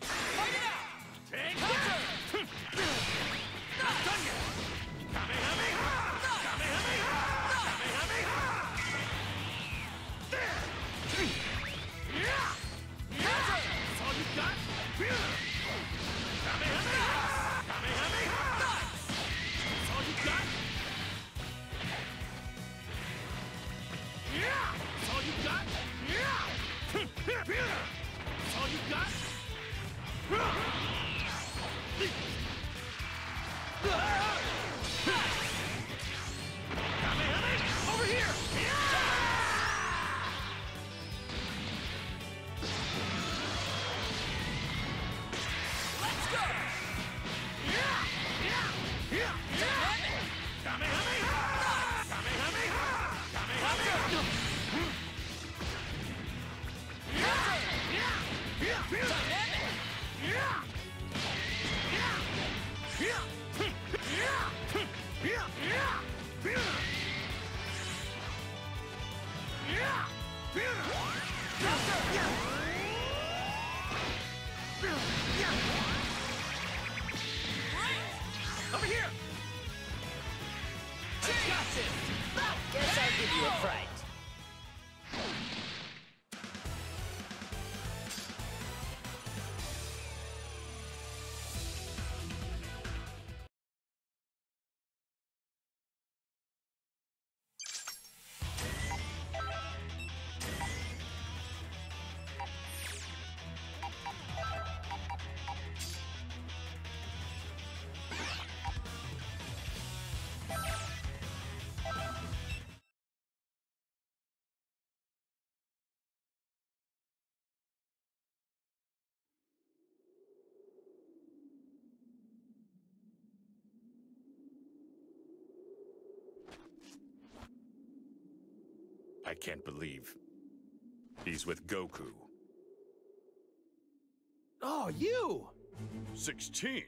Fight it out! Take Counter! Not done yet! Kamehameha! Kamehameha! Kamehameha! There! Yeah! Counter! That's all you got? Kamehameha! Kamehameha! That's all you got? Yeah! That's all you got? Yeah! That's all you got? Kamehameha! Over here! Let's go! Kamehameha! Kamehameha! Kamehameha! Over here! I got this! Guess I'll give you a fright. I can't believe he's with Goku. Oh, you! 16?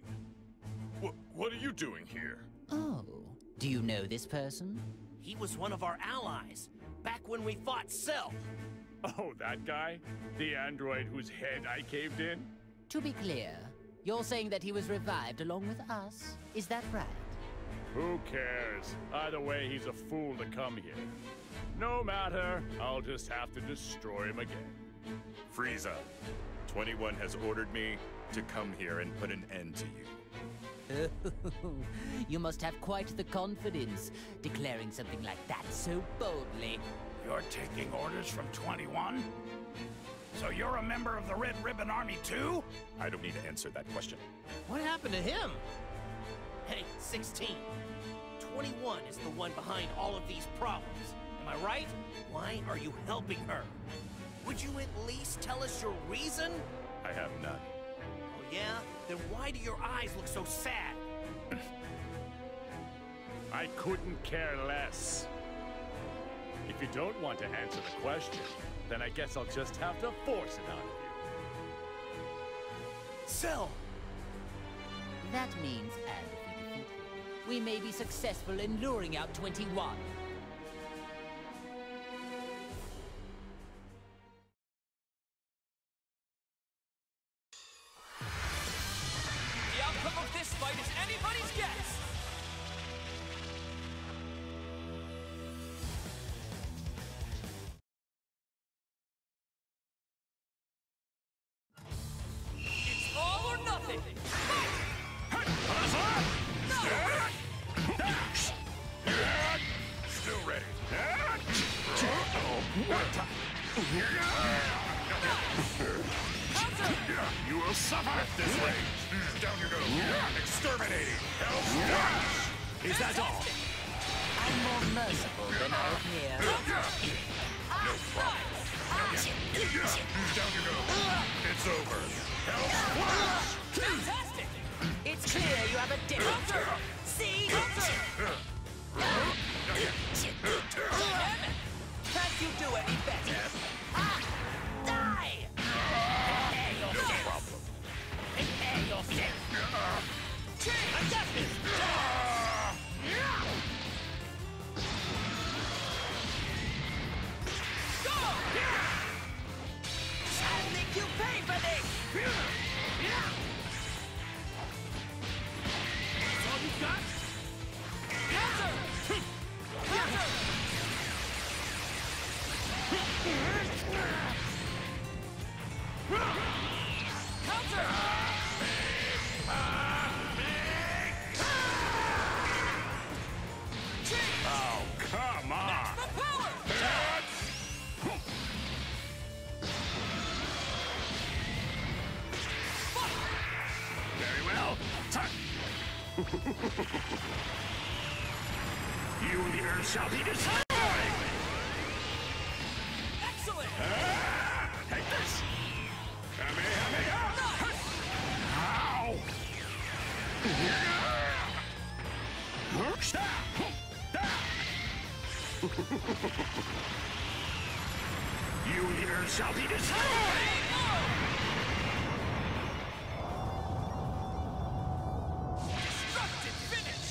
What are you doing here? Oh, do you know this person? He was one of our allies, back when we fought Cell. Oh, that guy? The android whose head I caved in? To be clear, you're saying that he was revived along with us. Is that right? Who cares? Either way, he's a fool to come here. No matter, I'll just have to destroy him again. Frieza, 21 has ordered me to come here and put an end to you. You must have quite the confidence, declaring something like that so boldly. You're taking orders from 21? So you're a member of the Red Ribbon Army too? I don't need to answer that question. What happened to him? Hey, 16. 21 is the one behind all of these problems. Am I right? Why are you helping her? Would you at least tell us your reason? I have none. Oh yeah? Then why do your eyes look so sad? I couldn't care less. If you don't want to answer the question, then I guess I'll just have to force it out of you. Cell! That means, and if we defeat him, we may be successful in luring out 21. The outcome of this fight is anybody's guess! It's all or nothing! Still ready. You will suffer at this range. Down you go. Exterminating. Is that all? I'm more merciful than I appear. No problem. Down you go. It's over. Fantastic! It's clear you have a different... See? Can't you do any better? Die! Prepare yourself! Prepare yourself! I got this! I think you pay for this! That's all you got? Counter! Counter! Counter! Oh, come on! Maximum power! Very well. You and the Earth shall be destroyed! Excellent! Take this! Ow! You and the Earth shall be destroyed! Destructive finish!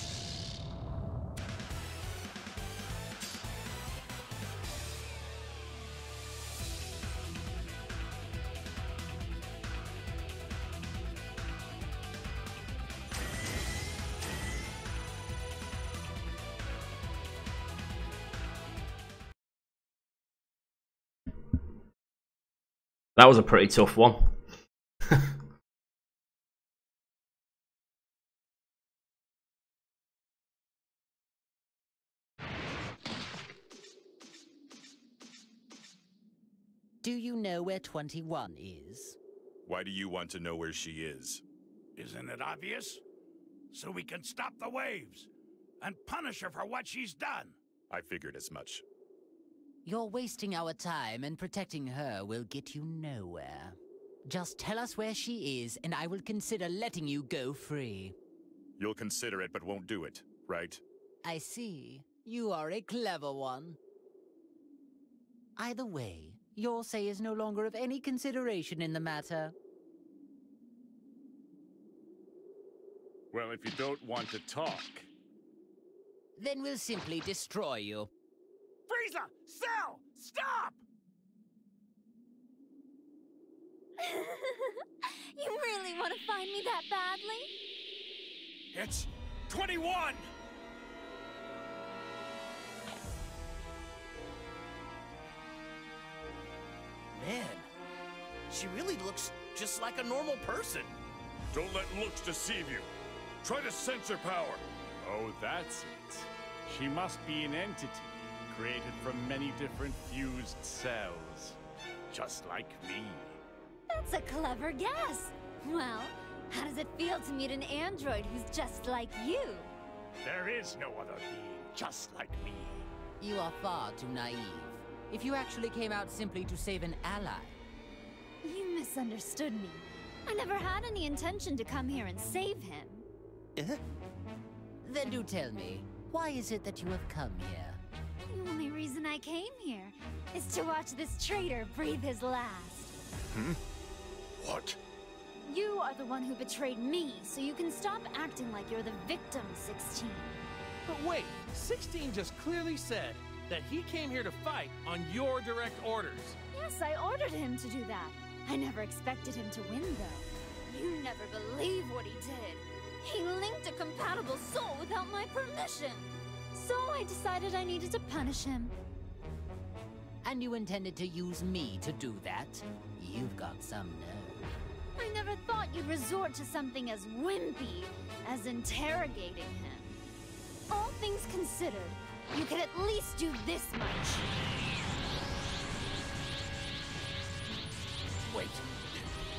That was a pretty tough one. Do you know where 21 is? Why do you want to know where she is? Isn't it obvious? So we can stop the waves and punish her for what she's done. I figured as much. You're wasting our time, and protecting her will get you nowhere. Just tell us where she is, and I will consider letting you go free. You'll consider it, but won't do it, right? I see. You are a clever one. Either way, your say is no longer of any consideration in the matter. Well, if you don't want to talk... Then we'll simply destroy you. Frieza! Cell! Stop! You really want to find me that badly? It's 21! Man, she really looks just like a normal person. Don't let looks deceive you. Try to sense her power. Oh, that's it. She must be an entity, created from many different fused cells. Just like me. That's a clever guess. Well, how does it feel to meet an android who's just like you? There is no other being just like me. You are far too naive. If you actually came out simply to save an ally... You misunderstood me. I never had any intention to come here and save him. Then do tell me, why is it that you have come here? The only reason I came here is to watch this traitor breathe his last. What? You are the one who betrayed me, so you can stop acting like you're the victim, 16. But wait, 16 just clearly said that he came here to fight on your direct orders. Yes, I ordered him to do that. I never expected him to win, though. You never believe what he did. He linked a compatible soul without my permission. So I decided I needed to punish him. And you intended to use me to do that? You've got some nerve. I never thought you'd resort to something as wimpy as interrogating him. All things considered, you could at least do this much. Wait,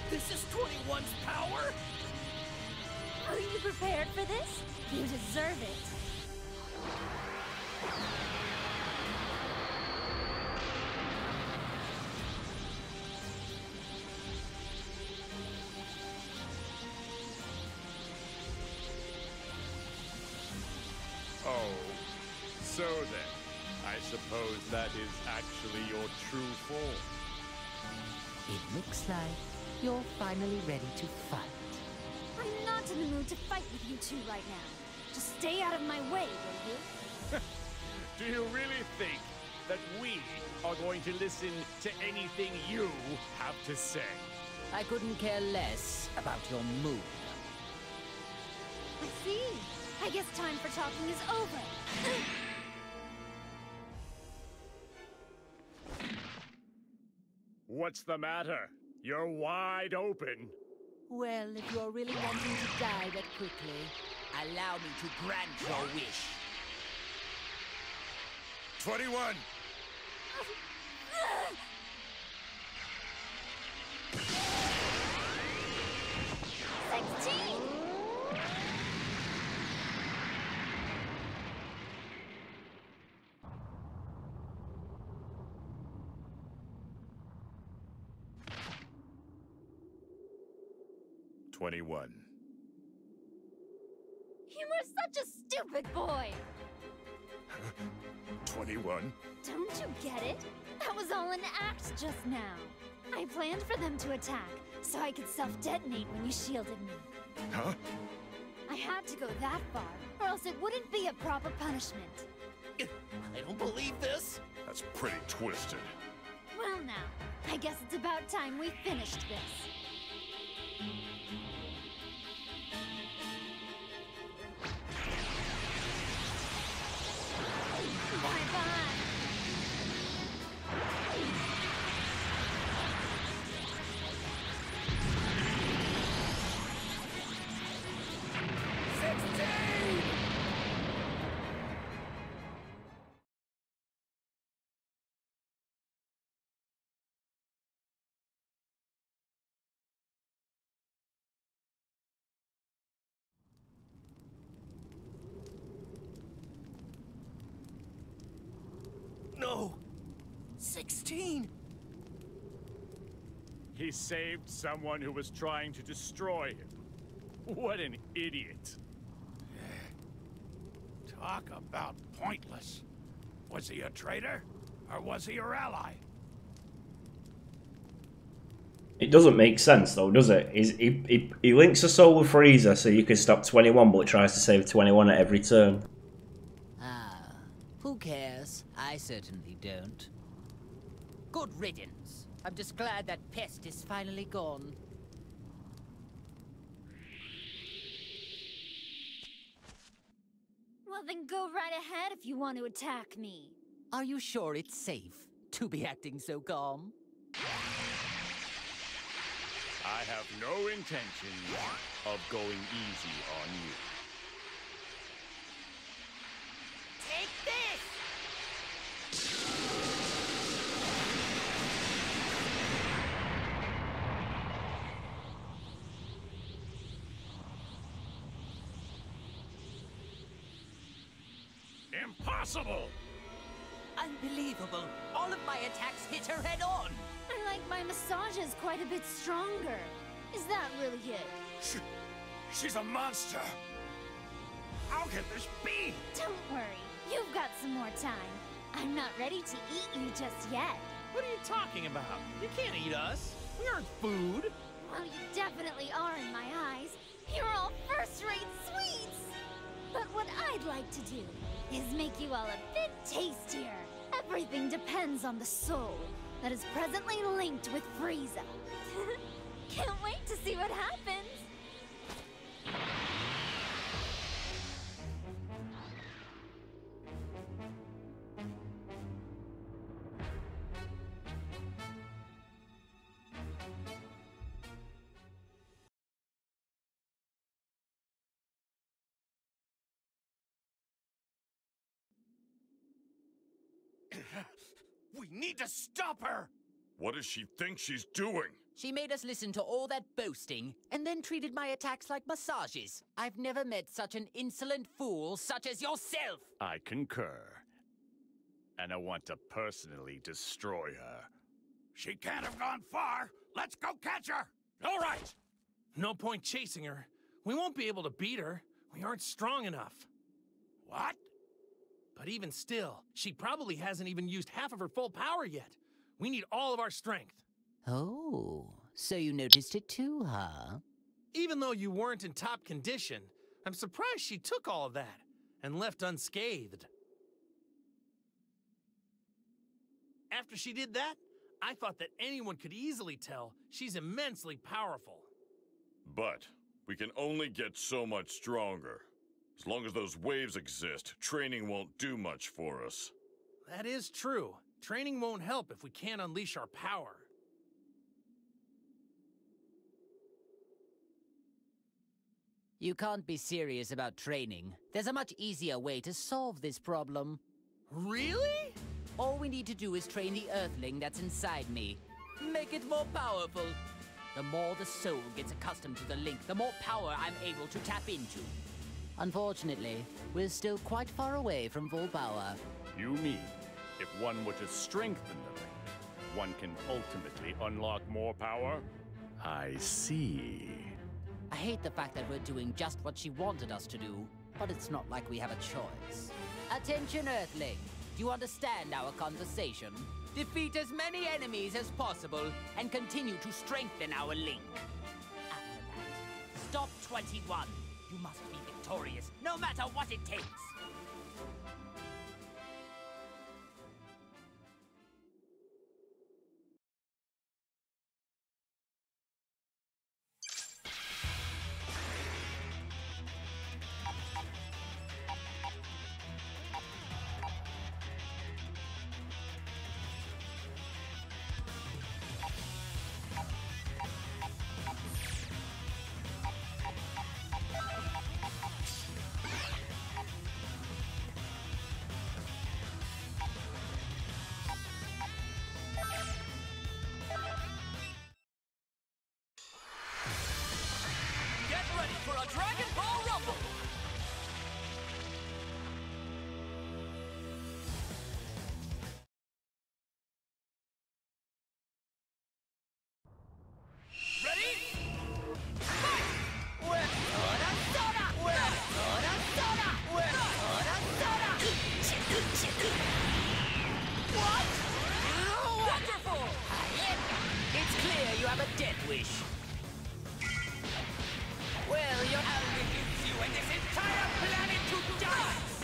this is 21's power? Are you prepared for this? You deserve it. Oh, so then, I suppose that is actually your true form. It looks like you're finally ready to fight. I'm not in the mood to fight with you two right now. Just stay out of my way, will you? Do you really think that we are going to listen to anything you have to say? I couldn't care less about your mood. I see. I guess time for talking is over. What's the matter? You're wide open. Well, if you're really wanting to die that quickly, allow me to grant your wish. 21! You were such a stupid boy! 21? Don't you get it? That was all an act just now. I planned for them to attack, so I could self-detonate when you shielded me. Huh? I had to go that far, or else it wouldn't be a proper punishment. I don't believe this. That's pretty twisted. Well now, I guess it's about time we finished this. Bye-bye. No! 16! He saved someone who was trying to destroy him. What an idiot. Talk about pointless. Was he a traitor? Or was he your ally? It doesn't make sense though, does it? He links a soul with Frieza so you can stop 21, but tries to save 21 at every turn. Ah, who cares? I certainly don't. Good riddance. I'm just glad that pest is finally gone. Well, then go right ahead if you want to attack me. Are you sure it's safe to be acting so calm? I have no intention of going easy on you. Take this! Impossible! Unbelievable! All of my attacks hit her head on! I like my massages quite a bit stronger. Is that really it? She's a monster! How can this be? Don't worry, you've got some more time. I'm not ready to eat you just yet. What are you talking about? You can't eat us. We aren't food. Well, you definitely are in my eyes. You're all first-rate sweets! But what I'd like to do is make you all a bit tastier. Everything depends on the soul that is presently linked with Frieza. Can't wait to see what happens! We need to stop her! What does she think she's doing? She made us listen to all that boasting, and then treated my attacks like massages. I've never met such an insolent fool such as yourself! I concur. And I want to personally destroy her. She can't have gone far! Let's go catch her! All right! No point chasing her. We won't be able to beat her. We aren't strong enough. What? But even still, she probably hasn't even used half of her full power yet. We need all of our strength. Oh, so you noticed it too, huh? Even though you weren't in top condition, I'm surprised she took all of that and left unscathed. After she did that, I thought that anyone could easily tell she's immensely powerful. But we can only get so much stronger. As long as those waves exist, training won't do much for us. That is true. Training won't help if we can't unleash our power. You can't be serious about training. There's a much easier way to solve this problem. Really? All we need to do is train the Earthling that's inside me. Make it more powerful. The more the soul gets accustomed to the link, the more power I'm able to tap into. Unfortunately, we're still quite far away from full power. You mean, if one were to strengthen the link, one can ultimately unlock more power? I see. I hate the fact that we're doing just what she wanted us to do, but it's not like we have a choice. Attention, Earthling. Do you understand our conversation? Defeat as many enemies as possible and continue to strengthen our link. After that, stop 21. You must be victorious, no matter what it takes. Get ready for a Dragon Ball Rumble! Ready? Wonderful! It's clear have a death wish. Well, I'll reduce you and this entire planet to dust!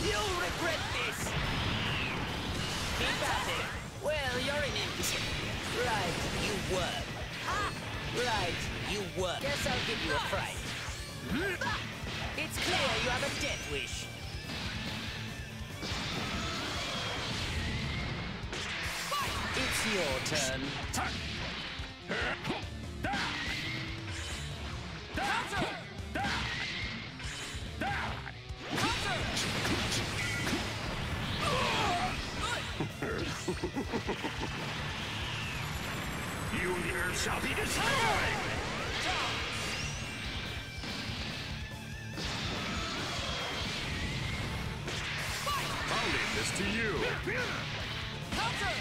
You'll regret this! Keep at it. Well, you're an imbecile. Right, you work. Right, you work. Guess I'll give you a fright. It's clear you have a death wish. It's your turn. You here shall be destroyed! I'll leave this to you. Counter!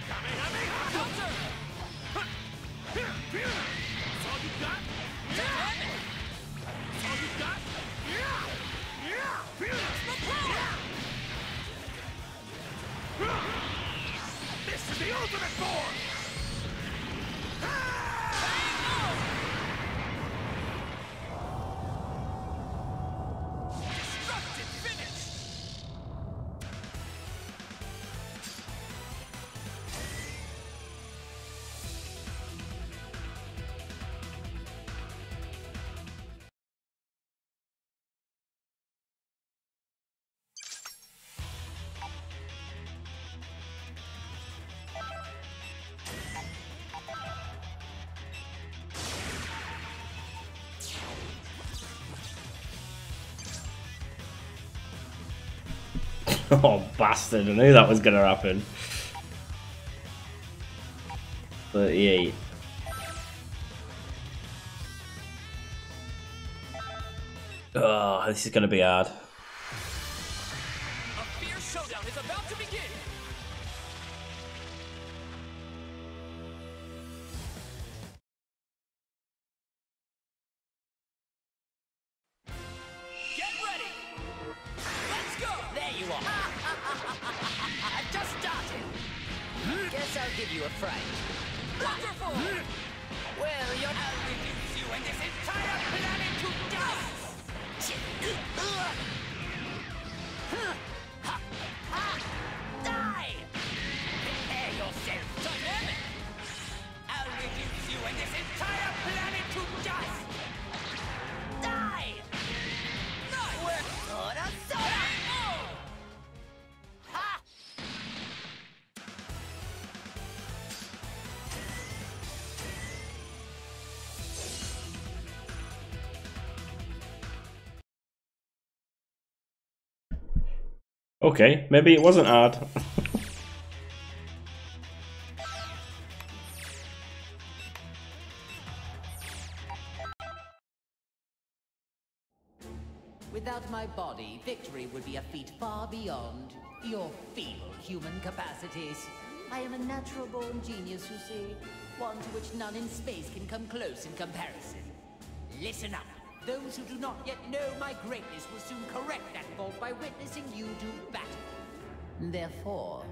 Kamehameha! Counter! That's all you got? Damn it! That's all you got? This is the ultimate form! Destructive finish! Oh, bastard. I knew that was going to happen. 38. Oh, this is going to be hard. A fierce showdown is about to begin! Get ready! Let's go! There you are. I've just started. Guess I'll give you a fright. Wonderful! Well, I'll reduce you and this entire planet to dust! Die! Prepare yourself! Dynamic! I'll reduce you and this entire planet to dust! Die! Nice! Soda, soda! Ha! Okay, maybe it wasn't hard. Without my body, victory would be a feat far beyond your feeble human capacities. I am a natural-born genius, you see. One to which none in space can come close in comparison. Listen up. Those who do not yet know my greatness will soon correct that fault by witnessing you do battle. Therefore,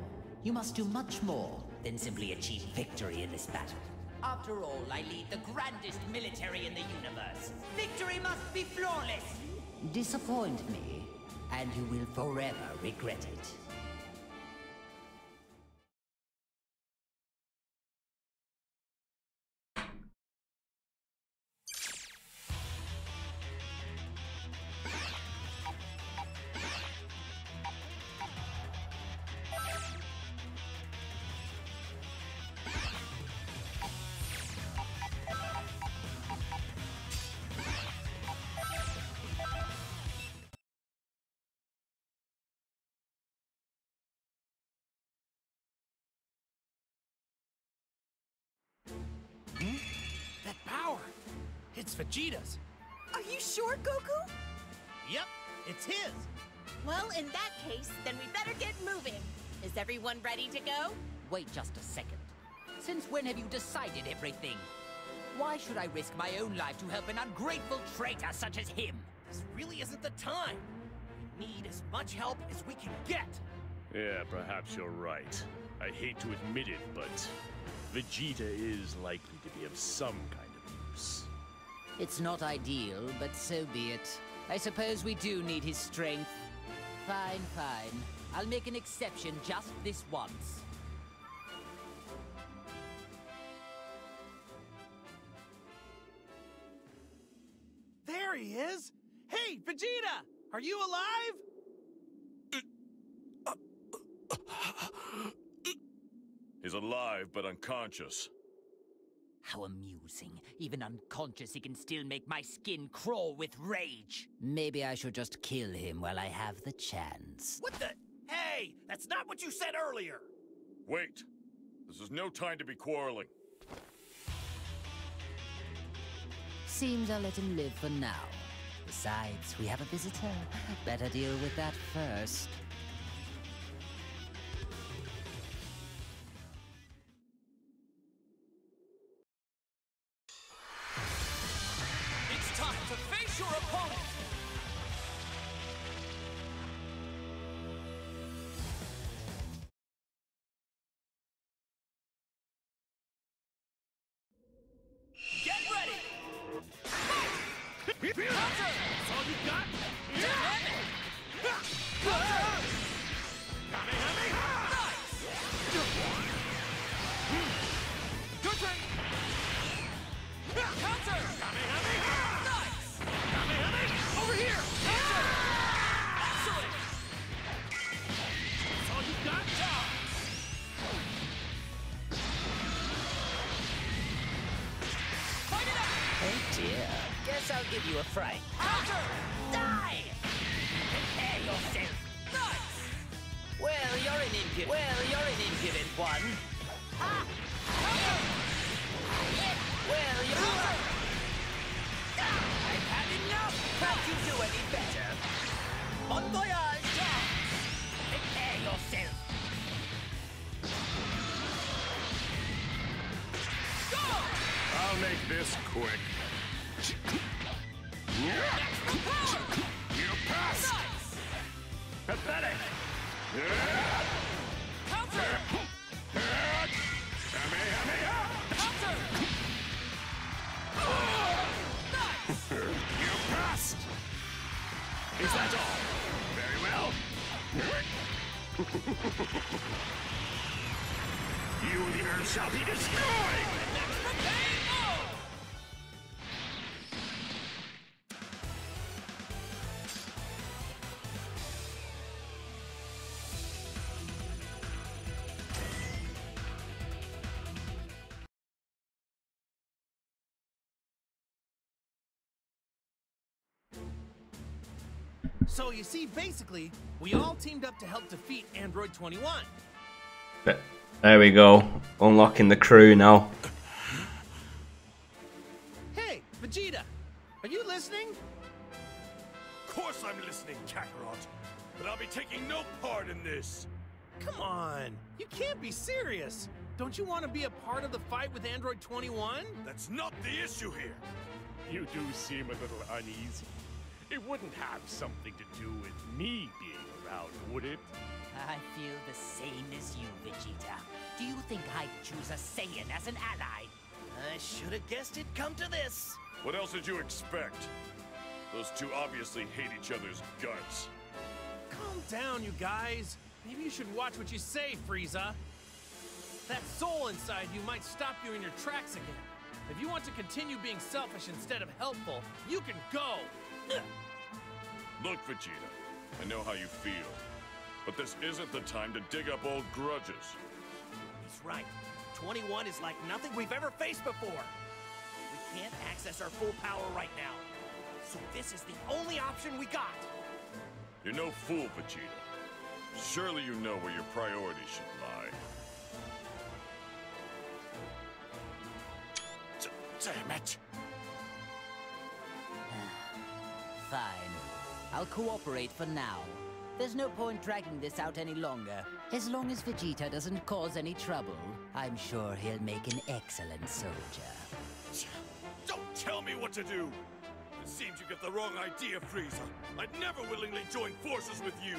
you must do much more than simply achieve victory in this battle. After all, I lead the grandest military in the universe. Victory must be flawless. Disappoint me, and you will forever regret it. That power! It's Vegeta's. Are you sure, Goku? Yep, it's his. Well, in that case, then we better get moving. Is everyone ready to go? Wait just a second. Since when have you decided everything? Why should I risk my own life to help an ungrateful traitor such as him? This really isn't the time. We need as much help as we can get. Yeah, perhaps you're right. I hate to admit it, but Vegeta is likely to be of some kind of use. It's not ideal, but so be it. I suppose we do need his strength. Fine, fine. I'll make an exception just this once. There he is! Hey, Vegeta! Are you alive? He's alive, but unconscious. How amusing. Even unconscious, he can still make my skin crawl with rage. Maybe I should just kill him while I have the chance. What the? Hey, that's not what you said earlier! Wait. This is no time to be quarreling. Seems I'll let him live for now. Besides, we have a visitor. Better deal with that first. It's time to face your opponent! Get ready! Fight! Counter! That's all you got? Dynamic! Counter! Kamehameha! Nice! Your turn! Counter! Kamehameha! Nice! Kamehameha! Over here! Counter! Excellent! That's all you got? Down! Fight it out! Oh dear. Guess I'll give you a fright. Counter! Die! Prepare yourself. Nice! Well, you're an impudent one. Counter! Well, you're... Counter! I've had enough! Can't you do any better? Bon voyage! Prepare yourself. Go! I'll make this quick. Maximum power! You pass! Nice! Pathetic! Counter! Kamehameha! Counter! Nice! You passed! Is that all? Very well. You and the Earth shall be destroyed! Maximum KO! So you see, basically, we all teamed up to help defeat Android 21. There we go. Unlocking the crew now. Hey, Vegeta, are you listening? Of course I'm listening, Kakarot. But I'll be taking no part in this. Come on, you can't be serious. Don't you want to be a part of the fight with Android 21? That's not the issue here. You do seem a little uneasy. It wouldn't have something to do with me being around, would it? I feel the same as you, Vegeta. Do you think I'd choose a Saiyan as an ally? I should have guessed it'd come to this. What else did you expect? Those two obviously hate each other's guts. Calm down, you guys. Maybe you should watch what you say, Frieza. That soul inside you might stop you in your tracks again. If you want to continue being selfish instead of helpful, you can go. Ugh. Look, Vegeta, I know how you feel. But this isn't the time to dig up old grudges. He's right. 21 is like nothing we've ever faced before. We can't access our full power right now. So this is the only option we got. You're no fool, Vegeta. Surely you know where your priorities should lie. Damn it. Fine. I'll cooperate for now. There's no point dragging this out any longer. As long as Vegeta doesn't cause any trouble, I'm sure he'll make an excellent soldier. Don't tell me what to do! It seems you get the wrong idea, Frieza. I'd never willingly join forces with you.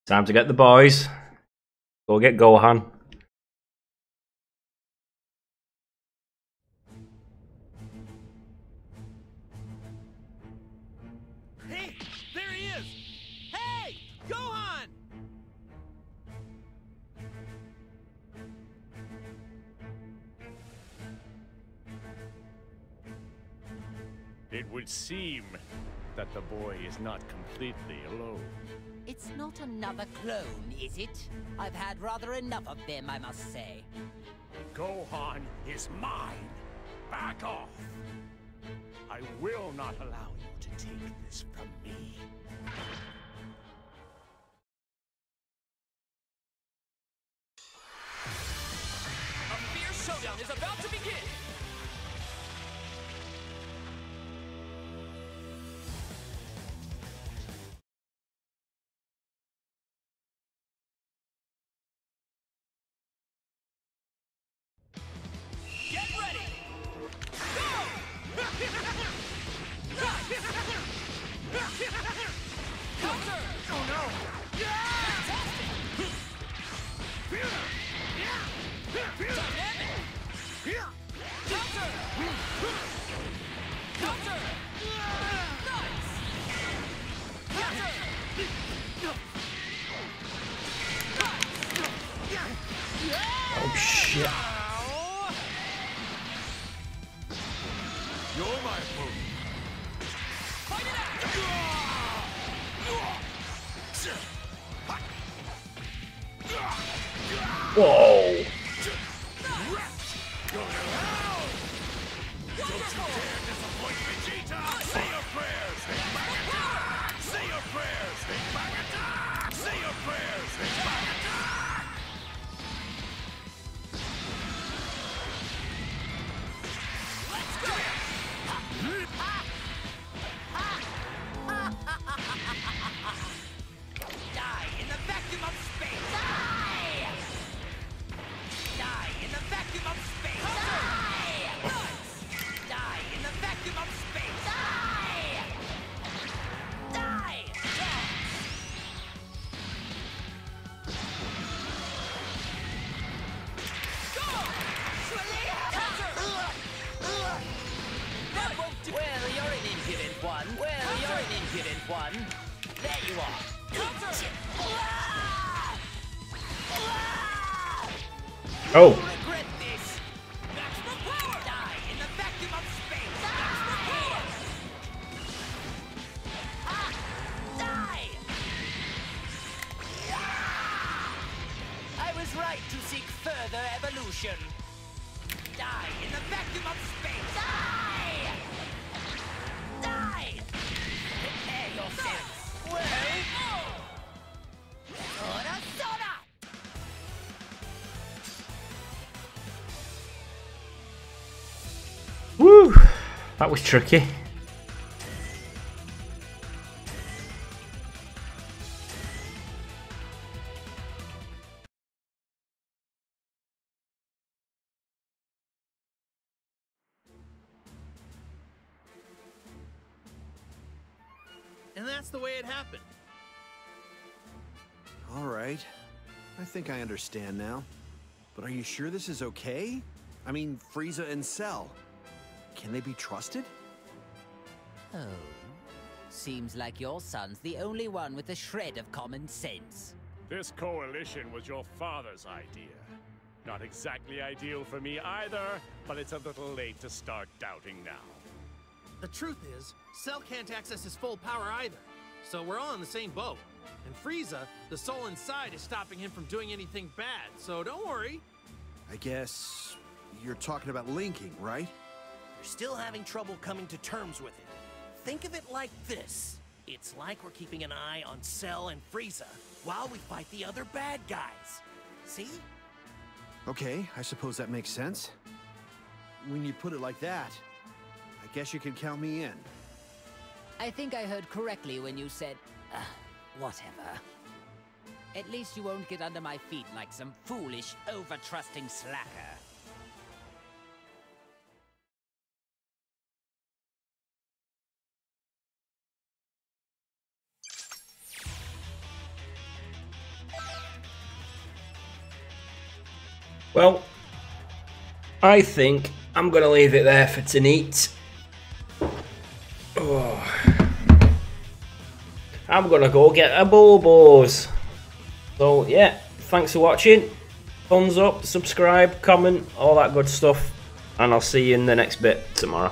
Time to get the boys. Go get Gohan. Hey, there he is! Hey, Gohan! It would seem that the boy is not completely alone. It's not another clone, is it? I've had rather enough of them, I must say. Gohan is mine! Back off! I will not allow you to take this from me. A fierce showdown is about to begin! Get ready! Go! Counter! Oh no! Fantastic! Dynamic! Counter! Counter! Nice! Counter! Oh shit. You're my opponent. Fight it out! Whoa. Say your prayers, Vegeta! Say your prayers, Vegeta! Say your prayers, Vegeta! Let's go! Die in the vacuum of space! Die! Die in the vacuum of space! Die! Die in the vacuum of space! Die! Die! Go! That won't do. Well, you're an impudent one. Well, you're an impudent one. There you are. Oh. Regret this. Maximum power! Die in the vacuum of space. Maximum power! Die! I was right to seek further evolution. Die in the vacuum of space. Die! Die! Prepare yourselves. Well, Soda! Woo. That was tricky. And that's the way it happened. All right. I think I understand now. But are you sure this is okay? I mean, Frieza and Cell. Can they be trusted? Oh. Seems like your son's the only one with a shred of common sense. This coalition was your father's idea. Not exactly ideal for me either, but it's a little late to start doubting now. The truth is, Cell can't access his full power either. So we're all in the same boat. And Frieza, the soul inside, is stopping him from doing anything bad, so don't worry. I guess you're talking about linking, right? You're still having trouble coming to terms with it. Think of it like this. It's like we're keeping an eye on Cell and Frieza while we fight the other bad guys. See? Okay, I suppose that makes sense. When you put it like that, I guess you can count me in. I think I heard correctly when you said, whatever. At least you won't get under my feet like some foolish, over-trusting slacker. Well, I think I'm going to leave it there for tonight. Oh. I'm going to go get a Bobos. So, yeah, thanks for watching. Thumbs up, subscribe, comment, all that good stuff. And I'll see you in the next bit tomorrow.